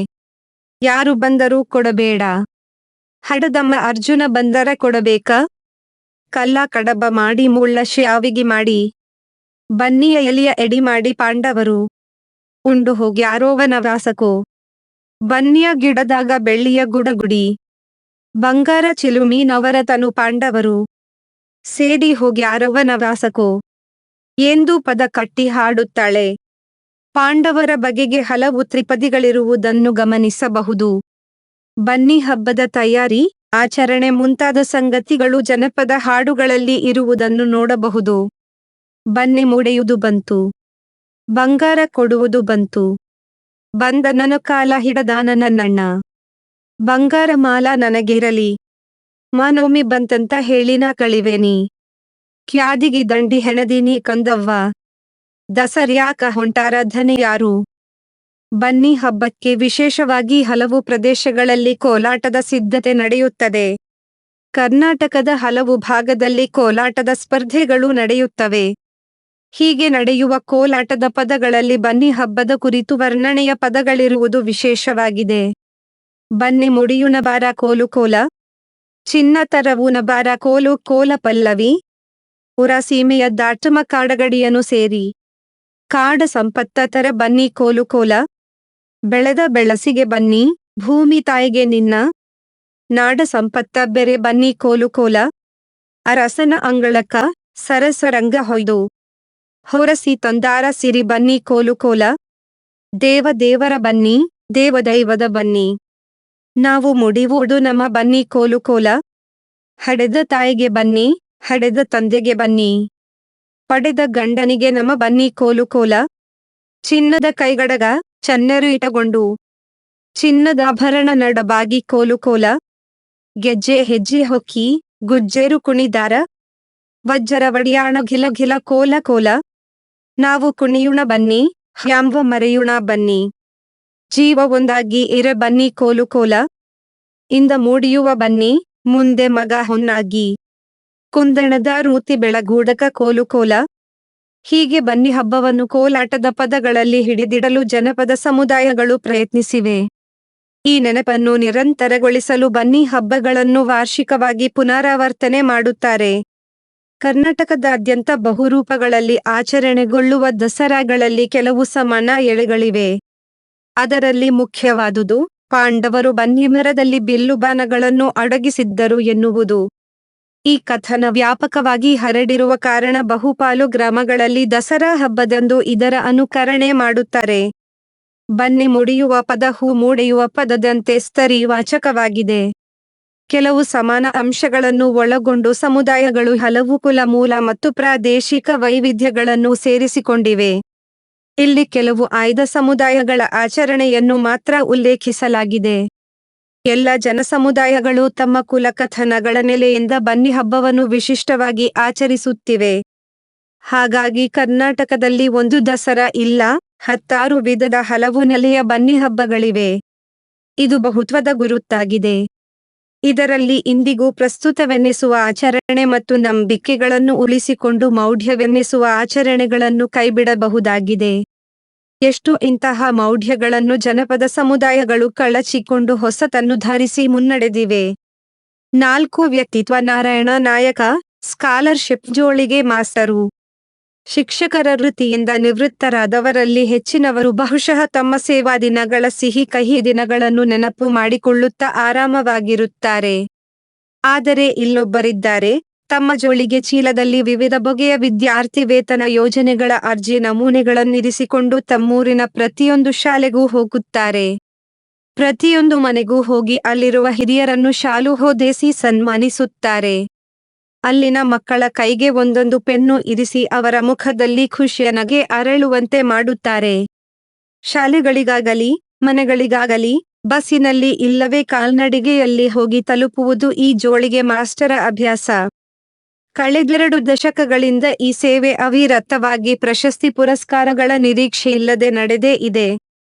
ಯಾರು ಬಂದರೂ ಕೊಡಬೇಡ. ಹಡದಮ್ಮ ಅರ್ಜುನ ಬಂದರ ಕೊಡಬೇಕ. ಕಲ್ಲ ಕಡಬ ಮಾಡಿ ಮುಳ್ಳ ಶಾವಿಗೆ ಮಾಡಿ ಬನ್ನಿಯ ಎಲಿಯ ಎಡಿ ಮಾಡಿ ಪಾಂಡವರು ಉಂಡು ಹೋಗ್ಯಾರೋ ವನವಾಸಕೋ. ಬನ್ನಿಯ ಗಿಡದಾಗ ಬೆಳ್ಳಿಯ ಗುಡಗುಡಿ ಬಂಗಾರ ಚಿಲುಮಿ ನವರತನು ಪಾಂಡವರು ಸೇಡಿ ಹೋಗ್ಯಾರೋ ವನವಾಸಕೋ ಎಂದು ಪದ ಕಟ್ಟಿ ಹಾಡುತ್ತಾಳೆ. ಪಾಂಡವರ ಬಗೆಗೆ ಹಲವು ತ್ರಿಪದಿಗಳಿರುವುದನ್ನು ಗಮನಿಸಬಹುದು. ಬನ್ನಿ ಹಬ್ಬದ ತಯಾರಿ, ಆಚರಣೆ ಮುಂತಾದ ಸಂಗತಿಗಳು ಜನಪದ ಹಾಡುಗಳಲ್ಲಿ ಇರುವುದನ್ನು ನೋಡಬಹುದು. ಬನ್ನಿ ಮುಡೆಯುವುದು ಬಂತು, ಬಂಗಾರ ಕೊಡುವುದು ಬಂತು, ಬಂದ ನನ್ನ ಕಾಲ ಹಿಡದ ನನ್ನಣ್ಣ, ಬಂಗಾರ ಮಾಲ ನನಗಿರಲಿ, ಮಾನೋಮಿ ಬಂತಂತ ಹೇಳಿನ ಕಳಿವೇನಿ, ಕ್ಯಾದಿಗಿ ದಂಡಿ ಹೆಣದೀನಿ ಕಂದವ್ವ, ದಸರ್ಯಾಕ ಹೊಂಟಾರ ಧನೆ ಯಾರು. ಬನ್ನಿ ಹಬ್ಬಕ್ಕೆ ವಿಶೇಷವಾಗಿ ಹಲವು ಪ್ರದೇಶಗಳಲ್ಲಿ ಕೋಲಾಟದ ಸಿದ್ಧತೆ ನಡೆಯುತ್ತದೆ. ಕರ್ನಾಟಕದ ಹಲವು ಭಾಗದಲ್ಲಿ ಕೋಲಾಟದ ಸ್ಪರ್ಧೆಗಳು ನಡೆಯುತ್ತವೆ. ಹೀಗೆ ನಡೆಯುವ ಕೋಲಾಟದ ಪದಗಳಲ್ಲಿ ಬನ್ನಿ ಹಬ್ಬದ ಕುರಿತು ವರ್ಣನೆಯ ಪದಗಳಿರುವುದು ವಿಶೇಷವಾಗಿದೆ. ಬನ್ನಿ ಮುಡಿಯುನ ಬಾರ ಕೋಲು ಕೋಲ, ಚಿನ್ನ ತರವುನ ಬಾರ ಕೋಲು ಕೋಲ ಪಲ್ಲವಿ, ಉರ ಸೀಮೆಯ ದಾಟಮ ಕಾಡಗಡಿಯನು ಸೇರಿ, ಕಾಡ ಸಂಪತ್ತ ತರ ಬನ್ನಿ ಕೋಲು ಕೋಲ, ಬೆಳೆದ ಬೆಳಸಿಗೆ ಬನ್ನಿ, ಭೂಮಿ ತಾಯಿಗೆ ನಿನ್ನ, ನಾಡ ಸಂಪತ್ತ ಬೆರೆ ಬನ್ನಿ ಕೋಲು ಕೋಲ, ಅರಸನ ಅಂಗಳಕ್ಕ ಸರಸರಂಗ ಹೊಯ್ದು, ಹೊರಸಿ ತಂದಾರ ಸಿರಿ ಬನ್ನಿ ಕೋಲು ಕೋಲ, ದೇವ ದೇವರ ಬನ್ನಿ, ದೇವದೈವದ ಬನ್ನಿ, ನಾವು ಮುಡಿವುದು ನಮ್ಮ ಬನ್ನಿ ಕೋಲು ಕೋಲ, ಹಡೆದ ತಾಯಿಗೆ ಬನ್ನಿ, ಹಡೆದ ತಂದೆಗೆ ಬನ್ನಿ, ಪಡೆದ ಗಂಡನಿಗೆ ನಮ್ಮ ಬನ್ನಿ ಕೋಲು ಕೋಲ, ಚಿನ್ನದ ಕೈಗಡಗ ಚನ್ನರು ಇಟಗೊಂಡು, ಚಿನ್ನದ ಆಭರಣ ನಡಬಾಗಿ ಕೋಲು ಕೋಲ, ಗೆಜ್ಜೆ ಹೆಜ್ಜೆ ಹೊಕ್ಕಿ ಗುಜ್ಜೇರು ಕುಣಿದಾರ, ವಜ್ಜರ ವಡಿಯಾಣ ಘಿಲ ಘಿಲ ಕೋಲ ಕೋಲ, ನಾವು ಕುಣಿಯುಣ ಬನ್ನಿ, ಹ್ಯಾಂಬ ಮರೆಯುಣ ಬನ್ನಿ, ಜೀವ ಒಂದಾಗಿ ಇರ ಬನ್ನಿ ಕೋಲು ಕೋಲ, ಇಂದ ಮೂಡಿಯುವ ಬನ್ನಿ, ಮುಂದೆ ಮಗ ಹೊನ್ನಾಗಿ, ಕುಂದಣದ ರೂತಿ ಬೆಳಗೂಡಕ ಕೋಲು ಕೋಲ. ಹೀಗೆ ಬನ್ನಿ ಹಬ್ಬವನ್ನು ಕೋಲಾಟದ ಪದಗಳಲ್ಲಿ ಹಿಡಿದಿಡಲು ಜನಪದ ಸಮುದಾಯಗಳು ಪ್ರಯತ್ನಿಸಿವೆ. ಈ ನೆನಪನ್ನು ನಿರಂತರಗೊಳಿಸಲು ಬನ್ನಿ ಹಬ್ಬಗಳನ್ನು ವಾರ್ಷಿಕವಾಗಿ ಪುನರಾವರ್ತನೆ ಮಾಡುತ್ತಾರೆ. ಕರ್ನಾಟಕದಾದ್ಯಂತ ಬಹುರೂಪಗಳಲ್ಲಿ ಆಚರಣೆಗೊಳ್ಳುವ ದಸರಾಗಳಲ್ಲಿ ಕೆಲವು ಸಮಾನ ಎಳೆಗಳಿವೆ. ಅದರಲ್ಲಿ ಮುಖ್ಯವಾದುದು ಪಾಂಡವರು ಬನ್ನಿಮರದಲ್ಲಿ ಬಿಲ್ಲುಬಾಣಗಳನ್ನು ಅಡಗಿಸಿದ್ದರು ಎನ್ನುವುದು. ಈ ಕಥನ ವ್ಯಾಪಕವಾಗಿ ಹರಡಿರುವ ಕಾರಣ ಬಹುಪಾಲು ಗ್ರಾಮಗಳಲ್ಲಿ ದಸರಾ ಹಬ್ಬದಂದು ಇದರ ಅನುಕರಣೆ ಮಾಡುತ್ತಾರೆ. ಬನ್ನಿ ಮುಡಿಯುವ ಪದ ಹೂ ಮೂಡೆಯುವ ಪದದಂತೆ ಸ್ತರೀವಾಚಕವಾಗಿದೆ. ಕೆಲವು ಸಮಾನ ಅಂಶಗಳನ್ನು ಒಳಗೊಂಡು ಸಮುದಾಯಗಳು ಹಲವು ಕುಲ ಮೂಲ ಮತ್ತು ಪ್ರಾದೇಶಿಕ ವೈವಿಧ್ಯಗಳನ್ನು ಸೇರಿಸಿಕೊಂಡಿವೆ. ಇಲ್ಲಿ ಕೆಲವು ಆಯ್ದ ಸಮುದಾಯಗಳ ಆಚರಣೆಯನ್ನು ಮಾತ್ರ ಉಲ್ಲೇಖಿಸಲಾಗಿದೆ. ಎಲ್ಲ ಜನಸಮುದಾಯಗಳು ತಮ್ಮ ಕುಲಕಥನಗಳ ನೆಲೆಯಿಂದ ಬನ್ನಿ ಹಬ್ಬವನ್ನು ವಿಶಿಷ್ಟವಾಗಿ ಆಚರಿಸುತ್ತಿವೆ. ಹಾಗಾಗಿ ಕರ್ನಾಟಕದಲ್ಲಿ ಒಂದು ದಸರಾ ಇಲ್ಲ, 16 ವಿಧದ ಹಲವು ನೆಲೆಯ ಬನ್ನಿ ಹಬ್ಬಗಳಿವೆ. ಇದು ಬಹುತ್ವದ ಗುರುತಾಗಿದೆ. ಇದರಲ್ಲಿ ಇಂದಿಗೂ ಪ್ರಸ್ತುತವೆನ್ನಿಸುವ ಆಚರಣೆ ಮತ್ತು ನಂಬಿಕೆಗಳನ್ನು ಉಳಿಸಿಕೊಂಡು ಮೌಢ್ಯವೆನ್ನಿಸುವ ಆಚರಣೆಗಳನ್ನು ಕೈಬಿಡಬಹುದಾಗಿದೆ. ಎಷ್ಟು ಇಂತಹ ಮೌಢ್ಯಗಳನ್ನು ಜನಪದ ಸಮುದಾಯಗಳು ಕಳಚಿಕೊಂಡು ಹೊಸತನ್ನು ಧರಿಸಿ ಮುನ್ನಡೆದಿವೆ. 4 ವ್ಯಕ್ತಿತ್ವ ನಾರಾಯಣ ನಾಯಕ, ಸ್ಕಾಲರ್ಶಿಪ್ ಜೋಳಿಗೆ ಮಾಸ್ತರು. ಶಿಕ್ಷಕರ ವೃತ್ತಿಯಿಂದ ನಿವೃತ್ತರಾದವರಲ್ಲಿ ಹೆಚ್ಚಿನವರು ಬಹುಶಃ ತಮ್ಮ ಸೇವಾ ದಿನಗಳ ಸಿಹಿ ಕಹಿ ದಿನಗಳನ್ನು ನೆನಪು ಮಾಡಿಕೊಳ್ಳುತ್ತಾ ಆರಾಮವಾಗಿರುತ್ತಾರೆ. ಆದರೆ ಇಲ್ಲೊಬ್ಬರಿದ್ದಾರೆ, ತಮ್ಮ ಜೋಳಿಗೆ ಚೀಲದಲ್ಲಿ ವಿವಿಧ ಬಗೆಯ ವಿದ್ಯಾರ್ಥಿ ವೇತನ ಯೋಜನೆಗಳ ಅರ್ಜಿ ನಮೂನೆಗಳನ್ನಿರಿಸಿಕೊಂಡು ತಮ್ಮೂರಿನ ಪ್ರತಿಯೊಂದು ಶಾಲೆಗೂ ಹೋಗುತ್ತಾರೆ. ಪ್ರತಿಯೊಂದು ಮನೆಗೂ ಹೋಗಿ ಅಲ್ಲಿರುವ ಹಿರಿಯರನ್ನು ಶಾಲು ಹೊದೆಸಿ ಸನ್ಮಾನಿಸುತ್ತಾರೆ. ಅಲ್ಲಿನ ಮಕ್ಕಳ ಕೈಗೆ ಒಂದೊಂದು ಪೆನ್ನು ಇರಿಸಿ ಅವರ ಮುಖದಲ್ಲಿ ಖುಷಿಯ ನಗೆ ಅರಳುವಂತೆ ಮಾಡುತ್ತಾರೆ. ಶಾಲೆಗಳಿಗಾಗಲಿ ಮನೆಗಳಿಗಾಗಲಿ ಬಸ್ಸಿನಲ್ಲಿ ಇಲ್ಲವೇ ಕಾಲ್ನಡಿಗೆಯಲ್ಲಿ ಹೋಗಿ ತಲುಪುವುದು ಈ ಜೋಳಿಗೆ ಮಾಸ್ಟರ ಅಭ್ಯಾಸ. ಕಳೆದೆರಡು ದಶಕಗಳಿಂದ ಈ ಸೇವೆ ಅವಿರತವಾಗಿ ಪ್ರಶಸ್ತಿ ಪುರಸ್ಕಾರಗಳ ನಿರೀಕ್ಷೆಯಿಲ್ಲದೆ ನಡೆದೇ ಇದೆ.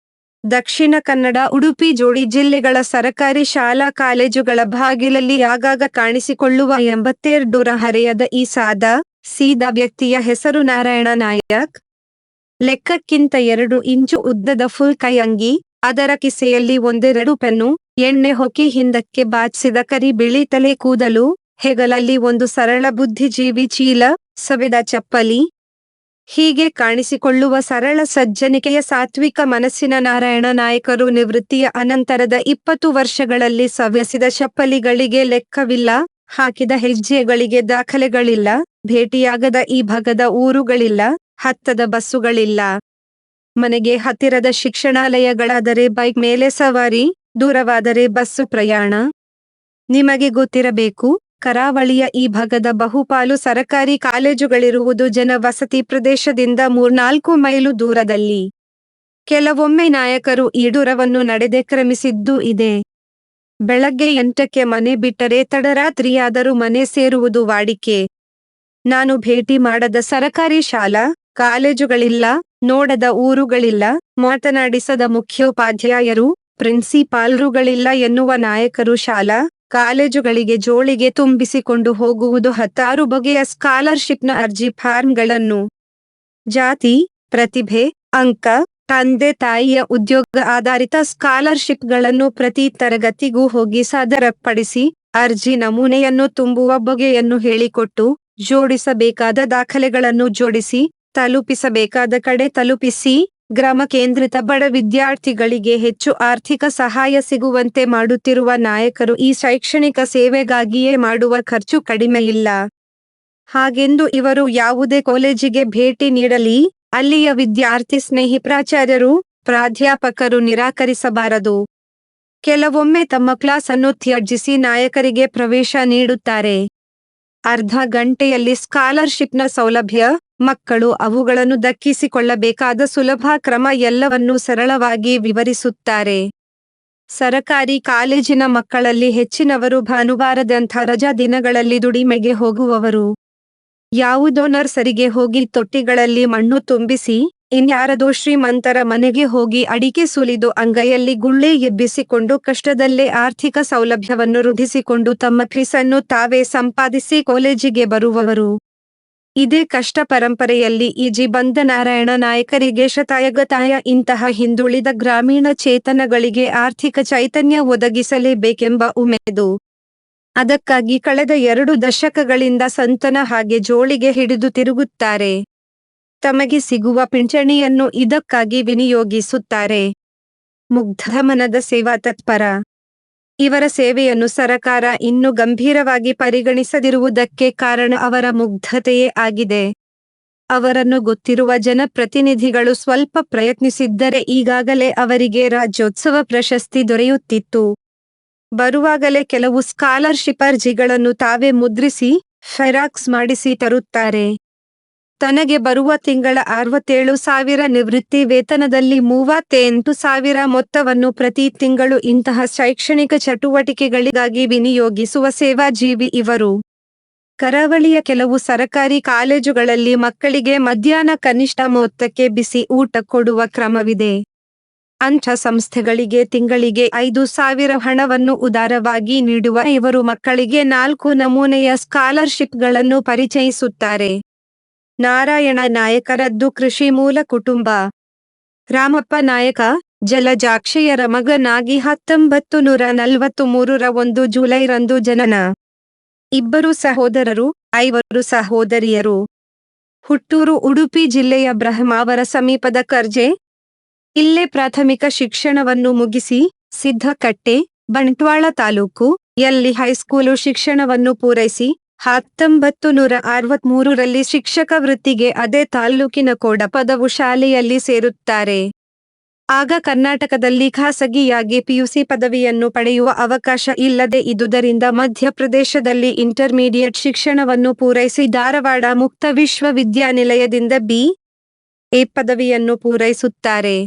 ದಕ್ಷಿಣ ಕನ್ನಡ, ಉಡುಪಿ, ಜೋಡಿ ಜಿಲ್ಲೆಗಳ ಸರಕಾರಿ ಶಾಲಾ ಕಾಲೇಜುಗಳ ಬಾಗಿಲಲ್ಲಿ ಆಗಾಗ ಕಾಣಿಸಿಕೊಳ್ಳುವ 82ರ ಹರೆಯದ ಈ ಸೀದಾ ವ್ಯಕ್ತಿಯ ಹೆಸರು ನಾರಾಯಣ ನಾಯಕ್. ಲೆಕ್ಕಕ್ಕಿಂತ 2 ಇಂಚು ಉದ್ದದ ಫುಲ್ ಕೈ ಅಂಗಿ, ಅದರ ಕಿಸೆಯಲ್ಲಿ ಒಂದೆರಡು ಪೆನ್ನು, ಎಣ್ಣೆ ಹೊಕ್ಕಿ ಹಿಂದಕ್ಕೆ ಬಾಚಿಸಿದ ಕರಿ ಬಿಳಿ ತಲೆ ಕೂದಲು, ಹೆಗಲಲ್ಲಿ ಒಂದು ಸರಳ ಬುದ್ಧಿಜೀವಿ ಚೀಲ, ಸವೆದ ಚಪ್ಪಲಿ. ಹೀಗೆ ಕಾಣಿಸಿಕೊಳ್ಳುವ ಸರಳ ಸಜ್ಜನಿಕೆಯ ಸಾತ್ವಿಕ ಮನಸ್ಸಿನ ನಾರಾಯಣ ನಾಯಕರು ನಿವೃತ್ತಿಯ ಅನಂತರದ 20 ವರ್ಷಗಳಲ್ಲಿ ಸವೆಸಿದ ಚಪ್ಪಲಿಗಳಿಗೆ ಲೆಕ್ಕವಿಲ್ಲ, ಹಾಕಿದ ಹೆಜ್ಜೆಗಳಿಗೆ ದಾಖಲೆಗಳಿಲ್ಲ, ಭೇಟಿಯಾಗದ ಈ ಭಾಗದ ಊರುಗಳಿಲ್ಲ, ಹತ್ತದ ಬಸ್ಸುಗಳಿಲ್ಲ. ಮನೆಗೆ ಹತ್ತಿರದ ಶಿಕ್ಷಣಾಲಯಗಳಾದರೆ ಬೈಕ್ ಮೇಲೆ ಸವಾರಿ, ದೂರವಾದರೆ ಬಸ್ಸು ಪ್ರಯಾಣ. ನಿಮಗೆ ಗೊತ್ತಿರಬೇಕು, ಕರಾವಳಿಯ ಈ ಭಾಗದ ಬಹುಪಾಲು ಸರಕಾರಿ ಕಾಲೇಜುಗಳಿರುವುದು ಜನವಸತಿ ಪ್ರದೇಶದಿಂದ 3-4 ಮೈಲು ದೂರದಲ್ಲಿ. ಕೆಲವೊಮ್ಮೆ ನಾಯಕರು ಈ ದೂರವನ್ನು ನಡೆದೇ ಕ್ರಮಿಸಿದ್ದೂ ಇದೆ. ಬೆಳಗ್ಗೆ 8ಕ್ಕೆ ಮನೆ ಬಿಟ್ಟರೆ ತಡರಾತ್ರಿಯಾದರೂ ಮನೆ ಸೇರುವುದು ವಾಡಿಕೆ. ನಾನು ಭೇಟಿ ಮಾಡದ ಸರಕಾರಿ ಶಾಲಾ ಕಾಲೇಜುಗಳಿಲ್ಲ, ನೋಡದ ಊರುಗಳಿಲ್ಲ, ಮಾತನಾಡಿಸದ ಮುಖ್ಯೋಪಾಧ್ಯಾಯರು, ಪ್ರಿನ್ಸಿಪಾಲ್ರುಗಳಿಲ್ಲ ಎನ್ನುವ ನಾಯಕರು ಶಾಲಾ ಕಾಲೇಜುಗಳಿಗೆ ಜೋಳಿಗೆ ತುಂಬಿಸಿಕೊಂಡು ಹೋಗುವುದು 10 ಬಗೆಯ ಸ್ಕಾಲರ್ಶಿಪ್ನ ಅರ್ಜಿ ಫಾರ್ಮ್ಗಳನ್ನು. ಜಾತಿ, ಪ್ರತಿಭೆ, ಅಂಕ, ತಂದೆ ತಾಯಿಯ ಉದ್ಯೋಗ ಆಧಾರಿತ ಸ್ಕಾಲರ್ಶಿಪ್ಗಳನ್ನು ಪ್ರತಿ ತರಗತಿಗೂ ಹೋಗಿ ಸಾದರಪಡಿಸಿ, ಅರ್ಜಿ ನಮೂನೆಯನ್ನು ತುಂಬುವ ಬಗೆಯನ್ನು ಹೇಳಿಕೊಟ್ಟು, ಜೋಡಿಸಬೇಕಾದ ದಾಖಲೆಗಳನ್ನು ಜೋಡಿಸಿ, ತಲುಪಿಸಬೇಕಾದ ಕಡೆ ತಲುಪಿಸಿ, ಗ್ರಾಮ ಕೇಂದ್ರಿತ ಬಡ ವಿದ್ಯಾರ್ಥಿಗಳಿಗೆ ಹೆಚ್ಚು ಆರ್ಥಿಕ ಸಹಾಯ ಸಿಗುವಂತೆ ಮಾಡುತ್ತಿರುವ ನಾಯಕರು ಈ ಶೈಕ್ಷಣಿಕ ಸೇವೆಗಾಗಿಯೇ ಮಾಡುವ ಖರ್ಚು ಕಡಿಮೆಯಿಲ್ಲ. ಹಾಗೆಂದು ಇವರು ಯಾವುದೇ ಕಾಲೇಜಿಗೆ ಭೇಟಿ ನೀಡಲಿ, ಅಲ್ಲಿಯ ವಿದ್ಯಾರ್ಥಿ ಸ್ನೇಹಿ ಪ್ರಾಚಾರ್ಯರು, ಪ್ರಾಧ್ಯಾಪಕರು ನಿರಾಕರಿಸಬಾರದು. ಕೆಲವೊಮ್ಮೆ ತಮ್ಮ ಕ್ಲಾಸ್ ಅನ್ನು ತ್ಯಜಿಸಿ ನಾಯಕರಿಗೆ ಪ್ರವೇಶ ನೀಡುತ್ತಾರೆ. ಅರ್ಧ ಗಂಟೆಯಲ್ಲಿ ಸ್ಕಾಲರ್ಶಿಪ್ನ ಸೌಲಭ್ಯ, ಮಕ್ಕಳು ಅವುಗಳನ್ನು ದಕ್ಕಿಸಿಕೊಳ್ಳಬೇಕಾದ ಸುಲಭ ಕ್ರಮ ಎಲ್ಲವನ್ನೂ ಸರಳವಾಗಿ ವಿವರಿಸುತ್ತಾರೆ. ಸರಕಾರಿ ಕಾಲೇಜಿನ ಮಕ್ಕಳಲ್ಲಿ ಹೆಚ್ಚಿನವರು ಭಾನುವಾರದಂಥ ರಜಾ ದಿನಗಳಲ್ಲಿ ದುಡಿಮೆಗೆ ಹೋಗುವವರು. ಯಾವುದೋ ನರ್ಸರಿಗೆ ಹೋಗಿ ತೊಟ್ಟಿಗಳಲ್ಲಿ ಮಣ್ಣು ತುಂಬಿಸಿ, ಇನ್ಯಾರದೋ ಶ್ರೀಮಂತರ ಮನೆಗೆ ಹೋಗಿ ಅಡಿಕೆ ಸುಲಿದು ಅಂಗೈಯಲ್ಲಿ ಗುಳ್ಳೆ ಎಬ್ಬಿಸಿಕೊಂಡು ಕಷ್ಟದಲ್ಲೇ ಆರ್ಥಿಕ ಸೌಲಭ್ಯವನ್ನು ರೂಢಿಸಿಕೊಂಡು ತಮ್ಮ ಫೀಸನ್ನು ತಾವೇ ಸಂಪಾದಿಸಿ ಕಾಲೇಜಿಗೆ ಬರುವವರು. ಇದೇ ಕಷ್ಟ ಪರಂಪರೆಯಲ್ಲಿ ಈಜಿ ಬಂದ ನಾರಾಯಣ ನಾಯಕರಿಗೆ ಶತಾಯಗತಾಯ ಇಂತಹ ಹಿಂದುಳಿದ ಗ್ರಾಮೀಣ ಚೇತನಗಳಿಗೆ ಆರ್ಥಿಕ ಚೈತನ್ಯ ಒದಗಿಸಲೇಬೇಕೆಂಬ ಉಮೇದು. ಅದಕ್ಕಾಗಿ ಕಳೆದ 2 ದಶಕಗಳಿಂದ ಸಂತನ ಹಾಗೆ ಜೋಳಿಗೆ ಹಿಡಿದು ತಿರುಗುತ್ತಾರೆ. ತಮಗೆ ಸಿಗುವ ಪಿಂಚಣಿಯನ್ನು ಇದಕ್ಕಾಗಿ ವಿನಿಯೋಗಿಸುತ್ತಾರೆ. ಮುಗ್ಧಮನದ ಸೇವಾ ತತ್ಪರ. ಇವರ ಸೇವೆಯನ್ನು ಸರಕಾರ ಇನ್ನೂ ಗಂಭೀರವಾಗಿ ಪರಿಗಣಿಸದಿರುವುದಕ್ಕೆ ಕಾರಣ ಅವರ ಮುಗ್ಧತೆಯೇ ಆಗಿದೆ. ಅವರನ್ನು ಗೊತ್ತಿರುವ ಜನಪ್ರತಿನಿಧಿಗಳು ಸ್ವಲ್ಪ ಪ್ರಯತ್ನಿಸಿದ್ದರೆ ಈಗಾಗಲೇ ಅವರಿಗೆ ರಾಜ್ಯೋತ್ಸವ ಪ್ರಶಸ್ತಿ ದೊರೆಯುತ್ತಿತ್ತು. ಬರುವಾಗಲೇ ಕೆಲವು ಸ್ಕಾಲರ್ಶಿಪ್ ಅರ್ಜಿಗಳನ್ನು ತಾವೇ ಮುದ್ರಿಸಿ, ಫೆರಾಕ್ಸ್ ಮಾಡಿಸಿ ತರುತ್ತಾರೆ. ತನಗೆ ಬರುವ ತಿಂಗಳ 67,000 ನಿವೃತ್ತಿ ವೇತನದಲ್ಲಿ 38,000 ಮೊತ್ತವನ್ನು ಪ್ರತಿ ತಿಂಗಳು ಇಂತಹ ಶೈಕ್ಷಣಿಕ ಚಟುವಟಿಕೆಗಳಿಗಾಗಿ ವಿನಿಯೋಗಿಸುವ ಸೇವಾಜೀವಿ ಇವರು. ಕರಾವಳಿಯ ಕೆಲವು ಸರಕಾರಿ ಕಾಲೇಜುಗಳಲ್ಲಿ ಮಕ್ಕಳಿಗೆ ಮಧ್ಯಾಹ್ನ ಕನಿಷ್ಠ ಮೊತ್ತಕ್ಕೆ ಬಿಸಿ ಊಟ ಕೊಡುವ ಕ್ರಮವಿದೆ. ಅಂಥ ಸಂಸ್ಥೆಗಳಿಗೆ ತಿಂಗಳಿಗೆ 5,000 ಹಣವನ್ನು ಉದಾರವಾಗಿ ನೀಡುವ ಇವರು ಮಕ್ಕಳಿಗೆ 4 ನಮೂನೆಯ ಸ್ಕಾಲರ್ಶಿಪ್ಗಳನ್ನು ಪರಿಚಯಿಸುತ್ತಾರೆ. ನಾರಾಯಣ ನಾಯಕರದ್ದು ಕೃಷಿ ಮೂಲ ಕುಟುಂಬ. ರಾಮಪ್ಪ ನಾಯಕ ಜಲಜಾಕ್ಷಯ್ಯರ ಮಗನಾಗಿ 1943ರ 1 ಜುಲೈರಂದು ಜನನ. 2 ಸಹೋದರರು, 5 ಸಹೋದರಿಯರು. ಹುಟ್ಟೂರು ಉಡುಪಿ ಜಿಲ್ಲೆಯ ಬ್ರಹ್ಮಾವರ ಸಮೀಪದ ಕರ್ಜೆ. ಇಲ್ಲೇ ಪ್ರಾಥಮಿಕ ಶಿಕ್ಷಣವನ್ನು ಮುಗಿಸಿ, ಸಿದ್ದಕಟ್ಟೆ, ಬಂಟ್ವಾಳ ತಾಲೂಕು ಯಲ್ಲಿ ಹೈಸ್ಕೂಲು ಶಿಕ್ಷಣವನ್ನು ಪೂರೈಸಿ 1963ರಲ್ಲಿ ಶಿಕ್ಷಕ ವೃತ್ತಿಗೆ ಅದೇ ತಾಲ್ಲೂಕಿನ ಕೋಡಪದವು ಶಾಲೆಯಲ್ಲಿ ಸೇರುತ್ತಾರೆ. ಆಗ ಕರ್ನಾಟಕದಲ್ಲಿ ಖಾಸಗಿಯಾಗಿ ಪಿಯುಸಿ ಪದವಿಯನ್ನು ಪಡೆಯುವ ಅವಕಾಶ ಇಲ್ಲದೆ ಇದ್ದುದರಿಂದ ಮಧ್ಯಪ್ರದೇಶದಲ್ಲಿ ಇಂಟರ್ಮೀಡಿಯೇಟ್ ಶಿಕ್ಷಣವನ್ನು ಪೂರೈಸಿ ಧಾರವಾಡ ಮುಕ್ತ ವಿಶ್ವವಿದ್ಯಾನಿಲಯದಿಂದ ಬಿ.ಎ. ಪದವಿಯನ್ನು ಪೂರೈಸುತ್ತಾರೆ.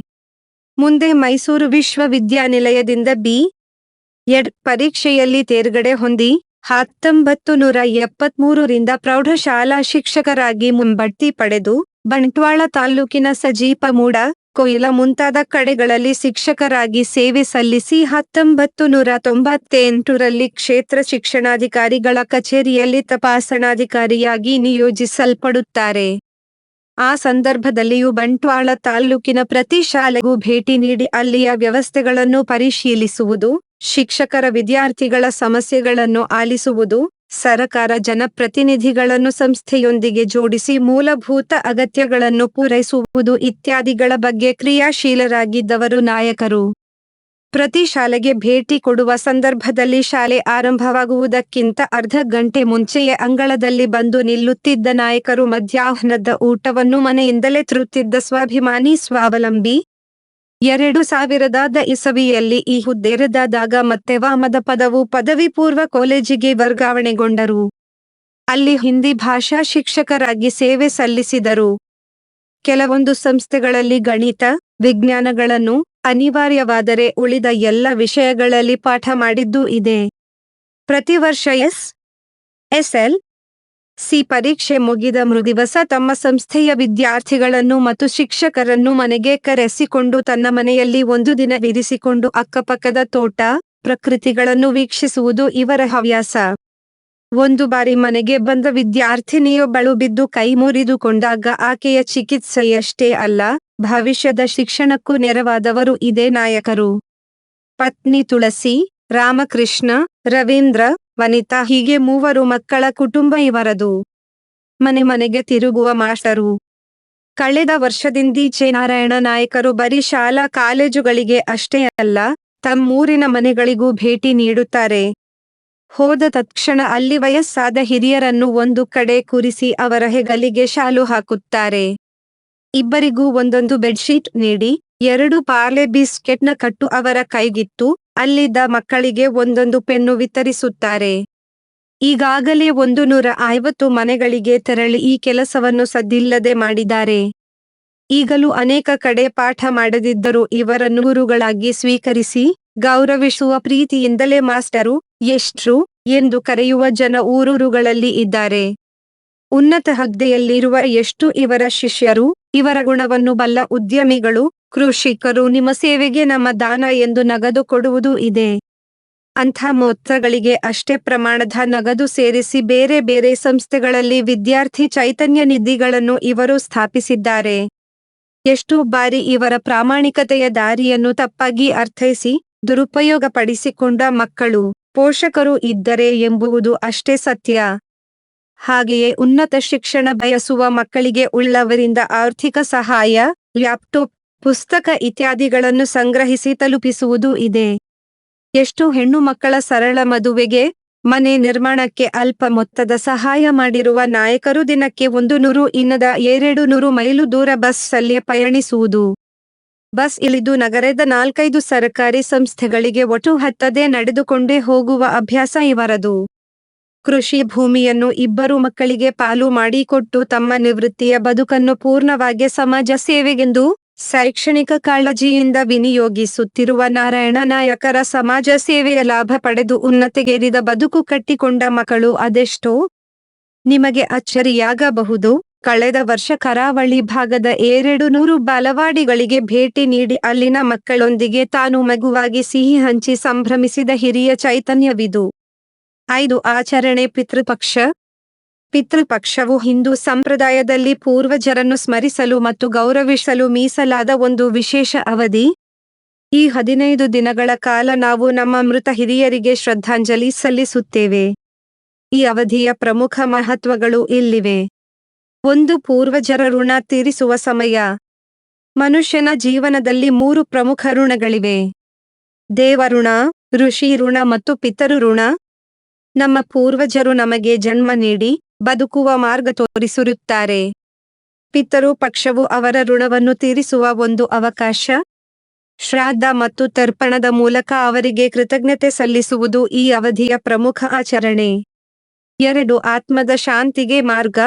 ಮುಂದೆ ಮೈಸೂರು ವಿಶ್ವವಿದ್ಯಾನಿಲಯದಿಂದ ಬಿ.ಎಡ್. ಪರೀಕ್ಷೆಯಲ್ಲಿ ತೇರ್ಗಡೆ ಹೊಂದಿ 1973ರಿಂದ ಪ್ರೌಢಶಾಲಾ ಶಿಕ್ಷಕರಾಗಿ ಮುಂಬಡ್ತಿ ಪಡೆದು ಬಂಟ್ವಾಳ ತಾಲೂಕಿನ ಸಜೀಪ ಮೂಡ, ಕೊಯಿಲ ಮುಂತಾದ ಕಡೆಗಳಲ್ಲಿ ಶಿಕ್ಷಕರಾಗಿ ಸೇವೆ ಸಲ್ಲಿಸಿ 1998ರಲ್ಲಿ ಕ್ಷೇತ್ರ ಶಿಕ್ಷಣಾಧಿಕಾರಿಗಳ ಕಚೇರಿಯಲ್ಲಿ ತಪಾಸಣಾಧಿಕಾರಿಯಾಗಿ ನಿಯೋಜಿಸಲ್ಪಡುತ್ತಾರೆ. ಆ ಸಂದರ್ಭದಲ್ಲಿಯೂ ಬಂಟ್ವಾಳ ತಾಲೂಕಿನ ಪ್ರತಿ ಶಾಲೆಗೂ ಭೇಟಿ ನೀಡಿ ಅಲ್ಲಿಯ ವ್ಯವಸ್ಥೆಗಳನ್ನು ಪರಿಶೀಲಿಸುವುದು, ಶಿಕ್ಷಕರ ವಿದ್ಯಾರ್ಥಿಗಳ ಸಮಸ್ಯೆಗಳನ್ನು ಆಲಿಸುವುದು, ಸರಕಾರ ಜನಪ್ರತಿನಿಧಿಗಳನ್ನು ಸಂಸ್ಥೆಯೊಂದಿಗೆ ಜೋಡಿಸಿ ಮೂಲಭೂತ ಅಗತ್ಯಗಳನ್ನು ಪೂರೈಸುವುದು ಇತ್ಯಾದಿಗಳ ಬಗ್ಗೆ ಕ್ರಿಯಾಶೀಲರಾಗಿದ್ದವರು ನಾಯಕರು. ಪ್ರತಿ ಶಾಲೆಗೆ ಭೇಟಿ ಕೊಡುವ ಸಂದರ್ಭದಲ್ಲಿ ಶಾಲೆ ಆರಂಭವಾಗುವುದಕ್ಕಿಂತ ಅರ್ಧ ಗಂಟೆ ಮುಂಚೆಯೇ ಅಂಗಳದಲ್ಲಿ ಬಂದು ನಿಲ್ಲುತ್ತಿದ್ದ ನಾಯಕರು ಮಧ್ಯಾಹ್ನದ ಊಟವನ್ನು ಮನೆಯಿಂದಲೇ ತರುತ್ತಿದ್ದ ಸ್ವಾಭಿಮಾನಿ ಸ್ವಾವಲಂಬಿ. 2000 ಇಸವಿಯಲ್ಲಿ ಈ ಹುದ್ದೆರದಾದಾಗ ಮತ್ತೆ ವಾಮದ ಪದವು ಪದವಿ ಪೂರ್ವ ಕಾಲೇಜಿಗೆ ವರ್ಗಾವಣೆಗೊಂಡರು. ಅಲ್ಲಿ ಹಿಂದಿ ಭಾಷಾ ಶಿಕ್ಷಕರಾಗಿ ಸೇವೆ ಸಲ್ಲಿಸಿದರು. ಕೆಲವೊಂದು ಸಂಸ್ಥೆಗಳಲ್ಲಿ ಗಣಿತ, ವಿಜ್ಞಾನಗಳನ್ನು ಅನಿವಾರ್ಯವಾದರೆ ಉಳಿದ ಎಲ್ಲ ವಿಷಯಗಳಲ್ಲಿ ಪಾಠ ಮಾಡಿದ್ದೂ ಇದೆ. ಪ್ರತಿ ವರ್ಷ ಎಸ್.ಎಲ್.ಸಿ. ಪರೀಕ್ಷೆ ಮುಗಿದ ಮರುದಿವಸ ತಮ್ಮ ಸಂಸ್ಥೆಯ ವಿದ್ಯಾರ್ಥಿಗಳನ್ನು ಮತ್ತು ಶಿಕ್ಷಕರನ್ನು ಮನೆಗೆ ಕರೆಸಿಕೊಂಡು ತನ್ನ ಮನೆಯಲ್ಲಿ ಒಂದು ದಿನವಿರಿಸಿಕೊಂಡು ಅಕ್ಕಪಕ್ಕದ ತೋಟ, ಪ್ರಕೃತಿಗಳನ್ನು ವೀಕ್ಷಿಸುವುದು ಇವರ ಹವ್ಯಾಸ. ಒಂದು ಬಾರಿ ಮನೆಗೆ ಬಂದ ವಿದ್ಯಾರ್ಥಿನಿಯೊಬ್ಬಳು ಬಿದ್ದು ಕೈ ಮುರಿದುಕೊಂಡಾಗ ಆಕೆಯ ಚಿಕಿತ್ಸೆಯಷ್ಟೇ ಅಲ್ಲ, ಭವಿಷ್ಯದ ಶಿಕ್ಷಣಕ್ಕೂ ನೆರವಾದವರು ಇದೇ ನಾಯಕರು. ಪತ್ನಿ ತುಳಸಿ, ರಾಮಕೃಷ್ಣ, ರವೀಂದ್ರ, ವನಿತಾ ಹೀಗೆ 3 ಮಕ್ಕಳ ಕುಟುಂಬ ಇವರದು. ಮನೆ ಮನೆಗೆ ತಿರುಗುವ ಮಾಸ್ಟರು. ಕಳೆದ ವರ್ಷದಿಂದೀಚೆ ನಾರಾಯಣ ನಾಯಕರು ಬರೀ ಶಾಲಾ ಕಾಲೇಜುಗಳಿಗೆ ಅಷ್ಟೇ ಅಲ್ಲ, ತಮ್ಮೂರಿನ ಮನೆಗಳಿಗೂ ಭೇಟಿ ನೀಡುತ್ತಾರೆ. ಹೋದ ತತ್ಕ್ಷಣ ಅಲ್ಲಿ ವಯಸ್ಸಾದ ಹಿರಿಯರನ್ನು ಒಂದು ಕಡೆ ಕೂರಿಸಿ ಅವರ ಹೆಗಲಿಗೆ ಶಾಲು ಹಾಕುತ್ತಾರೆ. ಇಬ್ಬರಿಗೂ ಒಂದೊಂದು ಬೆಡ್ಶೀಟ್ ನೀಡಿ 2 ಪಾರ್ಲೆ ಬಿಸ್ಕೆಟ್ನ ಕಟ್ಟು ಅವರ ಕೈಗಿತ್ತು ಅಲ್ಲಿದ್ದ ಮಕ್ಕಳಿಗೆ ಒಂದೊಂದು ಪೆನ್ನು ವಿತರಿಸುತ್ತಾರೆ. ಈಗಾಗಲೇ 150 ಮನೆಗಳಿಗೆ ತೆರಳಿ ಈ ಕೆಲಸವನ್ನು ಸದ್ದಿಲ್ಲದೆ ಮಾಡಿದ್ದಾರೆ. ಈಗಲೂ ಅನೇಕ ಕಡೆ ಪಾಠ ಮಾಡದಿದ್ದರೂ ಇವರನ್ನು ಗುರುಗಳಾಗಿ ಸ್ವೀಕರಿಸಿ ಗೌರವಿಸುವ ಪ್ರೀತಿಯಿಂದಲೇ ಮಾಸ್ಟರು, ಎಷ್ಟ್ರು ಎಂದು ಕರೆಯುವ ಜನ ಊರೂರುಗಳಲ್ಲಿ ಇದ್ದಾರೆ. ಉನ್ನತ ಹುದ್ದೆಯಲ್ಲಿರುವ ಎಷ್ಟು ಇವರ ಶಿಷ್ಯರು, ಇವರ ಗುಣವನ್ನು ಬಲ್ಲ ಉದ್ಯಮಿಗಳು, ಕೃಷಿಕರು ನಿಮ್ಮ ಸೇವೆಗೆ ನಮ್ಮ ದಾನ ಎಂದು ನಗದು ಕೊಡುವುದೂ ಇದೆ. ಅಂಥ ಮೊತ್ತಗಳಿಗೆ ಅಷ್ಟೇ ಪ್ರಮಾಣದ ನಗದು ಸೇರಿಸಿ ಬೇರೆ ಬೇರೆ ಸಂಸ್ಥೆಗಳಲ್ಲಿ ವಿದ್ಯಾರ್ಥಿ ಚೈತನ್ಯ ನಿಧಿಗಳನ್ನು ಇವರು ಸ್ಥಾಪಿಸಿದ್ದಾರೆ. ಎಷ್ಟೋ ಬಾರಿ ಇವರ ಪ್ರಾಮಾಣಿಕತೆಯ ದಾರಿಯನ್ನು ತಪ್ಪಾಗಿ ಅರ್ಥೈಸಿ ದುರುಪಯೋಗಪಡಿಸಿಕೊಂಡ ಮಕ್ಕಳು, ಪೋಷಕರು ಇದ್ದರೆ ಎಂಬುದು ಅಷ್ಟೇ ಸತ್ಯ. ಹಾಗೆಯೇ ಉನ್ನತ ಶಿಕ್ಷಣ ಬಯಸುವ ಮಕ್ಕಳಿಗೆ ಉಳ್ಳವರಿಂದ ಆರ್ಥಿಕ ಸಹಾಯ, ಲ್ಯಾಪ್ಟಾಪ್, ಪುಸ್ತಕ ಇತ್ಯಾದಿಗಳನ್ನು ಸಂಗ್ರಹಿಸಿ ತಲುಪಿಸುವುದೂ ಇದೆ. ಎಷ್ಟೋ ಹೆಣ್ಣು ಮಕ್ಕಳ ಸರಳ ಮದುವೆಗೆ, ಮನೆ ನಿರ್ಮಾಣಕ್ಕೆ ಅಲ್ಪ ಮೊತ್ತದ ಸಹಾಯ ಮಾಡಿರುವ ನಾಯಕರು ದಿನಕ್ಕೆ 100 ಇನ್ನದ 200 ಮೈಲು ದೂರ ಬಸ್ಸಲ್ಲಿ ಪಯಣಿಸುವುದು. ಬಸ್ ಇಳಿದು ನಗರದ 4-5 ಸರ್ಕಾರಿ ಸಂಸ್ಥೆಗಳಿಗೆ ಒಟ್ಟು ಹತ್ತದೇ ನಡೆದುಕೊಂಡೇ ಹೋಗುವ ಅಭ್ಯಾಸ ಇವರದು. ಕೃಷಿ ಭೂಮಿಯನ್ನು 2 ಮಕ್ಕಳಿಗೆ ಪಾಲು ಮಾಡಿಕೊಟ್ಟು ತಮ್ಮ ನಿವೃತ್ತಿಯ ಬದುಕನ್ನು ಪೂರ್ಣವಾಗಿ ಸಮಾಜ ಸೇವೆಗೆಂದು ಶೈಕ್ಷಣಿಕ ಕಾಳಜಿಯಿಂದ ವಿನಿಯೋಗಿಸುತ್ತಿರುವ ನಾರಾಯಣ ನಾಯಕರ ಸಮಾಜ ಸೇವೆಯ ಲಾಭ ಪಡೆದು ಉನ್ನತಿಗೇರಿದ ಬದುಕು ಕಟ್ಟಿಕೊಂಡ ಮಕ್ಕಳು ಅದೆಷ್ಟೋ. ನಿಮಗೆ ಅಚ್ಚರಿಯಾಗಬಹುದು, ಕಳೆದ ವರ್ಷ ಕರಾವಳಿ ಭಾಗದ 200 ಬಾಲವಾಡಿಗಳಿಗೆ ಭೇಟಿ ನೀಡಿ ಅಲ್ಲಿನ ಮಕ್ಕಳೊಂದಿಗೆ ತಾನು ಮಗುವಾಗಿ ಸಿಹಿ ಹಂಚಿ ಸಂಭ್ರಮಿಸಿದ ಹಿರಿಯ ಚೈತನ್ಯವಿದು. 5 ಆಚರಣೆ ಪಿತೃಪಕ್ಷ. ಪಿತೃಪಕ್ಷವು ಹಿಂದೂ ಸಂಪ್ರದಾಯದಲ್ಲಿ ಪೂರ್ವಜರನ್ನು ಸ್ಮರಿಸಲು ಮತ್ತು ಗೌರವಿಸಲು ಮೀಸಲಾದ ಒಂದು ವಿಶೇಷ ಅವಧಿ. ಈ 15 ದಿನಗಳ ಕಾಲ ನಾವು ನಮ್ಮ ಮೃತ ಹಿರಿಯರಿಗೆ ಶ್ರದ್ಧಾಂಜಲಿ ಸಲ್ಲಿಸುತ್ತೇವೆ. ಈ ಅವಧಿಯ ಪ್ರಮುಖ ಮಹತ್ವಗಳು ಇಲ್ಲಿವೆ. 1. ಪೂರ್ವಜರ ಋಣ ತೀರಿಸುವ ಸಮಯ. ಮನುಷ್ಯನ ಜೀವನದಲ್ಲಿ 3 ಪ್ರಮುಖ ಋಣಗಳಿವೆ: ದೇವಋಣ, ಋಷಿ ಋಣ ಮತ್ತು ಪಿತೃ ಋಣ. ನಮ್ಮ ಪೂರ್ವಜರು ನಮಗೆ ಜನ್ಮ ನೀಡಿ ಬದುಕುವ ಮಾರ್ಗ ತೋರಿಸಿರುತ್ತಾರೆ. ಪಿತೃ ಪಕ್ಷವು ಅವರ ಋಣವನ್ನು ತೀರಿಸುವ ಒಂದು ಅವಕಾಶ. ಶ್ರಾದ್ದ ಮತ್ತು ತರ್ಪಣದ ಮೂಲಕ ಅವರಿಗೆ ಕೃತಜ್ಞತೆ ಸಲ್ಲಿಸುವುದು ಈ ಅವಧಿಯ ಪ್ರಮುಖ ಆಚರಣೆ. 2. ಆತ್ಮದ ಶಾಂತಿಗೆ ಮಾರ್ಗ.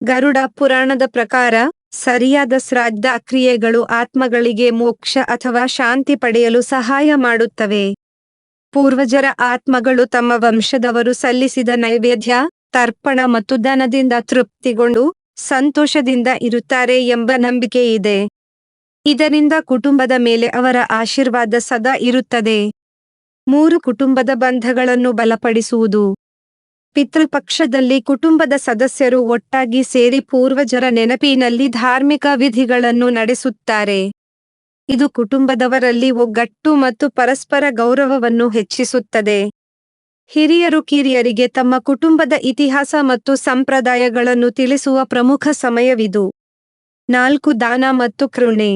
ಗರುಡ ಪುರಾಣದ ಪ್ರಕಾರ ಸರಿಯಾದ ಶ್ರಾದ್ದ ಕ್ರಿಯೆಗಳು ಆತ್ಮಗಳಿಗೆ ಮೋಕ್ಷ ಅಥವಾ ಶಾಂತಿ ಪಡೆಯಲು ಸಹಾಯ ಮಾಡುತ್ತವೆ. ಪೂರ್ವಜರ ಆತ್ಮಗಳು ತಮ್ಮ ವಂಶದವರು ಸಲ್ಲಿಸಿದ ನೈವೇದ್ಯ, ತರ್ಪಣ ಮತ್ತು ದಾನದಿಂದ ತೃಪ್ತಿಗೊಂಡು ಸಂತೋಷದಿಂದ ಇರುತ್ತಾರೆ ಎಂಬ ನಂಬಿಕೆ ಇದೆ. ಇದರಿಂದ ಕುಟುಂಬದ ಮೇಲೆ ಅವರ ಆಶೀರ್ವಾದ ಸದಾ ಇರುತ್ತದೆ. 3 ಕುಟುಂಬದ ಬಂಧಗಳನ್ನು ಬಲಪಡಿಸುವುದು. ಪಿತೃಪಕ್ಷದಲ್ಲಿ ಕುಟುಂಬದ ಸದಸ್ಯರು ಒಟ್ಟಾಗಿ ಸೇರಿ ಪೂರ್ವಜರ ನೆನಪಿನಲ್ಲಿ ಧಾರ್ಮಿಕ ವಿಧಿಗಳನ್ನು ನಡೆಸುತ್ತಾರೆ. ಇದು ಕುಟುಂಬದವರಲ್ಲಿ ಒಗ್ಗಟ್ಟು ಮತ್ತು ಪರಸ್ಪರ ಗೌರವವನ್ನು ಹೆಚ್ಚಿಸುತ್ತದೆ. ಹಿರಿಯರು ಕಿರಿಯರಿಗೆ ತಮ್ಮ ಕುಟುಂಬದ ಇತಿಹಾಸ ಮತ್ತು ಸಂಪ್ರದಾಯಗಳನ್ನು ತಿಳಿಸುವ ಪ್ರಮುಖ ಸಮಯವಿದು. 4 ದಾನ ಮತ್ತು ಕರುಣೆ.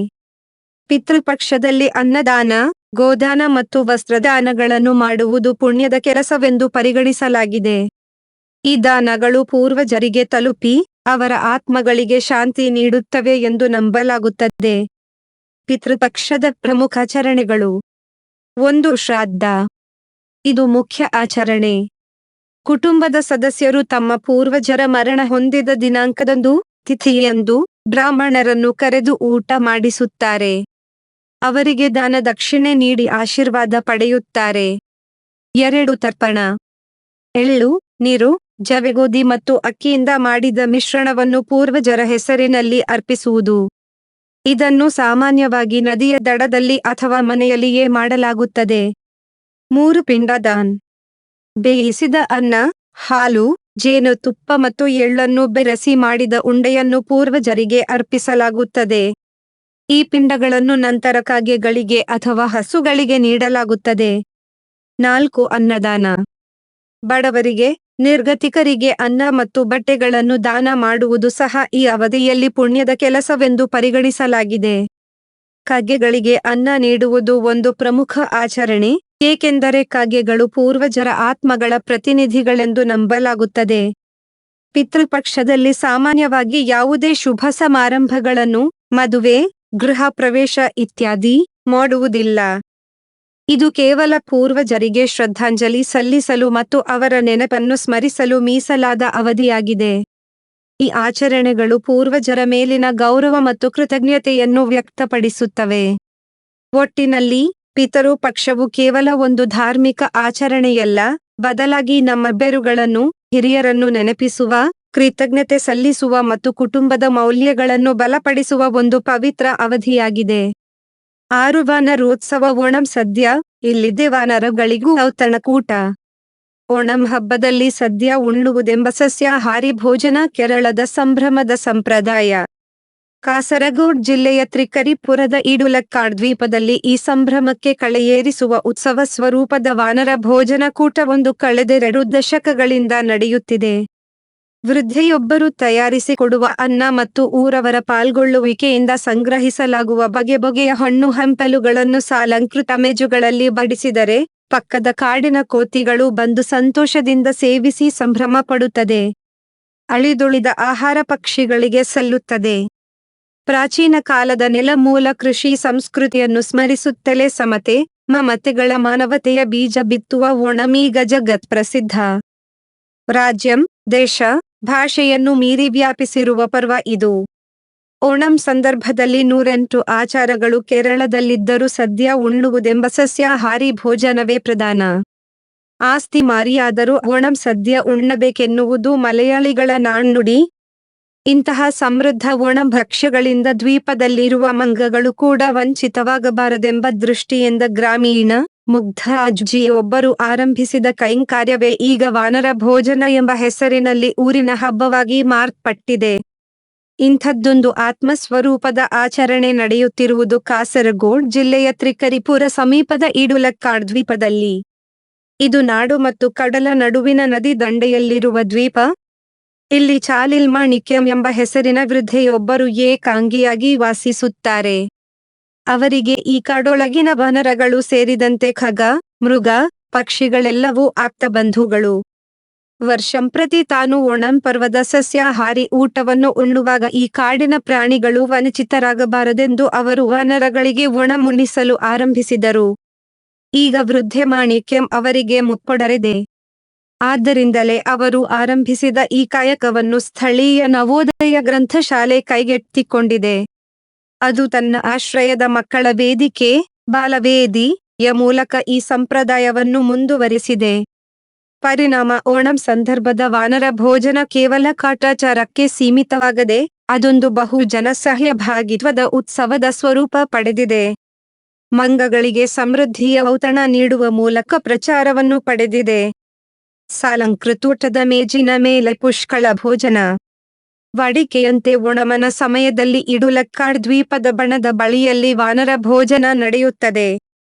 ಪಿತೃಪಕ್ಷದಲ್ಲಿ ಅನ್ನದಾನ, ಗೋದಾನ ಮತ್ತು ವಸ್ತ್ರದಾನಗಳನ್ನು ಮಾಡುವುದು ಪುಣ್ಯದ ಕೆಲಸವೆಂದು ಪರಿಗಣಿಸಲಾಗಿದೆ. ಈ ದಾನಗಳು ಪೂರ್ವಜರಿಗೆ ತಲುಪಿ ಅವರ ಆತ್ಮಗಳಿಗೆ ಶಾಂತಿ ನೀಡುತ್ತವೆ ಎಂದು ನಂಬಲಾಗುತ್ತದೆ. ಪಿತೃಪಕ್ಷದ ಪ್ರಮುಖ ಆಚರಣೆಗಳು. 1. ಶ್ರಾದ್ದ. ಇದು ಮುಖ್ಯ ಆಚರಣೆ. ಕುಟುಂಬದ ಸದಸ್ಯರು ತಮ್ಮ ಪೂರ್ವಜರ ಮರಣ ಹೊಂದಿದ ದಿನಾಂಕದಂದು, ತಿಥಿಯಂದು ಬ್ರಾಹ್ಮಣರನ್ನು ಕರೆದು ಊಟ ಮಾಡಿಸುತ್ತಾರೆ. ಅವರಿಗೆ ದಾನ ದಕ್ಷಿಣೆ ನೀಡಿ ಆಶೀರ್ವಾದ ಪಡೆಯುತ್ತಾರೆ. 2. ತರ್ಪಣ. ಎಳ್ಳು, ನೀರು, ಜವೆಗೋಧಿ ಮತ್ತು ಅಕ್ಕಿಯಿಂದ ಮಾಡಿದ ಮಿಶ್ರಣವನ್ನು ಪೂರ್ವಜರ ಹೆಸರಿನಲ್ಲಿ ಅರ್ಪಿಸುವುದು. ಇದನ್ನು ಸಾಮಾನ್ಯವಾಗಿ ನದಿಯ ದಡದಲ್ಲಿ ಅಥವಾ ಮನೆಯಲ್ಲಿಯೇ ಮಾಡಲಾಗುತ್ತದೆ. 3. ಪಿಂಡದಾನ್. ಬೇಯಿಸಿದ ಅನ್ನ, ಹಾಲು, ಜೇನುತುಪ್ಪ ಮತ್ತು ಎಳ್ಳನ್ನು ಬೆರೆಸಿ ಮಾಡಿದ ಉಂಡೆಯನ್ನು ಪೂರ್ವಜರಿಗೆ ಅರ್ಪಿಸಲಾಗುತ್ತದೆ. ಈ ಪಿಂಡಗಳನ್ನು ನಂತರ ಕಾಗೆಗಳಿಗೆ ಅಥವಾ ಹಸುಗಳಿಗೆ ನೀಡಲಾಗುತ್ತದೆ. 4. ಅನ್ನದಾನ. ಬಡವರಿಗೆ, ನಿರ್ಗತಿಕರಿಗೆ ಅನ್ನ ಮತ್ತು ಬಟ್ಟೆಗಳನ್ನು ದಾನ ಮಾಡುವುದು ಸಹ ಈ ಅವಧಿಯಲ್ಲಿ ಪುಣ್ಯದ ಕೆಲಸವೆಂದು ಪರಿಗಣಿಸಲಾಗಿದೆ. ಕಾಗೆಗಳಿಗೆ ಅನ್ನ ನೀಡುವುದು ಒಂದು ಪ್ರಮುಖ ಆಚರಣೆ, ಏಕೆಂದರೆ ಕಾಗೆಗಳು ಪೂರ್ವಜರ ಆತ್ಮಗಳ ಪ್ರತಿನಿಧಿಗಳೆಂದು ನಂಬಲಾಗುತ್ತದೆ. ಪಿತೃಪಕ್ಷದಲ್ಲಿ ಸಾಮಾನ್ಯವಾಗಿ ಯಾವುದೇ ಶುಭ ಸಮಾರಂಭಗಳನ್ನು, ಮದುವೆ, ಗೃಹ ಪ್ರವೇಶ ಇತ್ಯಾದಿ ಮಾಡುವುದಿಲ್ಲ. ಇದು ಕೇವಲ ಪೂರ್ವಜರಿಗೆ ಶ್ರದ್ಧಾಂಜಲಿ ಸಲ್ಲಿಸಲು ಮತ್ತು ಅವರ ನೆನಪನ್ನು ಸ್ಮರಿಸಲು ಮೀಸಲಾದ ಅವಧಿಯಾಗಿದೆ. ಈ ಆಚರಣೆಗಳು ಪೂರ್ವಜರ ಮೇಲಿನ ಗೌರವ ಮತ್ತು ಕೃತಜ್ಞತೆಯನ್ನು ವ್ಯಕ್ತಪಡಿಸುತ್ತವೆ. ಒಟ್ಟಿನಲ್ಲಿ, ಪಿತೃಪಕ್ಷವು ಕೇವಲ ಒಂದು ಧಾರ್ಮಿಕ ಆಚರಣೆಯಲ್ಲ, ಬದಲಾಗಿ ನಮ್ಮ ಬೇರುಗಳನ್ನು, ಹಿರಿಯರನ್ನು ನೆನಪಿಸುವ, ಕೃತಜ್ಞತೆ ಸಲ್ಲಿಸುವ ಮತ್ತು ಕುಟುಂಬದ ಮೌಲ್ಯಗಳನ್ನು ಬಲಪಡಿಸುವ ಒಂದು ಪವಿತ್ರ ಅವಧಿಯಾಗಿದೆ. 6. ವಾನರೋತ್ಸವ. ಓಣಂ ಸದ್ಯ. ಇಲ್ಲಿದೆ ವಾನರಗಳಿಗೂ ಔತಣಕೂಟ. ಓಣಂ ಹಬ್ಬದಲ್ಲಿ ಸದ್ಯ ಉಣ್ಣುವುದೆಂಬ ಸಸ್ಯಾಹಾರಿ ಭೋಜನ ಕೇರಳದ ಸಂಭ್ರಮದ ಸಂಪ್ರದಾಯ. ಕಾಸರಗೋಡು ಜಿಲ್ಲೆಯ ತ್ರಿಕರಿಪುರದ ಇಡುಲಕ್ಕಾಡ್ ದ್ವೀಪದಲ್ಲಿ ಈ ಸಂಭ್ರಮಕ್ಕೆ ಕಳೆಯೇರಿಸುವ ಉತ್ಸವ ಸ್ವರೂಪದ ವಾನರ ಭೋಜನ ಕೂಟವೊಂದು ಕಳೆದ 2 ದಶಕಗಳಿಂದ ನಡೆಯುತ್ತಿದೆ. ವೃದ್ಧೆಯೊಬ್ಬರು ತಯಾರಿಸಿಕೊಡುವ ಅನ್ನ ಮತ್ತು ಊರವರ ಪಾಲ್ಗೊಳ್ಳುವಿಕೆಯಿಂದ ಸಂಗ್ರಹಿಸಲಾಗುವ ಬಗೆ ಬಗೆಯ ಹಣ್ಣು ಹಂಪಲುಗಳನ್ನು ಸಾಲಂಕೃತ ಮೇಜುಗಳಲ್ಲಿ ಬಡಿಸಿದರೆ, ಪಕ್ಕದ ಕಾಡಿನ ಕೋತಿಗಳು ಬಂದು ಸಂತೋಷದಿಂದ ಸೇವಿಸಿ ಸಂಭ್ರಮ ಪಡುತ್ತದೆ. ಅಳಿದುಳಿದ ಆಹಾರ ಪಕ್ಷಿಗಳಿಗೆ ಸಲ್ಲುತ್ತದೆ. ಪ್ರಾಚೀನ ಕಾಲದ ನೆಲಮೂಲ ಕೃಷಿ ಸಂಸ್ಕೃತಿಯನ್ನು ಸ್ಮರಿಸುತ್ತಲೇ ಸಮತೆ, ಮಮತೆಗಳ ಮಾನವತೆಯ ಬೀಜ ಬಿತ್ತುವ ಓಣಂ ಈಗ ಜಗತ್ ಪ್ರಸಿದ್ಧ. ರಾಜ್ಯಂ, ದೇಶ, ಭಾಷೆಯನ್ನು ಮೀರಿ ವ್ಯಾಪಿಸಿರುವ ಪರ್ವ ಇದು. ಓಣಂ ಸಂದರ್ಭದಲ್ಲಿ 108 ಆಚಾರಗಳು ಕೇರಳದಲ್ಲಿದ್ದರೂ ಸದ್ಯ ಉಣ್ಣುವುದೆಂಬ ಸಸ್ಯಾಹಾರಿ ಭೋಜನವೇ ಪ್ರಧಾನ. ಆಸ್ತಿ ಮಾರಿಯಾದರೂ ಓಣಂ ಸದ್ಯ ಉಣ್ಣಬೇಕೆನ್ನುವುದು ಮಲಯಾಳಿಗಳ ನಾಣ್ಣುಡಿ. ಇಂತಹ ಸಮೃದ್ಧ ಓಣಂ ಭಕ್ಷ್ಯಗಳಿಂದ ದ್ವೀಪದಲ್ಲಿರುವ ಮಂಗಗಳು ಕೂಡ ವಂಚಿತವಾಗಬಾರದೆಂಬ ದೃಷ್ಟಿಯಿಂದ ಗ್ರಾಮೀಣ, ಮುಗ್ಧ ಅಜ್ಜಿಯೊಬ್ಬರು ಆರಂಭಿಸಿದ ಕೈಂಕರ್ಯವೇ ಈಗ ವಾನರ ಭೋಜನ ಎಂಬ ಹೆಸರಿನಲ್ಲಿ ಊರಿನ ಹಬ್ಬವಾಗಿ ಮಾರ್ಪಟ್ಟಿದೆ. ಇಂಥದ್ದೊಂದು ಆತ್ಮಸ್ವರೂಪದ ಆಚರಣೆ ನಡೆಯುತ್ತಿರುವುದು ಕಾಸರಗೋಡು ಜಿಲ್ಲೆಯ ತ್ರಿಕರಿಪುರ ಸಮೀಪದ ಇಡುಲಕ್ಕಾಡ್ ದ್ವೀಪದಲ್ಲಿ. ಇದು ನಾಡು ಮತ್ತು ಕಡಲ ನಡುವಿನ ನದಿ ದಂಡೆಯಲ್ಲಿರುವ ದ್ವೀಪ. ಇಲ್ಲಿ ಚಾಲಿಲ್ಮಾಣಿಕ್ಯಂ ಎಂಬ ಹೆಸರಿನ ವೃದ್ಧೆಯೊಬ್ಬರು ಏಕಾಂಗಿಯಾಗಿ ವಾಸಿಸುತ್ತಾರೆ. ಅವರಿಗೆ ಈ ಕಾಡೊಳಗಿನ ವಾನರಗಳು ಸೇರಿದಂತೆ ಖಗ, ಮೃಗ, ಪಕ್ಷಿಗಳೆಲ್ಲವೂ ಆಪ್ತ ಬಂಧುಗಳು. ವರ್ಷಂಪ್ರತಿ ತಾನು ಓಣಂ ಪರ್ವದ ಸಸ್ಯಾಹಾರಿ ಊಟವನ್ನು ಉಣ್ಣುವಾಗ ಈ ಕಾಡಿನ ಪ್ರಾಣಿಗಳು ವಂಚಿತರಾಗಬಾರದೆಂದು ಅವರು ವಾನರಗಳಿಗೆ ಒಣಮುಣಿಸಲು ಆರಂಭಿಸಿದರು. ಈಗ ವೃದ್ಧೆ ಮಾಣಿಕ್ಯಂ ಅವರಿಗೆ ಮುಪ್ಪೊಡರಿದೆ. ಆದ್ದರಿಂದಲೇ ಅವರು ಆರಂಭಿಸಿದ ಈ ಕಾಯಕವನ್ನು ಸ್ಥಳೀಯ ನವೋದಯ ಗ್ರಂಥಶಾಲೆ ಕೈಗೆತ್ತಿಕೊಂಡಿದೆ. ಅದು ತನ್ನ ಆಶ್ರಯದ ಮಕ್ಕಳ ವೇದಿಕೆ, ಬಾಲವೇದಿ, ಮೂಲಕ ಈ ಸಂಪ್ರದಾಯವನ್ನು ಮುಂದುವರಿಸಿದೆ. ಪರಿಣಾಮ ಓಣಂ ಸಂದರ್ಭದ ವಾನರ ಭೋಜನ ಕೇವಲ ಕಾಟಾಚಾರಕ್ಕೆ ಸೀಮಿತವಾಗದೆ ಅದೊಂದು ಬಹು ಜನಸಹಭಾಗಿತ್ವದ ಉತ್ಸವದ ಸ್ವರೂಪ ಪಡೆದಿದೆ. ಮಂಗಗಳಿಗೆ ಸಮೃದ್ಧಿಯ ಔತಣ ನೀಡುವ ಮೂಲಕ ಪ್ರಚಾರವನ್ನು ಪಡೆದಿದೆ. ಸಾಲಂಕೃತೂಟದ ಮೇಜಿನ ಮೇಲೆ ಪುಷ್ಕಳ ಭೋಜನ. ವಾಡಿಕೆಯಂತೆ ಓಣಮನ ಸಮಯದಲ್ಲಿ ಇಡುಲಕ್ಕಾಡ್ ದ್ವೀಪದ ಬಣದ ಬಳಿಯಲ್ಲಿ ವಾನರ ಭೋಜನ ನಡೆಯುತ್ತದೆ.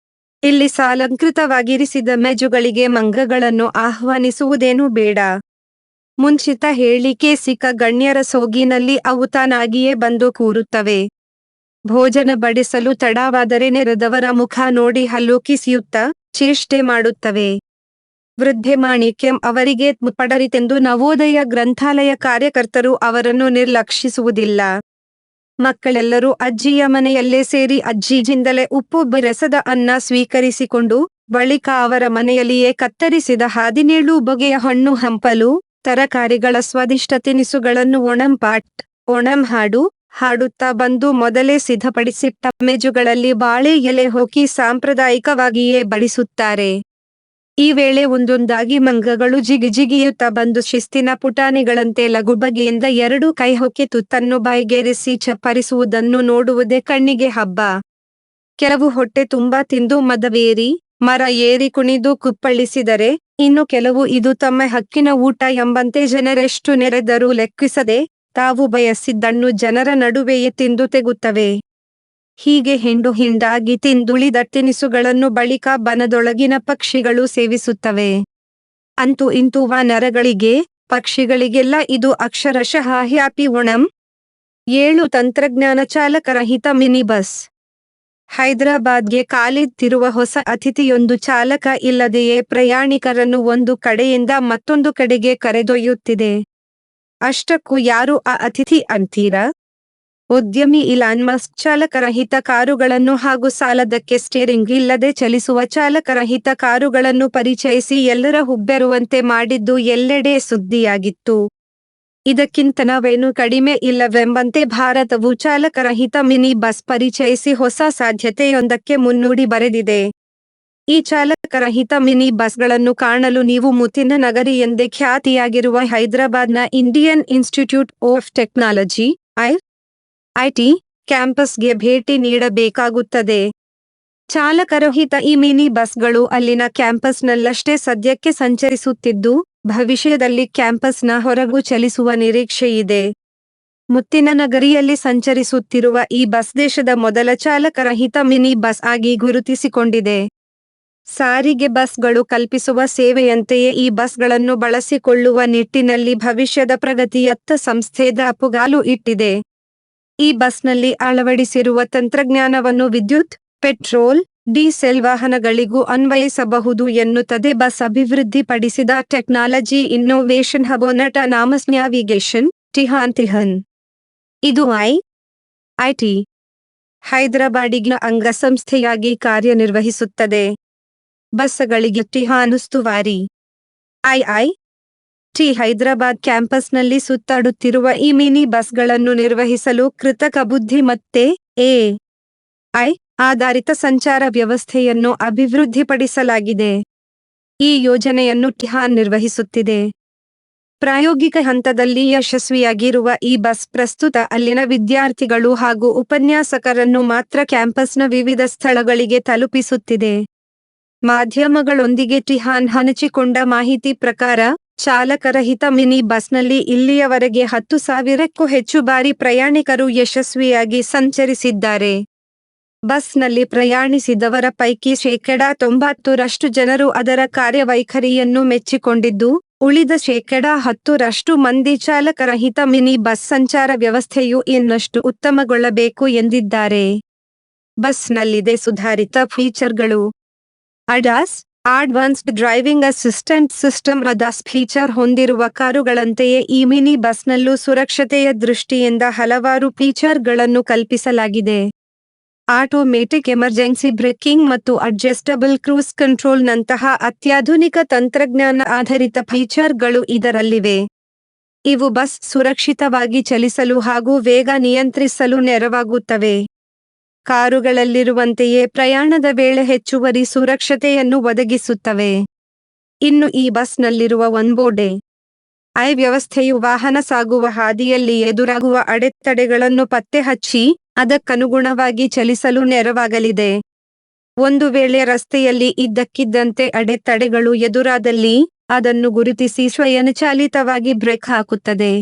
ಇಲ್ಲಿ ಸಾಲಂಕೃತವಾಗಿರಿಸಿದ ಮೆಜುಗಳಿಗೆ ಮಂಗಗಳನ್ನು ಆಹ್ವಾನಿಸುವುದೇನೂ ಬೇಡ. ಮುಂಚಿತ ಹೇಳಿಕೆ ಸಿಕ್ಕ ಗಣ್ಯರ ಸೋಗಿನಲ್ಲಿ ಅವು ತಾನಾಗಿಯೇ ಬಂದು ಕೂರುತ್ತವೆ. ಭೋಜನ ಬಡಿಸಲು ತಡವಾದರೆ ನೆರೆದವರ ಮುಖ ನೋಡಿ ಹಲ್ಲು ಕಿಸಿಯುತ್ತ ಚೇಷ್ಟೆ ಮಾಡುತ್ತವೆ. ವೃದ್ಧೆ ಮಾಣಿಕ್ಯಂ ಅವರಿಗೆ ಪಡರಿತೆಂದು ನವೋದಯ ಗ್ರಂಥಾಲಯ ಕಾರ್ಯಕರ್ತರು ಅವರನ್ನು ನಿರ್ಲಕ್ಷಿಸುವುದಿಲ್ಲ. ಮಕ್ಕಳೆಲ್ಲರೂ ಅಜ್ಜಿಯ ಮನೆಯಲ್ಲೇ ಸೇರಿ ಅಜ್ಜಿಯಿಂದಲೇ ಉಪ್ಪು ಬೆರೆಸದ ಅನ್ನ ಸ್ವೀಕರಿಸಿಕೊಂಡು ಬಳಿಕ ಅವರ ಮನೆಯಲ್ಲಿಯೇ ಕತ್ತರಿಸಿದ 17 ಬಗೆಯ ಹಣ್ಣು ಹಂಪಲು ತರಕಾರಿಗಳ ಸ್ವಾದಿಷ್ಟ ತಿನಿಸುಗಳನ್ನು ಓಣಂ ಪಾಟ್ ಓಣಂ ಹಾಡು ಹಾಡುತ್ತಾ ಬಂದು ಮೊದಲೇ ಸಿದ್ಧಪಡಿಸಿಟ್ಟ ಮೆಜುಗಳಲ್ಲಿ ಬಾಳೆ ಎಲೆ ಹೋಕಿ ಸಾಂಪ್ರದಾಯಿಕವಾಗಿಯೇ ಬಡಿಸುತ್ತಾರೆ. ಈ ವೇಳೆ ಒಂದೊಂದಾಗಿ ಮಂಗಗಳು ಜಿಗಿಜಿಗಿಯುತ್ತಾ ಬಂದು ಶಿಸ್ತಿನ ಪುಟಾಣಿಗಳಂತೆ ಲಘುಬಗೆಯಿಂದ 2 ಕೈ ಹೊಕ್ಕಿ ತುತ್ತನ್ನು ಬಾಯಿಗೇರಿಸಿ ಚಪ್ಪರಿಸುವುದನ್ನು ನೋಡುವುದೇ ಕಣ್ಣಿಗೆ ಹಬ್ಬ. ಕೆಲವು ಹೊಟ್ಟೆ ತುಂಬಾ ತಿಂದು ಮದವೇರಿ ಮರ ಏರಿ ಕುಣಿದು ಕುಪ್ಪಳಿಸಿದರೆ, ಇನ್ನು ಕೆಲವು ಇದು ತಮ್ಮ ಹಕ್ಕಿನ ಊಟ ಎಂಬಂತೆ ಜನರೆಷ್ಟು ನೆರೆದರೂ ಲೆಕ್ಕಿಸದೆ ತಾವು ಬಯಸಿದ್ದನ್ನು ಜನರ ನಡುವೆಯೇ ತಿಂದು ತೆಗುತ್ತವೆ. ಹೀಗೆ ಹಿಂಡು ಹಿಂಡಾಗಿ ತಿಂದುಳಿದ ತಿನಿಸುಗಳನ್ನು ಬಳಿಕ ಬನದೊಳಗಿನ ಪಕ್ಷಿಗಳು ಸೇವಿಸುತ್ತವೆ. ಅಂತೂ ಇಂತೂ ವಾನರಗಳಿಗೆ, ಪಕ್ಷಿಗಳಿಗೆಲ್ಲ ಇದು ಅಕ್ಷರಶಃ ಹ್ಯಾಪಿ ಓಣಂ. 7 ತಂತ್ರಜ್ಞಾನ ಚಾಲಕರಹಿತ ಮಿನಿ ಬಸ್. ಹೈದರಾಬಾದ್ಗೆ ಕಾಲಿಟ್ಟಿರುವ ಹೊಸ ಅತಿಥಿಯೊಂದು ಚಾಲಕ ಇಲ್ಲದೆಯೇ ಪ್ರಯಾಣಿಕರನ್ನು ಒಂದು ಕಡೆಯಿಂದ ಮತ್ತೊಂದು ಕಡೆಗೆ ಕರೆದೊಯ್ಯುತ್ತಿದೆ. ಅಷ್ಟಕ್ಕೂ ಯಾರು ಆ ಅತಿಥಿ ಅಂತೀರಾ? ಉದ್ಯಮಿ ಇಲಾನ್ ಮಸ್ಕ್ ಚಾಲಕರಹಿತ ಕಾರುಗಳನ್ನು ಹಾಗೂ ಸಾಲದಕ್ಕೆ ಸ್ಟೇರಿಂಗ್ ಇಲ್ಲದೆ ಚಲಿಸುವ ಚಾಲಕರಹಿತ ಕಾರುಗಳನ್ನು ಪರಿಚಯಿಸಿ ಎಲ್ಲರ ಹುಬ್ಬೆರುವಂತೆ ಮಾಡಿದ್ದು ಎಲ್ಲೆಡೆ ಸುದ್ದಿಯಾಗಿತ್ತು. ಇದಕ್ಕಿಂತ ನಾವೇನು ಕಡಿಮೆ ಇಲ್ಲವೆಂಬಂತೆ ಭಾರತವು ಚಾಲಕರಹಿತ ಮಿನಿ ಬಸ್ ಪರಿಚಯಿಸಿ ಹೊಸ ಸಾಧ್ಯತೆಯೊಂದಕ್ಕೆ ಮುನ್ನುಡಿ ಬರೆದಿದೆ. ಈ ಚಾಲಕರಹಿತ ಮಿನಿ ಬಸ್ಗಳನ್ನು ಕಾಣಲು ನೀವು ಮುತ್ತಿನ ನಗರಿ ಎಂದೇ ಖ್ಯಾತಿಯಾಗಿರುವ ಹೈದರಾಬಾದ್ನ Indian Institute of Technology IT ಕ್ಯಾಂಪಸ್ಗೆ ಭೇಟಿ ನೀಡಬೇಕಾಗುತ್ತದೆ. ಚಾಲಕರಹಿತ ಈ ಮಿನಿ ಬಸ್ಗಳು ಅಲ್ಲಿನ ಕ್ಯಾಂಪಸ್ನಲ್ಲಷ್ಟೇ ಸದ್ಯಕ್ಕೆ ಸಂಚರಿಸುತ್ತಿದ್ದು, ಭವಿಷ್ಯದಲ್ಲಿ ಕ್ಯಾಂಪಸ್ನ ಹೊರಗೂ ಚಲಿಸುವ ನಿರೀಕ್ಷೆಯಿದೆ. ಮುತ್ತಿನ ನಗರಿಯಲ್ಲಿ ಸಂಚರಿಸುತ್ತಿರುವ ಈ ಬಸ್ ದೇಶದ ಮೊದಲ ಚಾಲಕರಹಿತ ಮಿನಿ ಬಸ್ ಆಗಿ ಗುರುತಿಸಿಕೊಂಡಿದೆ. ಸಾರಿಗೆ ಬಸ್ಗಳು ಕಲ್ಪಿಸುವ ಸೇವೆಯಂತೆಯೇ ಈ ಬಸ್ಗಳನ್ನು ಬಳಸಿಕೊಳ್ಳುವ ನಿಟ್ಟಿನಲ್ಲಿ ಭವಿಷ್ಯದ ಪ್ರಗತಿಯತ್ತ ಸಂಸ್ಥೆ ದಾಪುಗಾಲು ಇಟ್ಟಿದೆ. ಈ ಬಸ್ನಲ್ಲಿ ಅಳವಡಿಸಿರುವ ತಂತ್ರಜ್ಞಾನವನ್ನು ವಿದ್ಯುತ್, ಪೆಟ್ರೋಲ್, ಡೀಸೆಲ್ ವಾಹನಗಳಿಗೂ ಅನ್ವಯಿಸಬಹುದು ಎನ್ನುತ್ತದೆ ಬಸ್ ಅಭಿವೃದ್ಧಿಪಡಿಸಿದ technology innovation hub autonomous navigation TiHAN. ಇದು ಐಟಿ ಹೈದರಾಬಾದಿನ ಅಂಗಸಂಸ್ಥೆಯಾಗಿ ಕಾರ್ಯನಿರ್ವಹಿಸುತ್ತದೆ. ಬಸ್ಗಳಿಗೆ ಟಿಹಾನ್ ಉಸ್ತುವಾರಿ. ಟಿ ಹೈದರಾಬಾದ್ ಕ್ಯಾಂಪಸ್ನಲ್ಲಿ ಸುತ್ತಾಡುತ್ತಿರುವ ಈ ಮಿನಿ ಬಸ್ಗಳನ್ನು ನಿರ್ವಹಿಸಲು ಕೃತಕ ಬುದ್ಧಿಮತ್ತೆ ಎಐ ಆಧಾರಿತ ಸಂಚಾರ ವ್ಯವಸ್ಥೆಯನ್ನು ಅಭಿವೃದ್ಧಿಪಡಿಸಲಾಗಿದೆ. ಈ ಯೋಜನೆಯನ್ನು ಟಿಹಾನ್ ನಿರ್ವಹಿಸುತ್ತಿದೆ. ಪ್ರಾಯೋಗಿಕ ಹಂತದಲ್ಲಿ ಯಶಸ್ವಿಯಾಗಿರುವ ಈ ಬಸ್ ಪ್ರಸ್ತುತ ಅಲ್ಲಿನ ವಿದ್ಯಾರ್ಥಿಗಳು ಹಾಗೂ ಉಪನ್ಯಾಸಕರನ್ನು ಮಾತ್ರ ಕ್ಯಾಂಪಸ್ನ ವಿವಿಧ ಸ್ಥಳಗಳಿಗೆ ತಲುಪಿಸುತ್ತಿದೆ. ಮಾಧ್ಯಮಗಳೊಂದಿಗೆ ಟಿಹಾನ್ ಹಂಚಿಕೊಂಡ ಮಾಹಿತಿ ಪ್ರಕಾರ, ಚಾಲಕರಹಿತ ಮಿನಿ ಬಸ್ನಲ್ಲಿ ಇಲ್ಲಿಯವರೆಗೆ 10,000ಕ್ಕೂ ಹೆಚ್ಚು ಬಾರಿ ಪ್ರಯಾಣಿಕರು ಯಶಸ್ವಿಯಾಗಿ ಸಂಚರಿಸಿದ್ದಾರೆ. ಬಸ್ನಲ್ಲಿ ಪ್ರಯಾಣಿಸಿದವರ ಪೈಕಿ 90% ಜನರು ಅದರ ಕಾರ್ಯವೈಖರಿಯನ್ನು ಮೆಚ್ಚಿಕೊಂಡಿದ್ದು, ಉಳಿದ 10% ಮಂದಿ ಚಾಲಕರಹಿತ ಮಿನಿ ಬಸ್ ಸಂಚಾರ ವ್ಯವಸ್ಥೆಯು ಇನ್ನಷ್ಟು ಉತ್ತಮಗೊಳ್ಳಬೇಕು ಎಂದಿದ್ದಾರೆ. ಬಸ್ನಲ್ಲಿದೆ ಸುಧಾರಿತ ಫೀಚರ್ಗಳು. ADAS advanced driving assistant system ADAS feature ಹೊಂದಿರುವ ಕಾರುಗಳಂತೆಯೇ ಈ ಮಿನಿ ಬಸ್ನಲ್ಲೂ ಸುರಕ್ಷತೆಯ ದೃಷ್ಟಿಯಿಂದ ಹಲವಾರು ಫೀಚರ್ಗಳನ್ನು ಕಲ್ಪಿಸಲಾಗಿದೆ. ಆಟೋಮೇಟಿಕ್ ಎಮರ್ಜೆನ್ಸಿ ಬ್ರೇಕಿಂಗ್ ಮತ್ತು ಅಡ್ಜಸ್ಟಬಲ್ ಕ್ರೂಸ್ ಕಂಟ್ರೋಲ್ನಂತಹ ಅತ್ಯಾಧುನಿಕ ತಂತ್ರಜ್ಞಾನ ಆಧಾರಿತ ಫೀಚರ್ಗಳು ಇದರಲ್ಲಿವೆ. ಇವು ಬಸ್ ಸುರಕ್ಷಿತವಾಗಿ ಚಲಿಸಲು ಹಾಗೂ ವೇಗ ನಿಯಂತ್ರಿಸಲು ನೆರವಾಗುತ್ತವೆ. ಕಾರುಗಳಲ್ಲಿರುವಂತೆಯೇ ಪ್ರಯಾಣದ ವೇಳೆ ಹೆಚ್ಚುವರಿ ಸುರಕ್ಷತೆಯನ್ನು ಒದಗಿಸುತ್ತವೆ. ಇನ್ನು ಈ ಬಸ್ನಲ್ಲಿರುವ ಒನ್ಬೋರ್ಡ್ ಐ ವ್ಯವಸ್ಥೆಯು ವಾಹನ ಸಾಗುವ ಹಾದಿಯಲ್ಲಿ ಎದುರಾಗುವ ಅಡೆತಡೆಗಳನ್ನು ಪತ್ತೆಹಚ್ಚಿ ಅದಕ್ಕನುಗುಣವಾಗಿ ಚಲಿಸಲು ನೆರವಾಗಲಿದೆ. ಒಂದು ವೇಳೆ ರಸ್ತೆಯಲ್ಲಿ ಇದ್ದಕ್ಕಿದ್ದಂತೆ ಅಡೆತಡೆಗಳು ಎದುರಾದಲ್ಲಿ ಅದನ್ನು ಗುರುತಿಸಿ ಸ್ವಯಂಚಾಲಿತವಾಗಿ ಬ್ರೇಕ್ ಹಾಕುತ್ತದೆ.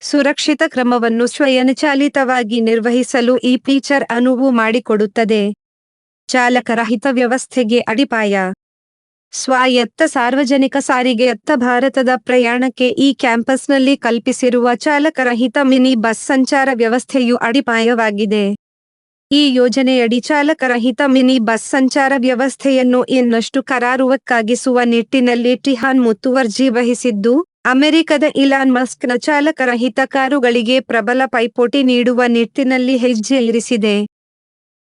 ಸುರಕ್ಷಿತ ಕ್ರಮವನ್ನು ಸ್ವಯಂಚಾಲಿತವಾಗಿ ನಿರ್ವಹಿಸಲು ಈ ಫೀಚರ್ ಅನುವು ಮಾಡಿಕೊಡುತ್ತದೆ. ಚಾಲಕರಹಿತ ವ್ಯವಸ್ಥೆಗೆ ಅಡಿಪಾಯ. ಸ್ವಾಯತ್ತ ಸಾರ್ವಜನಿಕ ಸಾರಿಗೆಯತ್ತ ಭಾರತದ ಪ್ರಯಾಣಕ್ಕೆ ಈ ಕ್ಯಾಂಪಸ್ನಲ್ಲಿ ಕಲ್ಪಿಸಿರುವ ಚಾಲಕರಹಿತ ಮಿನಿ ಬಸ್ ಸಂಚಾರ ವ್ಯವಸ್ಥೆಯು ಅಡಿಪಾಯವಾಗಿದೆ. ಈ ಯೋಜನೆಯಡಿ ಚಾಲಕರಹಿತ ಮಿನಿ ಬಸ್ ಸಂಚಾರ ವ್ಯವಸ್ಥೆಯನ್ನು ಇನ್ನಷ್ಟು ಕರಾರುವಕ್ಕಾಗಿಸುವ ನಿಟ್ಟಿನಲ್ಲಿ ಟಿಹಾನ್ ಮುತುವರ್ಜಿ ವಹಿಸಿದ್ದು, ಅಮೆರಿಕದ ಇಲಾನ್ ಮಸ್ಕ್ನ ಚಾಲಕರಹಿತ ಕಾರುಗಳಿಗೆ ಪ್ರಬಲ ಪೈಪೋಟಿ ನೀಡುವ ನಿಟ್ಟಿನಲ್ಲಿ ಹೆಜ್ಜೆ ಇರಿಸಿದೆ.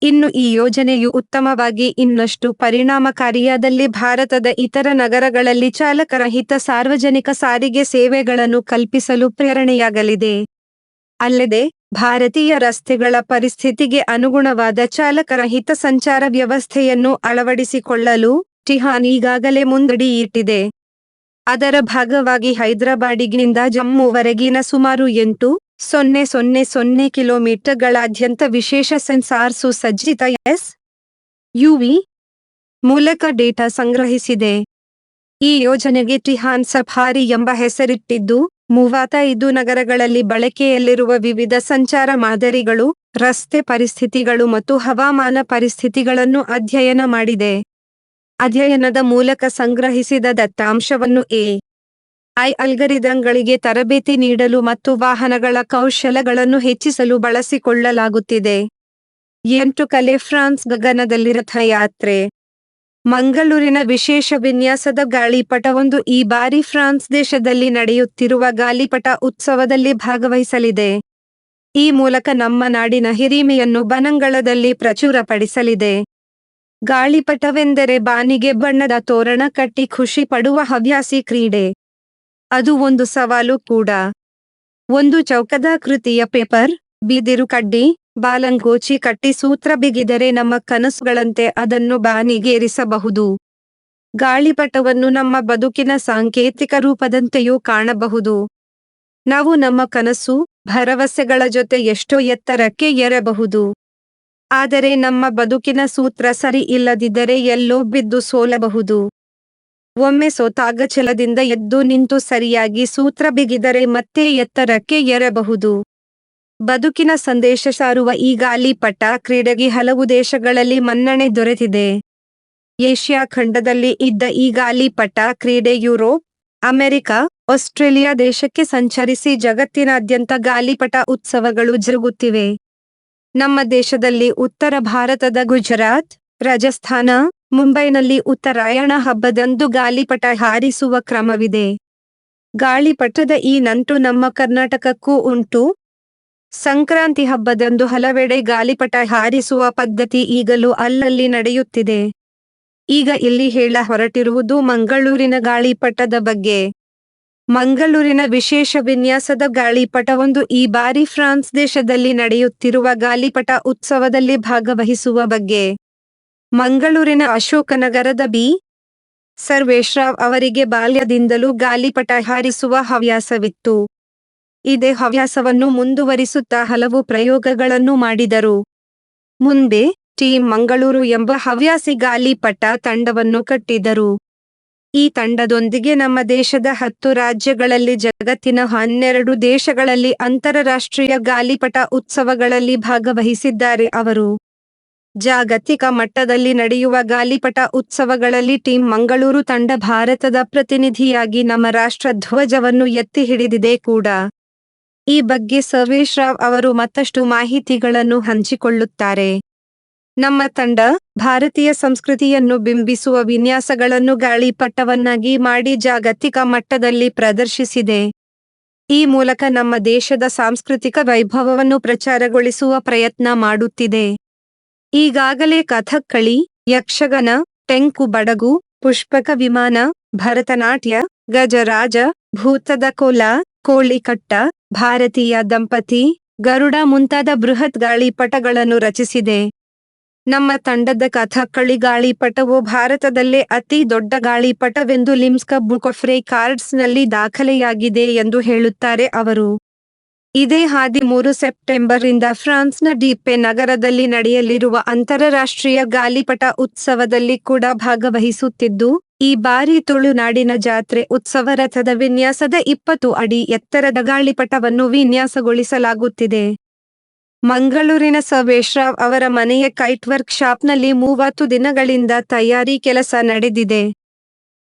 ಇನ್ನು ಈ ಯೋಜನೆಯು ಉತ್ತಮವಾಗಿ ಇನ್ನಷ್ಟು ಪರಿಣಾಮಕಾರಿಯಾದಲ್ಲಿ ಭಾರತದ ಇತರ ನಗರಗಳಲ್ಲಿ ಚಾಲಕರಹಿತ ಸಾರ್ವಜನಿಕ ಸಾರಿಗೆ ಸೇವೆಗಳನ್ನು ಕಲ್ಪಿಸಲು ಪ್ರೇರಣೆಯಾಗಲಿದೆ. ಅಲ್ಲದೆ ಭಾರತೀಯ ರಸ್ತೆಗಳ ಪರಿಸ್ಥಿತಿಗೆ ಅನುಗುಣವಾದ ಚಾಲಕರಹಿತ ಸಂಚಾರ ವ್ಯವಸ್ಥೆಯನ್ನು ಅಳವಡಿಸಿಕೊಳ್ಳಲು ಟಿಹಾನ್ ಈಗಾಗಲೇ ಮುಂದಡಿಯಿಟ್ಟಿದೆ. ಅದರ ಭಾಗವಾಗಿ ಹೈದರಾಬಾದಿನಿಂದ ಜಮ್ಮುವರೆಗಿನ ಸುಮಾರು 8,000 ಕಿಲೋಮೀಟರ್ಗಳಾದ್ಯಂತ ವಿಶೇಷ ಸೆನ್ಸಾರ್ ಸುಸಜ್ಜಿತ ಎಸ್.ಯು.ವಿ ಮೂಲಕ ಡೇಟಾ ಸಂಗ್ರಹಿಸಿದೆ. ಈ ಯೋಜನೆಗೆ ಟಿಹಾನ್ ಸಫಾರಿ ಎಂಬ ಹೆಸರಿಟ್ಟಿದ್ದು, 35 ನಗರಗಳಲ್ಲಿ ಬಳಕೆಯಲ್ಲಿರುವ ವಿವಿಧ ಸಂಚಾರ ಮಾದರಿಗಳು, ರಸ್ತೆ ಪರಿಸ್ಥಿತಿಗಳು ಮತ್ತು ಹವಾಮಾನ ಪರಿಸ್ಥಿತಿಗಳನ್ನು ಅಧ್ಯಯನ ಮಾಡಿದೆ. ಅಧ್ಯಯನದ ಮೂಲಕ ಸಂಗ್ರಹಿಸಿದ ದತ್ತಾಂಶವನ್ನು ಎ.ಐ ಅಲ್ಗಾರಿದಮ್ಗಳಿಗೆ ತರಬೇತಿ ನೀಡಲು ಮತ್ತು ವಾಹನಗಳ ಕೌಶಲಗಳನ್ನು ಹೆಚ್ಚಿಸಲು ಬಳಸಿಕೊಳ್ಳಲಾಗುತ್ತಿದೆ. 8 ಕಲೆ ಫ್ರಾನ್ಸ್ ಗಗನದಲ್ಲಿ ರಥಯಾತ್ರೆ. ಮಂಗಳೂರಿನ ವಿಶೇಷ ವಿನ್ಯಾಸದ ಗಾಳಿಪಟವೊಂದು ಈ ಬಾರಿ ಫ್ರಾನ್ಸ್ ದೇಶದಲ್ಲಿ ನಡೆಯುತ್ತಿರುವ ಗಾಳಿಪಟ ಉತ್ಸವದಲ್ಲಿ ಭಾಗವಹಿಸಲಿದೆ. ಈ ಮೂಲಕ ನಮ್ಮ ನಾಡಿನ ಹಿರಿಮೆಯನ್ನು ಬನಂಗಳದಲ್ಲಿ ಪ್ರಚುರಪಡಿಸಲಿದೆ. ಗಾಳಿಪಟವೆಂದರೆ ಬಾನಿಗೆ ಬಣ್ಣದ ತೋರಣ ಕಟ್ಟಿ ಖುಷಿ ಪಡುವ ಹವ್ಯಾಸಿ ಕ್ರೀಡೆ. ಅದು ಒಂದು ಸವಾಲು ಕೂಡ. ಒಂದು ಚೌಕದಾಕೃತಿಯ ಪೇಪರ್, ಬಿದಿರು ಕಡ್ಡಿ, ಬಾಲಂಗೋಚಿ ಕಟ್ಟಿ ಸೂತ್ರ ಬಿಗಿದರೆ ನಮ್ಮ ಕನಸುಗಳಂತೆ ಅದನ್ನು ಬಾನಿಗೇರಿಸಬಹುದು. ಗಾಳಿಪಟವನ್ನು ನಮ್ಮ ಬದುಕಿನ ಸಾಂಕೇತಿಕ ರೂಪದಂತೆಯೂ ಕಾಣಬಹುದು. ನಾವು ನಮ್ಮ ಕನಸು, ಭರವಸೆಗಳ ಜೊತೆ ಎಷ್ಟೋ ಎತ್ತರಕ್ಕೆ ಏರಬಹುದು. ಆದರೆ ನಮ್ಮ ಬದುಕಿನ ಸೂತ್ರ ಸರಿ ಇಲ್ಲದಿದ್ದರೆ ಎಲ್ಲೋ ಬಿದ್ದು ಸೋಲಬಹುದು. ಒಮ್ಮೆ ಸೋತಾಗ ಛಲದಿಂದ ಎದ್ದು ನಿಂತು ಸರಿಯಾಗಿ ಸೂತ್ರ ಬಿಗಿದರೆ ಮತ್ತೆ ಎತ್ತರಕ್ಕೆ ಏರಬಹುದು. ಬದುಕಿನ ಸಂದೇಶ ಸಾರುವ ಈ ಗಾಳಿಪಟ ಕ್ರೀಡೆಗೆ ಹಲವು ದೇಶಗಳಲ್ಲಿ ಮನ್ನಣೆ ದೊರೆತಿದೆ. ಏಷ್ಯಾ ಖಂಡದಲ್ಲಿ ಇದ್ದ ಈ ಗಾಳಿಪಟ ಕ್ರೀಡೆ ಯುರೋಪ್, ಅಮೆರಿಕ, ಆಸ್ಟ್ರೇಲಿಯಾ ದೇಶಕ್ಕೆ ಸಂಚರಿಸಿ ಜಗತ್ತಿನಾದ್ಯಂತ ಗಾಳಿಪಟ ಉತ್ಸವಗಳು ಜರುಗುತ್ತಿವೆ. ನಮ್ಮ ದೇಶದಲ್ಲಿ ಉತ್ತರ ಭಾರತದ ಗುಜರಾತ್, ರಾಜಸ್ಥಾನ, ಮುಂಬೈನಲ್ಲಿ ಉತ್ತರಾಯಣ ಹಬ್ಬದಂದು ಗಾಳಿಪಟ ಹಾರಿಸುವ ಕ್ರಮವಿದೆ. ಗಾಳಿಪಟದ ಈ ನಂಟು ನಮ್ಮ ಕರ್ನಾಟಕಕ್ಕೂ ಉಂಟು. ಸಂಕ್ರಾಂತಿ ಹಬ್ಬದಂದು ಹಲವೆಡೆ ಗಾಳಿಪಟ ಹಾರಿಸುವ ಪದ್ಧತಿ ಈಗಲೂ ಅಲ್ಲಲ್ಲಿ ನಡೆಯುತ್ತಿದೆ. ಈಗ ಇಲ್ಲಿ ಹೇಳ ಹೊರಟಿರುವುದು ಮಂಗಳೂರಿನ ಗಾಳಿಪಟದ ಬಗ್ಗೆ. ಮಂಗಳೂರಿನ ವಿಶೇಷ ವಿನ್ಯಾಸದ ಗಾಳಿಪಟವೊಂದು ಈ ಬಾರಿ ಫ್ರಾನ್ಸ್ ದೇಶದಲ್ಲಿ ನಡೆಯುತ್ತಿರುವ ಗಾಳಿಪಟ ಉತ್ಸವದಲ್ಲಿ ಭಾಗವಹಿಸುವ ಬಗ್ಗೆ. ಮಂಗಳೂರಿನ ಅಶೋಕನಗರದ ಬಿ. ಸರ್ವೇಶ್ರಾವ್ ಅವರಿಗೆ ಬಾಲ್ಯದಿಂದಲೂ ಗಾಳಿಪಟ ಹಾರಿಸುವ ಹವ್ಯಾಸವಿತ್ತು. ಇದೇ ಹವ್ಯಾಸವನ್ನು ಮುಂದುವರಿಸುತ್ತಾ ಹಲವು ಪ್ರಯೋಗಗಳನ್ನು ಮಾಡಿದರು. ಮುಂದೆ ಟೀಮ್ ಮಂಗಳೂರು ಎಂಬ ಹವ್ಯಾಸಿ ಗಾಳಿಪಟ ತಂಡವನ್ನು ಕಟ್ಟಿದರು. ಈ ತಂಡದೊಂದಿಗೆ ನಮ್ಮ ದೇಶದ 10 ರಾಜ್ಯಗಳಲ್ಲಿ ಜಗತ್ತಿನ 12 ದೇಶಗಳಲ್ಲಿ ಅಂತಾರಾಷ್ಟ್ರೀಯ ಗಾಳಿಪಟ ಉತ್ಸವಗಳಲ್ಲಿ ಭಾಗವಹಿಸಿದ್ದಾರೆ ಅವರು. ಜಾಗತಿಕ ಮಟ್ಟದಲ್ಲಿ ನಡೆಯುವ ಗಾಳಿಪಟ ಉತ್ಸವಗಳಲ್ಲಿ ಟೀಮ್ ಮಂಗಳೂರು ತಂಡ ಭಾರತದ ಪ್ರತಿನಿಧಿಯಾಗಿ ನಮ್ಮ ರಾಷ್ಟ್ರ ಧ್ವಜವನ್ನು ಎತ್ತಿ ಹಿಡಿದಿದೆ ಕೂಡ. ಈ ಬಗ್ಗೆ ಸರ್ವೇಶ್ರಾವ್ ಅವರು ಮತ್ತಷ್ಟು ಮಾಹಿತಿಗಳನ್ನು ಹಂಚಿಕೊಳ್ಳುತ್ತಾರೆ. ನಮ್ಮ ತಂಡ ಭಾರತೀಯ ಸಂಸ್ಕೃತಿಯನ್ನು ಬಿಂಬಿಸುವ ವಿನ್ಯಾಸಗಳನ್ನು ಗಾಳಿಪಟವನ್ನಾಗಿ ಮಾಡಿ ಜಾಗತಿಕ ಮಟ್ಟದಲ್ಲಿ ಪ್ರದರ್ಶಿಸಿದೆ. ಈ ಮೂಲಕ ನಮ್ಮ ದೇಶದ ಸಾಂಸ್ಕೃತಿಕ ವೈಭವವನ್ನು ಪ್ರಚಾರಗೊಳಿಸುವ ಪ್ರಯತ್ನ ಮಾಡುತ್ತಿದೆ. ಈಗಾಗಲೇ ಕಥಕ್ಕಳಿ, ಯಕ್ಷಗಾನ, ಟೆಂಕು ಬಡಗು, ಪುಷ್ಪಕ ವಿಮಾನ, ಭರತನಾಟ್ಯ, ಗಜರಾಜ, ಭೂತದ ಕೋಲ, ಕೋಳಿಕಟ್ಟ, ಭಾರತೀಯ ದಂಪತಿ, ಗರುಡ ಮುಂತಾದ ಬೃಹತ್ ಗಾಳಿಪಟಗಳನ್ನು ರಚಿಸಿದೆ. ನಮ್ಮ ತಂಡದ ಕಥಕ್ಕಳಿ ಗಾಳಿಪಟವು ಭಾರತದಲ್ಲೇ ಅತಿ ದೊಡ್ಡ ಗಾಳಿಪಟವೆಂದು ಲಿಮ್ಸ್ಕ ಬುಕ್ ಆಫ್ ರೆಕಾರ್ಡ್ಸ್ನಲ್ಲಿ ದಾಖಲೆಯಾಗಿದೆ ಎಂದು ಹೇಳುತ್ತಾರೆ ಅವರು. ಇದೇ 13 ಸೆಪ್ಟೆಂಬರ್ರಿಂದ ಫ್ರಾನ್ಸ್ನ ಡೀಪೆ ನಗರದಲ್ಲಿ ನಡೆಯಲಿರುವ ಅಂತಾರಾಷ್ಟ್ರೀಯ ಗಾಳಿಪಟ ಉತ್ಸವದಲ್ಲಿ ಕೂಡ ಭಾಗವಹಿಸುತ್ತಿದ್ದು, ಈ ಬಾರಿ ತುಳುನಾಡಿನ ಜಾತ್ರೆ ಉತ್ಸವ ರಥದ ವಿನ್ಯಾಸದ 20 ಅಡಿ ಎತ್ತರದ ಗಾಳಿಪಟವನ್ನು ವಿನ್ಯಾಸಗೊಳಿಸಲಾಗುತ್ತಿದೆ. ಮಂಗಳೂರಿನ ಸವೇಶ್ ರಾವ್ ಅವರ ಮನೆಯ ಕೈಟ್ ವರ್ಕ್ ಶಾಪ್ನಲ್ಲಿ 30 ದಿನಗಳಿಂದ ತಯಾರಿ ಕೆಲಸ ನಡೆದಿದೆ.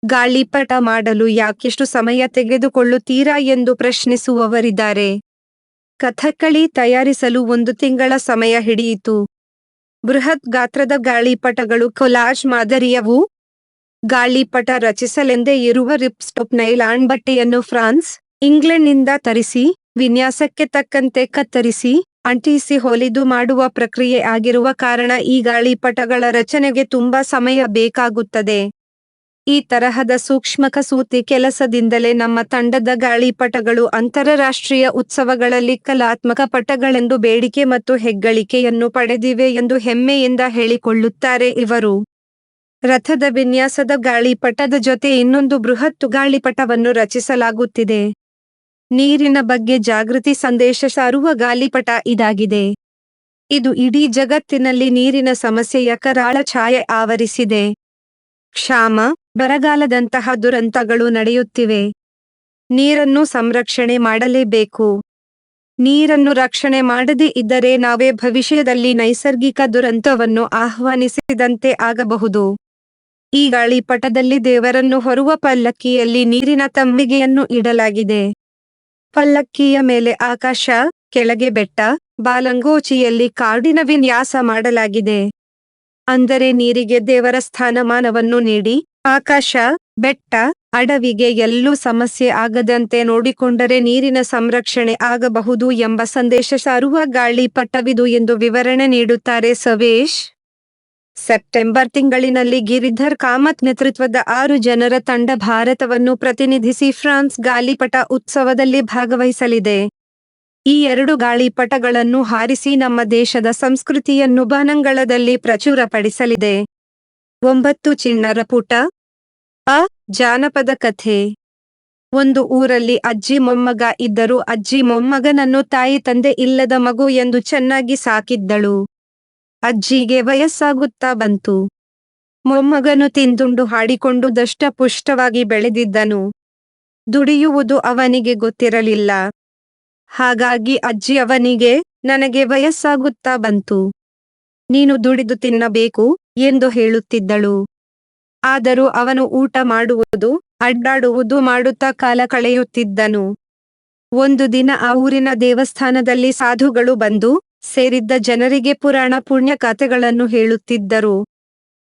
ಗಾಳಿಪಟ ಮಾಡಲು ಯಾಕಿಷ್ಟು ಸಮಯ ತೆಗೆದುಕೊಳ್ಳುತ್ತೀರಾ ಎಂದು ಪ್ರಶ್ನಿಸುವವರಿದ್ದಾರೆ. ಕಥಕ್ಕಳಿ ತಯಾರಿಸಲು 1 ತಿಂಗಳ ಸಮಯ ಹಿಡಿಯಿತು. ಬೃಹತ್ ಗಾತ್ರದ ಗಾಳಿಪಟಗಳು ಕೊಲಾಜ್ ಮಾದರಿಯವು. ಗಾಳಿಪಟ ರಚಿಸಲೆಂದೇ ಇರುವ ರಿಪ್ಸ್ಟಾಪ್ ನೈಲಾನ್ ಬಟ್ಟೆಯನ್ನು ಫ್ರಾನ್ಸ್, ಇಂಗ್ಲೆಂಡ್ನಿಂದ ತರಿಸಿ, ವಿನ್ಯಾಸಕ್ಕೆ ತಕ್ಕಂತೆ ಕತ್ತರಿಸಿ, ಅಂಟಿಸಿ ಹೊಲಿದು ಮಾಡುವ ಪ್ರಕ್ರಿಯೆ ಆಗಿರುವ ಕಾರಣ ಈ ಗಾಳಿಪಟಗಳ ರಚನೆಗೆ ತುಂಬಾ ಸಮಯ ಬೇಕಾಗುತ್ತದೆ. ಈ ತರಹದ ಸೂಕ್ಷ್ಮ ಕಸೂತಿ ಕೆಲಸದಿಂದಲೇ ನಮ್ಮ ತಂಡದ ಗಾಳಿಪಟಗಳು ಅಂತಾರಾಷ್ಟ್ರೀಯ ಉತ್ಸವಗಳಲ್ಲಿ ಕಲಾತ್ಮಕ ಪಟಗಳೆಂದು ಬೇಡಿಕೆ ಮತ್ತು ಹೆಗ್ಗಳಿಕೆಯನ್ನು ಪಡೆದಿವೆ ಎಂದು ಹೆಮ್ಮೆಯಿಂದ ಹೇಳಿಕೊಳ್ಳುತ್ತಾರೆ ಇವರು. ರಥದ ವಿನ್ಯಾಸದ ಗಾಳಿಪಟದ ಜೊತೆ ಇನ್ನೊಂದು ಬೃಹತ್ ಗಾಳಿಪಟವನ್ನು ರಚಿಸಲಾಗುತ್ತಿದೆ. ನೀರಿನ ಬಗ್ಗೆ ಜಾಗೃತಿ ಸಂದೇಶ ಸಾರುವ ಗಾಳಿಪಟ ಇದಾಗಿದೆ. ಇದು ಇಡೀ ಜಗತ್ತಿನಲ್ಲಿ ನೀರಿನ ಸಮಸ್ಯೆಯ ಕರಾಳ ಛಾಯೆ ಆವರಿಸಿದೆ. ಕ್ಷಾಮ, ಬರಗಾಲದಂತಹ ದುರಂತಗಳು ನಡೆಯುತ್ತಿವೆ. ನೀರನ್ನು ಸಂರಕ್ಷಣೆ ಮಾಡಲೇಬೇಕು. ನೀರನ್ನು ರಕ್ಷಣೆ ಮಾಡದೇ ಇದ್ದರೆ ನಾವೇ ಭವಿಷ್ಯದಲ್ಲಿ ನೈಸರ್ಗಿಕ ದುರಂತವನ್ನು ಆಹ್ವಾನಿಸಿದಂತೆ ಆಗಬಹುದು. ಈ ಗಾಳಿಪಟದಲ್ಲಿ ದೇವರನ್ನು ಹೊರುವ ಪಲ್ಲಕ್ಕಿಯಲ್ಲಿ ನೀರಿನ ತಂಬಿಗೆಯನ್ನು ಇಡಲಾಗಿದೆ. ಪಲ್ಲಕ್ಕಿಯ ಮೇಲೆ ಆಕಾಶ, ಕೆಳಗೆ ಬೆಟ್ಟ, ಬಾಲಂಗೋಚಿಯಲ್ಲಿ ಕಾಡಿನ ವಿನ್ಯಾಸ ಮಾಡಲಾಗಿದೆ. ಅಂದರೆ ನೀರಿಗೆ ದೇವರ ಸ್ಥಾನಮಾನವನ್ನು ನೀಡಿ, ಆಕಾಶ, ಬೆಟ್ಟ, ಅಡವಿಗೆ ಎಲ್ಲೂ ಸಮಸ್ಯೆ ಆಗದಂತೆ ನೋಡಿಕೊಂಡರೆ ನೀರಿನ ಸಂರಕ್ಷಣೆ ಆಗಬಹುದು ಎಂಬ ಸಂದೇಶ ಸಾರುವ ಗಾಳಿಪಟವಿದು ಎಂದು ವಿವರಣೆ ನೀಡುತ್ತಾರೆ ಸವೇಶ್. ಸೆಪ್ಟೆಂಬರ್ ತಿಂಗಳಿನಲ್ಲಿ ಗಿರಿಧರ್ ಕಾಮತ್ ನೇತೃತ್ವದ 6 ಜನರ ತಂಡ ಭಾರತವನ್ನು ಪ್ರತಿನಿಧಿಸಿ ಫ್ರಾನ್ಸ್ ಗಾಳಿಪಟ ಉತ್ಸವದಲ್ಲಿ ಭಾಗವಹಿಸಲಿದೆ. ಈ 2 ಗಾಳಿಪಟಗಳನ್ನು ಹಾರಿಸಿ ನಮ್ಮ ದೇಶದ ಸಂಸ್ಕೃತಿಯನ್ನು ಬಾನಂಗಳದಲ್ಲಿ ಪ್ರಚುರಪಡಿಸಲಿದೆ. 9 ಚಿಣ್ಣರ ಪುಟ. ಅ ಜಾನಪದ ಕಥೆ. ಒಂದು ಊರಲ್ಲಿ ಅಜ್ಜಿ ಮೊಮ್ಮಗ ಇದ್ದರು. ಅಜ್ಜಿ ಮೊಮ್ಮಗನನ್ನು ತಾಯಿ ತಂದೆ ಇಲ್ಲದ ಮಗು ಎಂದು ಚೆನ್ನಾಗಿ ಸಾಕಿದ್ದಳು. ಅಜ್ಜಿಗೆ ವಯಸ್ಸಾಗುತ್ತಾ ಬಂತು. ಮೊಮ್ಮಗನು ತಿಂದುಂಡು ಹಾಡಿಕೊಂಡು ದಷ್ಟಪುಷ್ಟವಾಗಿ ಬೆಳೆದಿದ್ದನು. ದುಡಿಯುವುದು ಅವನಿಗೆ ಗೊತ್ತಿರಲಿಲ್ಲ. ಹಾಗಾಗಿ ಅಜ್ಜಿ ಅವನಿಗೆ, ನನಗೆ ವಯಸ್ಸಾಗುತ್ತಾ ಬಂತು. ನೀನು ದುಡಿದು ತಿನ್ನಬೇಕು ಎಂದು ಹೇಳುತ್ತಿದ್ದಳು. ಆದರೂ ಅವನು ಊಟ ಮಾಡುವುದು, ಅಡ್ಡಾಡುವುದು ಮಾಡುತ್ತಾ ಕಾಲ ಕಳೆಯುತ್ತಿದ್ದನು. ಒಂದು ದಿನ ಆ ಊರಿನ ದೇವಸ್ಥಾನದಲ್ಲಿ ಸಾಧುಗಳು ಬಂದು, ಸೇರಿದ್ದ ಜನರಿಗೆ ಪುರಾಣ ಪುಣ್ಯ ಕಥೆಗಳನ್ನು ಹೇಳುತ್ತಿದ್ದರು.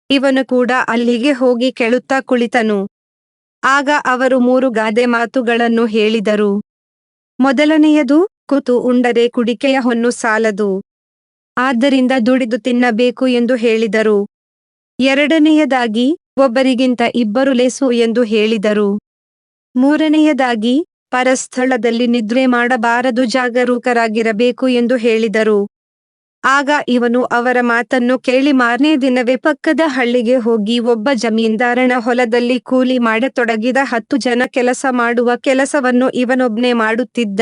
ಇವನು ಕೂಡ ಅಲ್ಲಿಗೆ ಹೋಗಿ ಕೇಳುತ್ತಾ ಕುಳಿತನು. ಆಗ ಅವರು 3 ಗಾದೆ ಮಾತುಗಳನ್ನು ಹೇಳಿದರು. ಮೊದಲನೆಯದು, ಕೂತು ಉಂಡರೆ ಕುಡಿಕೆಯ ಹೊನ್ನು ಸಾಲದು. ಆದ್ದರಿಂದ ದುಡಿದು ತಿನ್ನಬೇಕು ಎಂದು ಹೇಳಿದರು. ಎರಡನೆಯದಾಗಿ, ಒಬ್ಬರಿಗಿಂತ ಇಬ್ಬರು ಲೇಸು ಎಂದು ಹೇಳಿದರು. ಮೂರನೆಯದಾಗಿ, ಪರಸ್ಥಳದಲ್ಲಿ ನಿದ್ರೆ ಮಾಡಬಾರದು, ಜಾಗರೂಕರಾಗಿರಬೇಕು ಎಂದು ಹೇಳಿದರು. ಆಗ ಇವನು ಅವರ ಮಾತನ್ನು ಕೇಳಿ ಮಾರನೇ ದಿನವೇ ಪಕ್ಕದ ಹಳ್ಳಿಗೆ ಹೋಗಿ ಒಬ್ಬ ಜಮೀನ್ದಾರನ ಹೊಲದಲ್ಲಿ ಕೂಲಿ ಮಾಡತೊಡಗಿದ. 10 ಜನ ಕೆಲಸ ಮಾಡುವ ಕೆಲಸವನ್ನು ಇವನೊಬ್ನೇ ಮಾಡುತ್ತಿದ್ದ.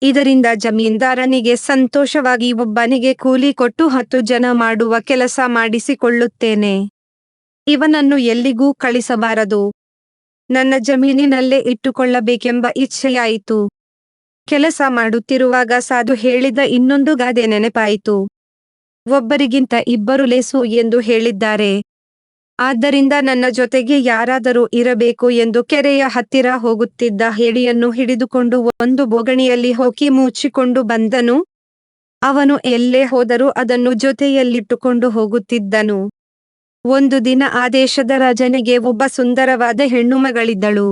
ಇದರಿಂದ ಜಮೀನ್ದಾರನಿಗೆ ಸಂತೋಷವಾಗಿ ಒಬ್ಬನಿಗೆ ಕೂಲಿ ಕೊಟ್ಟು 10 ಜನ ಮಾಡುವ ಕೆಲಸ ಮಾಡಿಸಿಕೊಳ್ಳುತ್ತೇನೆ. ಇವನನ್ನು ಎಲ್ಲಿಗೂ ಕಳಿಸಬಾರದು. ನನ್ನ ಜಮೀನಿನಲ್ಲೇ ಇಟ್ಟುಕೊಳ್ಳಬೇಕೆಂಬ ಇಚ್ಛೆಯಾಯಿತು. ಕೆಲಸ ಮಾಡುತ್ತಿರುವಾಗ ಸಾಧು ಹೇಳಿದ ಇನ್ನೊಂದು ಗಾದೆ ನೆನಪಾಯಿತು. ಒಬ್ಬರಿಗಿಂತ ಇಬ್ಬರು ಲೇಸು ಎಂದು ಹೇಳಿದ್ದಾರೆ. ಆದ್ದರಿಂದ ನನ್ನ ಜೊತೆಗೆ ಯಾರಾದರೂ ಇರಬೇಕು ಎಂದು ಕೆರೆಯ ಹತ್ತಿರ ಹೋಗುತ್ತಿದ್ದ ಹೇಡಿಯನ್ನು ಹಿಡಿದುಕೊಂಡು ಒಂದು ಬೋಗಣಿಯಲ್ಲಿ ಹೋಗಿ ಮುಚ್ಚಿಕೊಂಡು ಬಂದನು. ಅವನು ಎಲ್ಲೇ ಹೋದರೂ ಅದನ್ನು ಜೊತೆಯಲ್ಲಿಟ್ಟುಕೊಂಡು ಹೋಗುತ್ತಿದ್ದನು. ಒಂದು ದಿನ ಆ ದೇಶದ ರಾಜನಿಗೆ ಒಬ್ಬ ಸುಂದರವಾದ ಹೆಣ್ಣು ಮಗಳಿದ್ದಳು.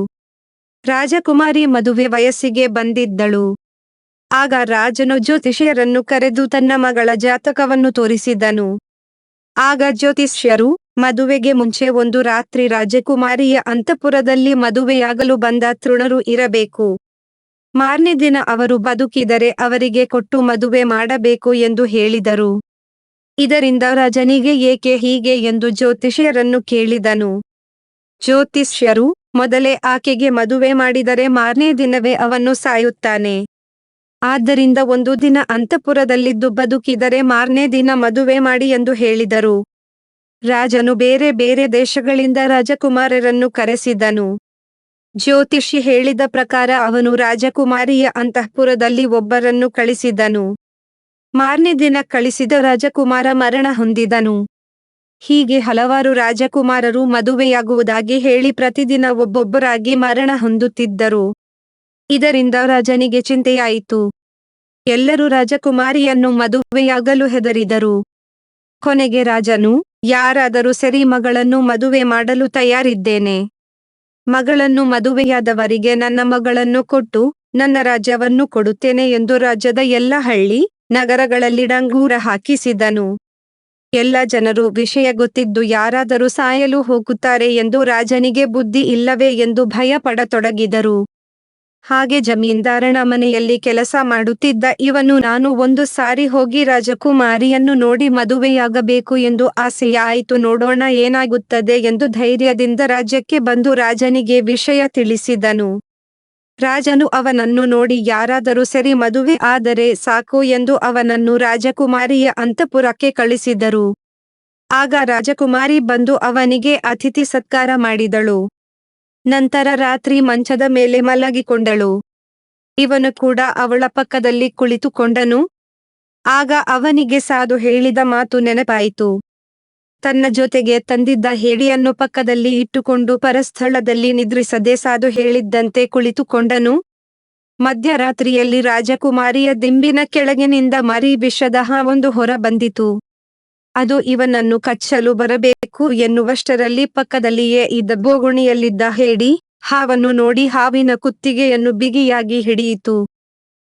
ರಾಜಕುಮಾರಿ ಮದುವೆ ವಯಸ್ಸಿಗೆ ಬಂದಿದ್ದಳು. ಆಗ ರಾಜನು ಜ್ಯೋತಿಷ್ಯರನ್ನು ಕರೆದು ತನ್ನ ಮಗಳ ಜಾತಕವನ್ನು ತೋರಿಸಿದನು. ಆಗ ಜ್ಯೋತಿಷ್ಯರು, ಮದುವೆಗೆ ಮುಂಚೆ ಒಂದು ರಾತ್ರಿ ರಾಜಕುಮಾರಿಯ ಅಂತಃಪುರದಲ್ಲಿ ಮದುವೆಯಾಗಲು ಬಂದ ತೃಣರು ಇರಬೇಕು. ಮಾರನೇ ದಿನ ಅವರು ಬದುಕಿದರೆ ಅವರಿಗೆ ಕೊಟ್ಟು ಮದುವೆ ಮಾಡಬೇಕು ಎಂದು ಹೇಳಿದರು. ಇದರಿಂದ ರಾಜನಿಗೆ ಏಕೆ ಹೀಗೆ ಎಂದು ಜ್ಯೋತಿಷ್ಯರನ್ನು ಕೇಳಿದನು. ಜ್ಯೋತಿಷ್ಯರು, ಮೊದಲೇ ಆಕೆಗೆ ಮದುವೆ ಮಾಡಿದರೆ ಮಾರನೇ ದಿನವೇ ಅವನು ಸಾಯುತ್ತಾನೆ. ಆದ್ದರಿಂದ ಒಂದು ದಿನ ಅಂತಃಪುರದಲ್ಲಿದ್ದು ಬದುಕಿದರೆ ಮಾರನೇ ದಿನ ಮದುವೆ ಮಾಡಿ ಎಂದು ಹೇಳಿದರು. ರಾಜನು ಬೇರೆ ಬೇರೆ ದೇಶಗಳಿಂದ ರಾಜಕುಮಾರರನ್ನು ಕರೆಸಿದನು. ಜ್ಯೋತಿಷಿ ಹೇಳಿದ ಪ್ರಕಾರ ಅವನು ರಾಜಕುಮಾರಿಯ ಅಂತಃಪುರದಲ್ಲಿ ಒಬ್ಬರನ್ನು ಕಳಿಸಿದನು. ಮಾರನೇ ದಿನ ಕಳಿಸಿದ ರಾಜಕುಮಾರ ಮರಣ ಹೊಂದಿದನು. ಹೀಗೆ ಹಲವಾರು ರಾಜಕುಮಾರರು ಮದುವೆಯಾಗುವುದಾಗಿ ಹೇಳಿ ಪ್ರತಿದಿನ ಒಬ್ಬೊಬ್ಬರಾಗಿ ಮರಣ ಹೊಂದುತ್ತಿದ್ದರು. ಇದರಿಂದ ರಾಜನಿಗೆ ಚಿಂತೆಯಾಯಿತು. ಎಲ್ಲರೂ ರಾಜಕುಮಾರಿಯನ್ನು ಮದುವೆಯಾಗಲು ಹೆದರಿದರು. ಕೊನೆಗೆ ರಾಜನು, ಯಾರಾದರೂ ಸರಿ, ಮಗಳನ್ನು ಮದುವೆ ಮಾಡಲು ತಯಾರಿದ್ದೇನೆ. ಮಗಳನ್ನು ಮದುವೆಯಾದವರಿಗೆ ನನ್ನ ಮಗಳನ್ನು ಕೊಟ್ಟು ನನ್ನ ರಾಜ್ಯವನ್ನು ಕೊಡುತ್ತೇನೆ ಎಂದು ರಾಜ್ಯದ ಎಲ್ಲ ಹಳ್ಳಿ ನಗರಗಳಲ್ಲಿ ಡಂಗೂರ ಹಾಕಿಸಿದನು. ಎಲ್ಲ ಜನರು ವಿಷಯ ಗೊತ್ತಿದ್ದು ಯಾರಾದರೂ ಸಾಯಲು ಹೋಗುತ್ತಾರೆ ಎಂದು ರಾಜನಿಗೆ ಬುದ್ಧಿ ಇಲ್ಲವೇ ಎಂದು ಭಯ ಪಡತೊಡಗಿದರು. ಹಾಗೆ ಜಮೀನ್ದಾರನ ಮನೆಯಲ್ಲಿ ಕೆಲಸ ಮಾಡುತ್ತಿದ್ದ ಇವನು, ನಾನು ಒಂದು ಸಾರಿ ಹೋಗಿ ರಾಜಕುಮಾರಿಯನ್ನು ನೋಡಿ ಮದುವೆಯಾಗಬೇಕು ಎಂದು ಆಸೆಯಾಯಿತು, ನೋಡೋಣ ಏನಾಗುತ್ತದೆ ಎಂದು ಧೈರ್ಯದಿಂದ ರಾಜ್ಯಕ್ಕೆ ಬಂದು ರಾಜನಿಗೆ ವಿಷಯ ತಿಳಿಸಿದನು. ರಾಜನು ಅವನನ್ನು ನೋಡಿ, ಯಾರಾದರೂ ಸರಿ ಮದುವೆ ಆದರೆ ಸಾಕು ಎಂದು ಅವನನ್ನು ರಾಜಕುಮಾರಿಯ ಅಂತಃಪುರಕ್ಕೆ ಕಳಿಸಿದರು. ಆಗ ರಾಜಕುಮಾರಿ ಬಂದು ಅವನಿಗೆ ಅತಿಥಿ ಸತ್ಕಾರ ಮಾಡಿದಳು. ನಂತರ ರಾತ್ರಿ ಮಂಚದ ಮೇಲೆ ಮಲಗಿಕೊಂಡಳು. ಇವನು ಕೂಡ ಅವಳ ಪಕ್ಕದಲ್ಲಿ ಕುಳಿತುಕೊಂಡನು. ಆಗ ಅವನಿಗೆ ಸಾಧು ಹೇಳಿದ ಮಾತು ನೆನಪಾಯಿತು. ತನ್ನ ಜೊತೆಗೆ ತಂದಿದ್ದ ಹೇಡಿಯನ್ನು ಪಕ್ಕದಲ್ಲಿ ಇಟ್ಟುಕೊಂಡು ಪರಸ್ಥಳದಲ್ಲಿ ನಿದ್ರಿಸದೆ ಸಾಧು ಹೇಳಿದ್ದಂತೆ ಕುಳಿತುಕೊಂಡನು. ಮಧ್ಯರಾತ್ರಿಯಲ್ಲಿ ರಾಜಕುಮಾರಿಯ ದಿಂಬಿನ ಕೆಳಗಿನಿಂದ ಮರಿ ವಿಷದ ಹಾವೊಂದು ಹೊರ ಬಂದಿತು. ಅದು ಇವನನ್ನು ಕಚ್ಚಲು ಬರಬೇಕು ಎನ್ನುವಷ್ಟರಲ್ಲಿ ಪಕ್ಕದಲ್ಲಿಯೇ ಇದ್ದ ಬೋಗುಣಿಯಲ್ಲಿದ್ದ ಹೇಡಿ ಹಾವನ್ನು ನೋಡಿ ಹಾವಿನ ಕುತ್ತಿಗೆಯನ್ನು ಬಿಗಿಯಾಗಿ ಹಿಡಿಯಿತು.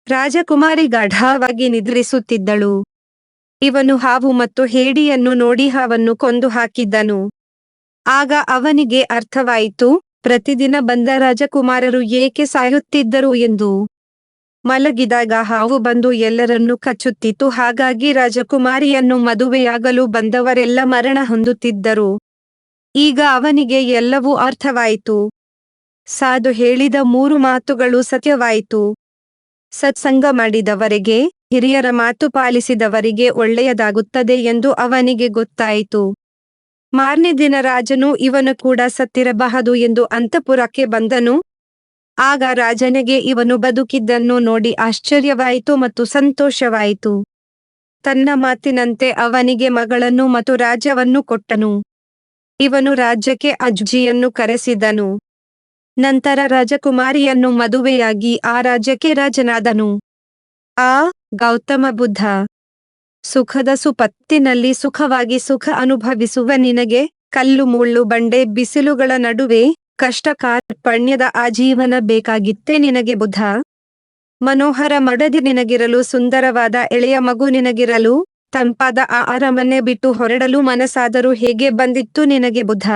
ರಾಜಕುಮಾರಿ ಗಾಢವಾಗಿ ನಿದ್ರಿಸುತ್ತಿದ್ದಳು. ಇವನು ಹಾವು ಮತ್ತು ಹೇಡಿಯನ್ನು ನೋಡಿ ಹಾವನ್ನು ಕೊಂದು ಹಾಕಿದ್ದನು. ಆಗ ಅವನಿಗೆ ಅರ್ಥವಾಯಿತು, ಪ್ರತಿದಿನ ಬಂದ ರಾಜಕುಮಾರರು ಏಕೆ ಸಾಯುತ್ತಿದ್ದರು ಎಂದು. ಮಲಗಿದಾಗ ಹಾವು ಬಂದು ಎಲ್ಲರನ್ನೂ ಕಚ್ಚುತ್ತಿತ್ತು. ಹಾಗಾಗಿ ರಾಜಕುಮಾರಿಯನ್ನು ಮದುವೆಯಾಗಲು ಬಂದವರೆಲ್ಲ ಮರಣ ಹೊಂದುತ್ತಿದ್ದರು. ಈಗ ಅವನಿಗೆ ಎಲ್ಲವೂ ಅರ್ಥವಾಯಿತು. ಸಾಧು ಹೇಳಿದ 3 ಮಾತುಗಳು ಸತ್ಯವಾಯಿತು. ಸತ್ಸಂಗ ಮಾಡಿದವರಿಗೆ, ಹಿರಿಯರ ಮಾತು ಪಾಲಿಸಿದವರಿಗೆ ಒಳ್ಳೆಯದಾಗುತ್ತದೆ ಎಂದು ಅವನಿಗೆ ಗೊತ್ತಾಯಿತು. ಮಾರನೇ ದಿನ ರಾಜನು ಇವನು ಕೂಡ ಸತ್ತಿರಬಹುದು ಎಂದು ಅಂತಃಪುರಕ್ಕೆ ಬಂದನು. ಆಗ ರಾಜನಿಗೆ ಇವನು ಬದುಕಿದ್ದನ್ನು ನೋಡಿ ಆಶ್ಚರ್ಯವಾಯಿತು ಮತ್ತು ಸಂತೋಷವಾಯಿತು. ತನ್ನ ಮಾತಿನಂತೆ ಅವನಿಗೆ ಮಗಳನ್ನು ಮತ್ತು ರಾಜ್ಯವನ್ನು ಕೊಟ್ಟನು. ಇವನು ರಾಜ್ಯಕ್ಕೆ ಅಜ್ಜಿಯನ್ನು ಕರೆಸಿದನು. ನಂತರ ರಾಜಕುಮಾರಿಯನ್ನು ಮದುವೆಯಾಗಿ ಆ ರಾಜ್ಯಕ್ಕೆ ರಾಜನಾದನು. ಗೌತಮ ಬುದ್ಧ. ಸುಖದ ಸುಪತ್ತಿನಲ್ಲಿ ಸುಖವಾಗಿ ಸುಖ ಅನುಭವಿಸುವ ನಿನಗೆ, ಕಲ್ಲು ಮುಳ್ಳು ಬಂಡೆ ಬಿಸಿಲುಗಳ ನಡುವೆ ಕಷ್ಟ ಕಾರ್ಪಣ್ಯದ ಆಜೀವನ ಬೇಕಾಗಿತ್ತೇ ನಿನಗೆ ಬುದ್ಧ. ಮನೋಹರ ಮಡದಿ ನಿನಗಿರಲು, ಸುಂದರವಾದ ಎಳೆಯ ಮಗು ನಿನಗಿರಲು, ತಂಪಾದ ಆ ಅರಮನೆ ಬಿಟ್ಟು ಹೊರಡಲು ಮನಸ್ಸಾದರೂ ಹೇಗೆ ಬಂದಿತ್ತು ನಿನಗೆ ಬುದ್ಧ.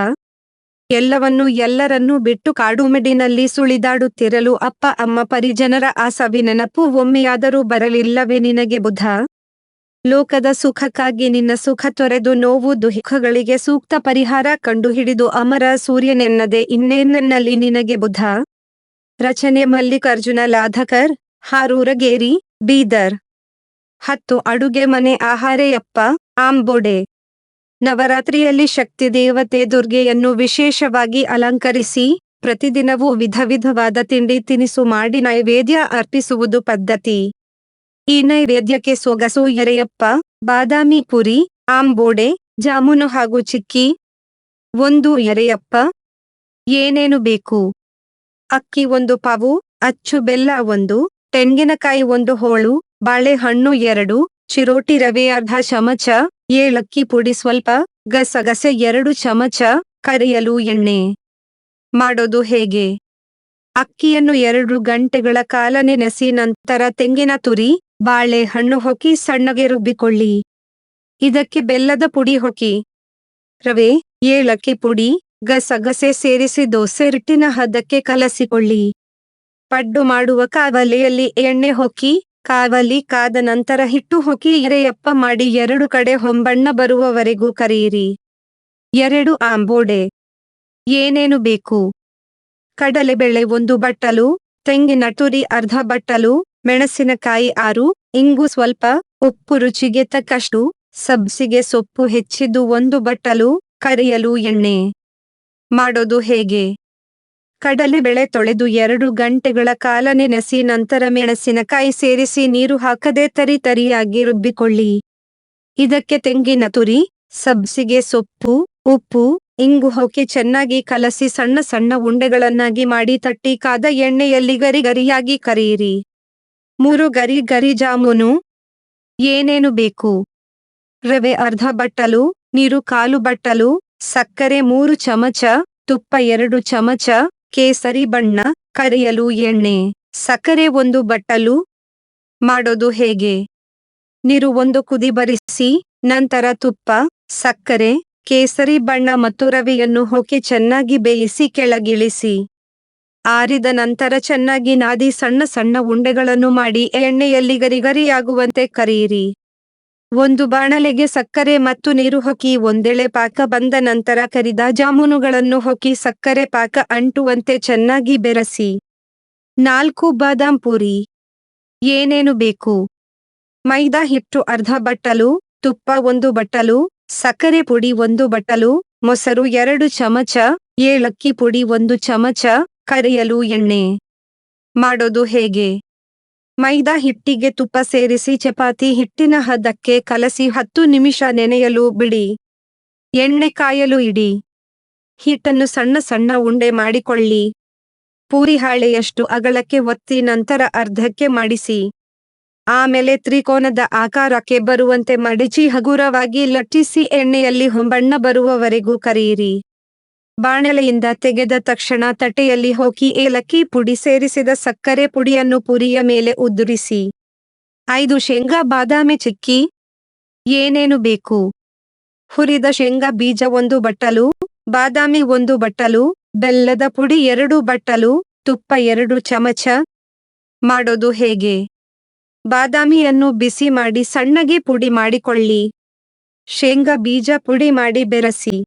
ಎಲ್ಲರನ್ನೂ ಬಿಟ್ಟು ಕಾಡುಮೆಡಿನಲ್ಲಿ ಸುಳಿದಾಡುತ್ತಿರಲು ಅಪ್ಪ ಅಮ್ಮ ಪರಿಜನರ ಆ ಸವಿ ನೆನಪು ಒಮ್ಮೆಯಾದರೂ ಬರಲಿಲ್ಲವೇ ನಿನಗೆ ಬುದ್ಧ. ಲೋಕದ ಸುಖಕ್ಕಾಗಿ ನಿನ್ನ ಸುಖ ತೊರೆದು ನೋವು ದುಃಖಗಳಿಗೆ ಸೂಕ್ತ ಪರಿಹಾರ ಕಂಡುಹಿಡಿದು ಅಮರ ಸೂರ್ಯನೆನ್ನದೆ ಇನ್ನೇನಲ್ಲಿ ನಿನಗೆ ಬುದ್ಧ. ರಚನೆ ಮಲ್ಲಿಕಾರ್ಜುನ ಲಾಧಕರ್, ಹಾರೂರಗೇರಿ, ಬೀದರ್. 10 ಅಡುಗೆ ಮನೆ ಆಹಾರೆಯಪ್ಪ, ಆಂಬೋಡೆ. ನವರಾತ್ರಿಯಲ್ಲಿ ಶಕ್ತಿ ದೇವತೆ ದುರ್ಗೆಯನ್ನು ವಿಶೇಷವಾಗಿ ಅಲಂಕರಿಸಿ ಪ್ರತಿದಿನವೂ ವಿಧವಿಧವಾದ ತಿಂಡಿ ತಿನಿಸು ಮಾಡಿ ನೈವೇದ್ಯ ಅರ್ಪಿಸುವುದು ಪದ್ಧತಿ. ಈ ನೈವೇದ್ಯಕ್ಕೆ ಸೊಗಸು ಎರೆಯಪ್ಪ, ಬಾದಾಮಿ ಪುರಿ, ಆಂಬೋಡೆ, ಜಾಮೂನು ಹಾಗೂ ಚಿಕ್ಕಿ. 1 ಎರೆಯಪ್ಪ. ಏನೇನು ಬೇಕು? ಅಕ್ಕಿ 1 ಪಾವು, ಅಚ್ಚು ಬೆಲ್ಲ 1, ತೆಂಗಿನಕಾಯಿ 1 ಹೋಳು, ಬಾಳೆಹಣ್ಣು 2, ಚಿರೋಟಿ ರವೆ ಅರ್ಧ ಚಮಚ, ಏಲಕ್ಕಿ ಪುಡಿ ಸ್ವಲ್ಪ, ಗಸಗಸೆ 2 ಚಮಚ, ಕರಿಯಲು ಎಣ್ಣೆ. ಮಾಡೋದು ಹೇಗೆ? ಅಕ್ಕಿಯನ್ನು 2 ಗಂಟೆಗಳ ಕಾಲ ನೆನೆಸಿ ನಂತರ ತೆಂಗಿನ ತುರಿ, ಬಾಳೆಹಣ್ಣು ಹೊಕ್ಕಿ ಸಣ್ಣಗೆ ರುಬ್ಬಿಕೊಳ್ಳಿ. ಇದಕ್ಕೆ ಬೆಲ್ಲದ ಪುಡಿ ಹೊಕ್ಕಿ, ರವೆ, ಏಲಕ್ಕಿ ಪುಡಿ, ಗಸಗಸೆ ಸೇರಿಸಿ ದೋಸೆ ಹಿಟ್ಟಿನ ಹದಕ್ಕೆ ಕಲಸಿಕೊಳ್ಳಿ. ಪಡ್ಡು ಮಾಡುವ ಕಾವಲಿಯಲ್ಲಿ ಎಣ್ಣೆ ಹೊಕ್ಕಿ, ಕಾವಲಿ ಕಾದ ನಂತರ ಹಿಟ್ಟು ಹೊಕ್ಕಿ ಎರೆಯಪ್ಪ ಮಾಡಿ 2 ಕಡೆ ಹೊಂಬಣ್ಣ ಬರುವವರೆಗೂ ಕರಿಯಿರಿ. 2 ಆಂಬೋಡೆ. ಏನೇನು ಬೇಕು? ಕಡಲೆಬೇಳೆ 1 ಬಟ್ಟಲು, ತೆಂಗಿನ ತುರಿ ಅರ್ಧ ಬಟ್ಟಲು, ಮೆಣಸಿನಕಾಯಿ 6, ಇಂಗು ಸ್ವಲ್ಪ, ಉಪ್ಪು ರುಚಿಗೆ ತಕ್ಕಷ್ಟು, ಸಬ್ಸಿಗೆ ಸೊಪ್ಪು ಹೆಚ್ಚಿದ್ದು 1 ಬಟ್ಟಲು, ಕರಿಯಲು ಎಣ್ಣೆ. ಮಾಡೋದು ಹೇಗೆ? ಕಡಲೆಬೇಳೆ ತೊಳೆದು 2 ಗಂಟೆಗಳ ಕಾಲ ನೆನೆಸಿ ನಂತರ ಮೆಣಸಿನಕಾಯಿ ಸೇರಿಸಿ ನೀರು ಹಾಕದೆ ತರಿಯಾಗಿ ರುಬ್ಬಿಕೊಳ್ಳಿ. ಇದಕ್ಕೆ ತೆಂಗಿನ ತುರಿ, ಸಬ್ಸಿಗೆ ಸೊಪ್ಪು, ಉಪ್ಪು, ಇಂಗು ಹಾಕಿ ಚೆನ್ನಾಗಿ ಕಲಸಿ ಸಣ್ಣ ಸಣ್ಣ ಉಂಡೆಗಳನ್ನಾಗಿ ಮಾಡಿ ತಟ್ಟಿ ಕಾದ ಎಣ್ಣೆಯಲ್ಲಿ ಗರಿಯಾಗಿ ಕರಿಯಿರಿ. 3 ಗರಿ ಜಾಮೂನು. ಏನೇನು ಬೇಕು? ರವೆ ಅರ್ಧ ಬಟ್ಟಲು, ನೀರು 1/4 ಬಟ್ಟಲು, ಸಕ್ಕರೆ 3 ಚಮಚ, ತುಪ್ಪ 2 ಚಮಚ, ಕೇಸರಿ ಬಣ್ಣ, ಕರಿಯಲು ಎಣ್ಣೆ. ಸಕ್ಕರೆ 1 ಬಟ್ಟಲು. ಮಾಡೋದು ಹೇಗೆ? ನೀರು 1 ಕುದಿ ಬರಿಸಿ, ನಂತರ ತುಪ್ಪ, ಸಕ್ಕರೆ, ಕೇಸರಿ ಬಣ್ಣ ಮತ್ತು ರವೆಯನ್ನು ಹಾಕಿ ಚೆನ್ನಾಗಿ ಬೇಯಿಸಿ ಕೆಳಗಿಳಿಸಿ. ಆರಿದ ನಂತರ ಚೆನ್ನಾಗಿ ನಾದಿ ಸಣ್ಣ ಸಣ್ಣ ಉಂಡೆಗಳನ್ನು ಮಾಡಿ ಎಣ್ಣೆಯಲ್ಲಿ ಗರಿಯಾಗುವಂತೆ ಕರಿಯಿರಿ. 1 ಬಾಣಲೆಗೆ ಸಕ್ಕರೆ ಮತ್ತು ನೀರು ಹಾಕಿ ಒಂದೆಳೆ ಪಾಕ ಬಂದ ನಂತರ ಕರಿದ ಜಾಮೂನುಗಳನ್ನು ಹಾಕಿ ಸಕ್ಕರೆ ಪಾಕ ಅಂಟುವಂತೆ ಚೆನ್ನಾಗಿ ಬೆರೆಸಿ. 4 ಬಾದಾಮ್ ಪೂರಿ. ಏನೇನು ಬೇಕು? ಮೈದಾ ಹಿಟ್ಟು ಅರ್ಧ ಬಟ್ಟಲು, ತುಪ್ಪ 1 ಬಟ್ಟಲು, ಸಕ್ಕರೆ ಪುಡಿ 1 ಬಟ್ಟಲು, ಮೊಸರು 2 ಚಮಚ, ಏಲಕ್ಕಿ ಪುಡಿ 1 ಚಮಚ, ಕರಿಯಲು ಎಣ್ಣೆ. ಮಾಡೋದು ಹೇಗೆ? ಮೈದಾ ಹಿಟ್ಟಿಗೆ ತುಪ್ಪ ಸೇರಿಸಿ ಚಪಾತಿ ಹಿಟ್ಟಿನ ಹದಕ್ಕೆ ಕಲಸಿ 10 ನಿಮಿಷ ನೆನೆಯಲು ಬಿಡಿ. ಎಣ್ಣೆ ಕಾಯಲು ಇಡಿ. ಹಿಟ್ಟನ್ನು ಸಣ್ಣ ಸಣ್ಣ ಉಂಡೆ ಮಾಡಿಕೊಳ್ಳಿ. ಪೂರಿ ಹಾಳೆಯಷ್ಟು ಅಗಲಕ್ಕೆ ಒತ್ತಿ ನಂತರ ಅರ್ಧಕ್ಕೆ ಮಡಿಸಿ. ಆಮೇಲೆ ತ್ರಿಕೋನದ ಆಕಾರಕ್ಕೆ ಬರುವಂತೆ ಮಡಚಿ ಹಗುರವಾಗಿ ಲಟ್ಟಿಸಿ ಎಣ್ಣೆಯಲ್ಲಿ ಹೊಂಬಣ್ಣ ಬರುವವರೆಗೂ ಕರಿಯಿರಿ. ಬಾಣಲೆಯಿಂದ ತೆಗೆದ ತಕ್ಷಣ ತಟ್ಟೆಯಲ್ಲಿ ಹಾಕಿ ಏಲಕ್ಕಿ ಪುಡಿ ಸೇರಿಸಿದ ಸಕ್ಕರೆ ಪುಡಿಯನ್ನು ಪುರಿಯ ಮೇಲೆ ಉದುರಿಸಿ. 5 ಶೇಂಗಾ ಬಾದಾಮಿ ಚಿಕ್ಕಿ. ಏನೇನು ಬೇಕು? ಹುರಿದ ಶೇಂಗಾ ಬೀಜ 1 ಬಟ್ಟಲು, ಬಾದಾಮಿ 1 ಬಟ್ಟಲು, ಬೆಲ್ಲದ ಪುಡಿ 2 ಬಟ್ಟಲು, ತುಪ್ಪ 2 ಚಮಚ. ಮಾಡೋದು ಹೇಗೆ? ಬಾದಾಮಿಯನ್ನು ಬಿಸಿ ಮಾಡಿ ಸಣ್ಣಗೆ ಪುಡಿ ಮಾಡಿಕೊಳ್ಳಿ. ಶೇಂಗಾ ಬೀಜ ಪುಡಿ ಮಾಡಿ ಬೆರೆಸಿ.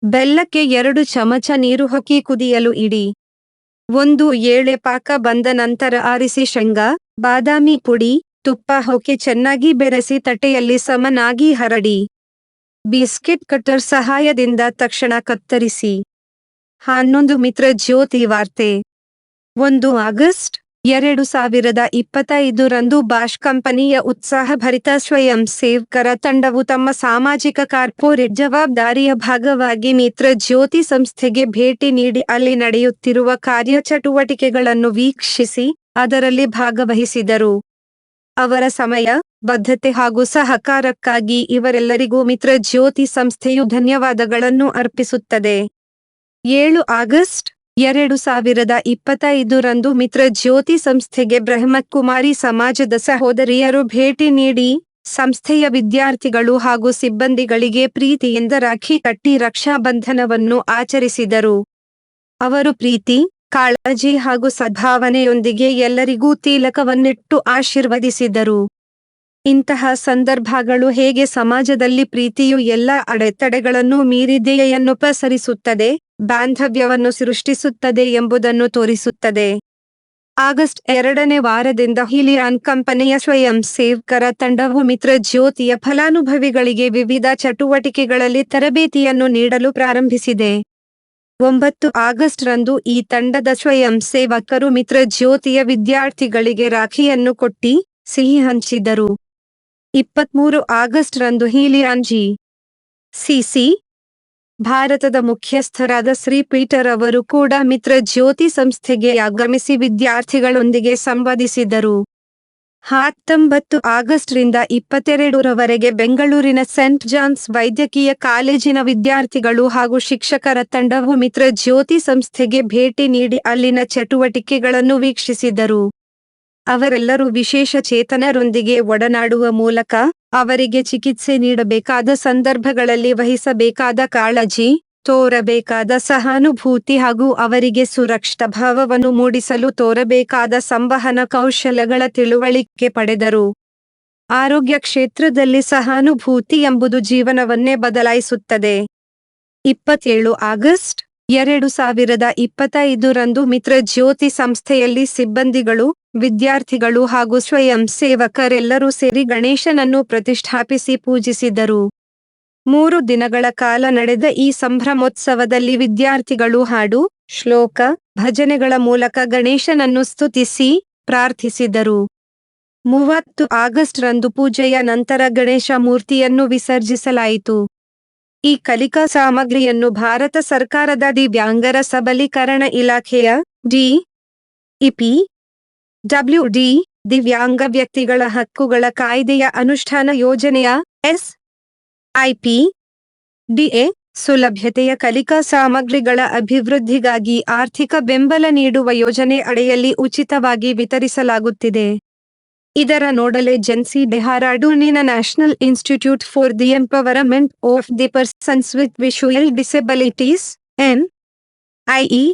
ಬೆಲ್ಲಕ್ಕೆ 2 ಚಮಚ ನೀರು ಹಾಕಿ ಕುದಿಯಲು ಇಡಿ. 1 ಏಳೆ ಪಾಕ ಬಂದ ನಂತರ ಆರಿಸಿ ಶೇಂಗಾ, ಬಾದಾಮಿ ಪುಡಿ, ತುಪ್ಪ ಹಾಕಿ ಚೆನ್ನಾಗಿ ಬೆರೆಸಿ ತಟ್ಟೆಯಲ್ಲಿ ಸಮನಾಗಿ ಹರಡಿ. ಬಿಸ್ಕೆಟ್ ಕಟರ್ ಸಹಾಯದಿಂದ ತಕ್ಷಣ ಕತ್ತರಿಸಿ. 11 ಮಿತ್ರ ಜ್ಯೋತಿ ವಾರ್ತೆ. 1 ಆಗಸ್ಟ್ 2025 ರಂದು ಬಾಷ್ ಕಂಪನಿಯ ಉತ್ಸಾಹಭರಿತ ಸ್ವಯಂ ಸೇವಕರ ತಂಡವು ತಮ್ಮ ಸಾಮಾಜಿಕ ಕಾರ್ಪೊರೇಟ್ ಜವಾಬ್ದಾರಿಯ ಭಾಗವಾಗಿ ಮಿತ್ರ ಜ್ಯೋತಿ ಸಂಸ್ಥೆಗೆ ಭೇಟಿ ನೀಡಿ ಅಲ್ಲಿ ನಡೆಯುತ್ತಿರುವ ಕಾರ್ಯಚಟುವಟಿಕೆಗಳನ್ನು ವೀಕ್ಷಿಸಿ ಅದರಲ್ಲಿ ಭಾಗವಹಿಸಿದರು. ಅವರ ಸಮಯ, ಬದ್ಧತೆ ಹಾಗೂ ಸಹಕಾರಕ್ಕಾಗಿ ಇವರೆಲ್ಲರಿಗೂ ಮಿತ್ರ ಜ್ಯೋತಿ ಸಂಸ್ಥೆಯು ಧನ್ಯವಾದಗಳನ್ನು ಅರ್ಪಿಸುತ್ತದೆ. 7 ಆಗಸ್ಟ್ 2025 ರಂದು ಮಿತ್ರ ಜ್ಯೋತಿ ಸಂಸ್ಥೆಗೆ ಬ್ರಹ್ಮಕುಮಾರಿ ಸಮಾಜದ ಸಹೋದರಿಯರು ಭೇಟಿ ನೀಡಿ ಸಂಸ್ಥೆಯ ವಿದ್ಯಾರ್ಥಿಗಳು ಹಾಗೂ ಸಿಬ್ಬಂದಿಗಳಿಗೆ ಪ್ರೀತಿಯಿಂದ ರಾಖಿ ಕಟ್ಟಿ ರಕ್ಷಾಬಂಧನವನ್ನು ಆಚರಿಸಿದರು. ಅವರು ಪ್ರೀತಿ, ಕಾಳಜಿ ಹಾಗೂ ಸದ್ಭಾವನೆಯೊಂದಿಗೆ ಎಲ್ಲರಿಗೂ ತಿಲಕವನ್ನಿಟ್ಟು ಆಶೀರ್ವದಿಸಿದರು. ಇಂತಹ ಸಂದರ್ಭಗಳು ಹೇಗೆ ಸಮಾಜದಲ್ಲಿ ಪ್ರೀತಿಯು ಎಲ್ಲ ಅಡೆತಡೆಗಳನ್ನು ಮೀರಿ ದಯೆಯನ್ನು ಪಸರಿಸುತ್ತದೆ, ಬಾಂಧವ್ಯವನ್ನು ಸೃಷ್ಟಿಸುತ್ತದೆ ಎಂಬುದನ್ನು ತೋರಿಸುತ್ತದೆ. ಆಗಸ್ಟ್ 2ನೇ ವಾರದಿಂದ ಹಿಲಿಯಾನ್ ಕಂಪನಿಯ ಸ್ವಯಂ ಸೇವಕರ ತಂಡವು ಮಿತ್ರ ಜ್ಯೋತಿಯ ಫಲಾನುಭವಿಗಳಿಗೆ ವಿವಿಧ ಚಟುವಟಿಕೆಗಳಲ್ಲಿ ತರಬೇತಿಯನ್ನು ನೀಡಲು ಪ್ರಾರಂಭಿಸಿದೆ. 9 ಆಗಸ್ಟ್ ರಂದು ಈ ತಂಡದ ಸ್ವಯಂ ಸೇವಕರು ಮಿತ್ರ ಜ್ಯೋತಿಯ ವಿದ್ಯಾರ್ಥಿಗಳಿಗೆ ರಾಖಿಯನ್ನು ಕೊಟ್ಟಿ ಸಿಹಿ ಹಂಚಿದರು. 23 ಆಗಸ್ಟ್ ರಂದು ಹಿಲಿಯಾನ್ ಜಿ.ಸಿ. ಭಾರತದ ಮುಖ್ಯಸ್ಥರಾದ ಶ್ರೀ ಪೀಟರ್ ಅವರು ಕೂಡ ಮಿತ್ರ ಜ್ಯೋತಿ ಸಂಸ್ಥೆಗೆ ಆಗಮಿಸಿ ವಿದ್ಯಾರ್ಥಿಗಳೊಂದಿಗೆ ಸಂವಾದಿಸಿದರು. 19 ಆಗಸ್ಟ್ ರಿಂದ 22 ರವರೆಗೆ ಬೆಂಗಳೂರಿನ ಸೆಂಟ್ ಜಾನ್ಸ್ ವೈದ್ಯಕೀಯ ಕಾಲೇಜಿನ ವಿದ್ಯಾರ್ಥಿಗಳು ಹಾಗೂ ಶಿಕ್ಷಕರ ತಂಡವು ಮಿತ್ರ ಜ್ಯೋತಿ ಸಂಸ್ಥೆಗೆ ಭೇಟಿ ನೀಡಿ ಅಲ್ಲಿನ ಚಟುವಟಿಕೆಗಳನ್ನು ವೀಕ್ಷಿಸಿದರು. ಅವರೆಲ್ಲರೂ ವಿಶೇಷ ಚೇತನರೊಂದಿಗೆ ಒಡನಾಡುವ ಮೂಲಕ ಅವರಿಗೆ ಚಿಕಿತ್ಸೆ ನೀಡಬೇಕಾದ ಸಂದರ್ಭಗಳಲ್ಲಿ ವಹಿಸಬೇಕಾದ ಕಾಳಜಿ, ತೋರಬೇಕಾದ ಸಹಾನುಭೂತಿ ಹಾಗೂ ಅವರಿಗೆ ಸುರಕ್ಷಿತ ಭಾವವನ್ನು ಮೂಡಿಸಲು ತೋರಬೇಕಾದ ಸಂವಹನ ಕೌಶಲ್ಯಗಳ ತಿಳುವಳಿಕೆ ಪಡೆದರು. ಆರೋಗ್ಯ ಕ್ಷೇತ್ರದಲ್ಲಿ ಸಹಾನುಭೂತಿ ಎಂಬುದು ಜೀವನವನ್ನೇ ಬದಲಾಯಿಸುತ್ತದೆ. 27 ಆಗಸ್ಟ್ 2025 ರಂದು ಮಿತ್ರ ಜ್ಯೋತಿ ಸಂಸ್ಥೆಯಲ್ಲಿ ಸಿಬ್ಬಂದಿಗಳು, ವಿದ್ಯಾರ್ಥಿಗಳು ಹಾಗೂ ಸ್ವಯಂ ಸೇವಕರೆಲ್ಲರೂ ಸೇರಿ ಗಣೇಶನನ್ನು ಪ್ರತಿಷ್ಠಾಪಿಸಿ ಪೂಜಿಸಿದರು. 3 ದಿನಗಳ ಕಾಲ ನಡೆದ ಈ ಸಂಭ್ರಮೋತ್ಸವದಲ್ಲಿ ವಿದ್ಯಾರ್ಥಿಗಳು ಹಾಡು, ಶ್ಲೋಕ, ಭಜನೆಗಳ ಮೂಲಕ ಗಣೇಶನನ್ನು ಸ್ತುತಿಸಿ, ಪ್ರಾರ್ಥಿಸಿದರು. 30 ಆಗಸ್ಟ್ ರಂದು ಪೂಜೆಯ ನಂತರ ಗಣೇಶ ಮೂರ್ತಿಯನ್ನು ವಿಸರ್ಜಿಸಲಾಯಿತು. ಈ ಕಲಿಕಾ ಸಾಮಗ್ರಿಯನ್ನು ಭಾರತ ಸರ್ಕಾರದ ದಿವ್ಯಾಂಗರ ಸಬಲೀಕರಣ ಇಲಾಖೆಯ DEPWD ದಿವ್ಯಾಂಗ ವ್ಯಕ್ತಿಗಳ ಹಕ್ಕುಗಳ ಕಾಯ್ದೆಯ ಅನುಷ್ಠಾನ ಯೋಜನೆಯ SIPDA ಸುಲಭ್ಯತೆಯ ಕಲಿಕಾ ಸಾಮಗ್ರಿಗಳ ಅಭಿವೃದ್ಧಿಗಾಗಿ ಆರ್ಥಿಕ ಬೆಂಬಲ ನೀಡುವ ಯೋಜನೆ ಅಡಿಯಲ್ಲಿ ಉಚಿತವಾಗಿ ವಿತರಿಸಲಾಗುತ್ತಿದೆ. ಇದರ ನೋಡಲ್ ಏಜೆನ್ಸಿ ಡೆಹ್ರಾಡೂನಿನ National Institute for the Empowerment of the Persons with Visual Disabilities NIEPVD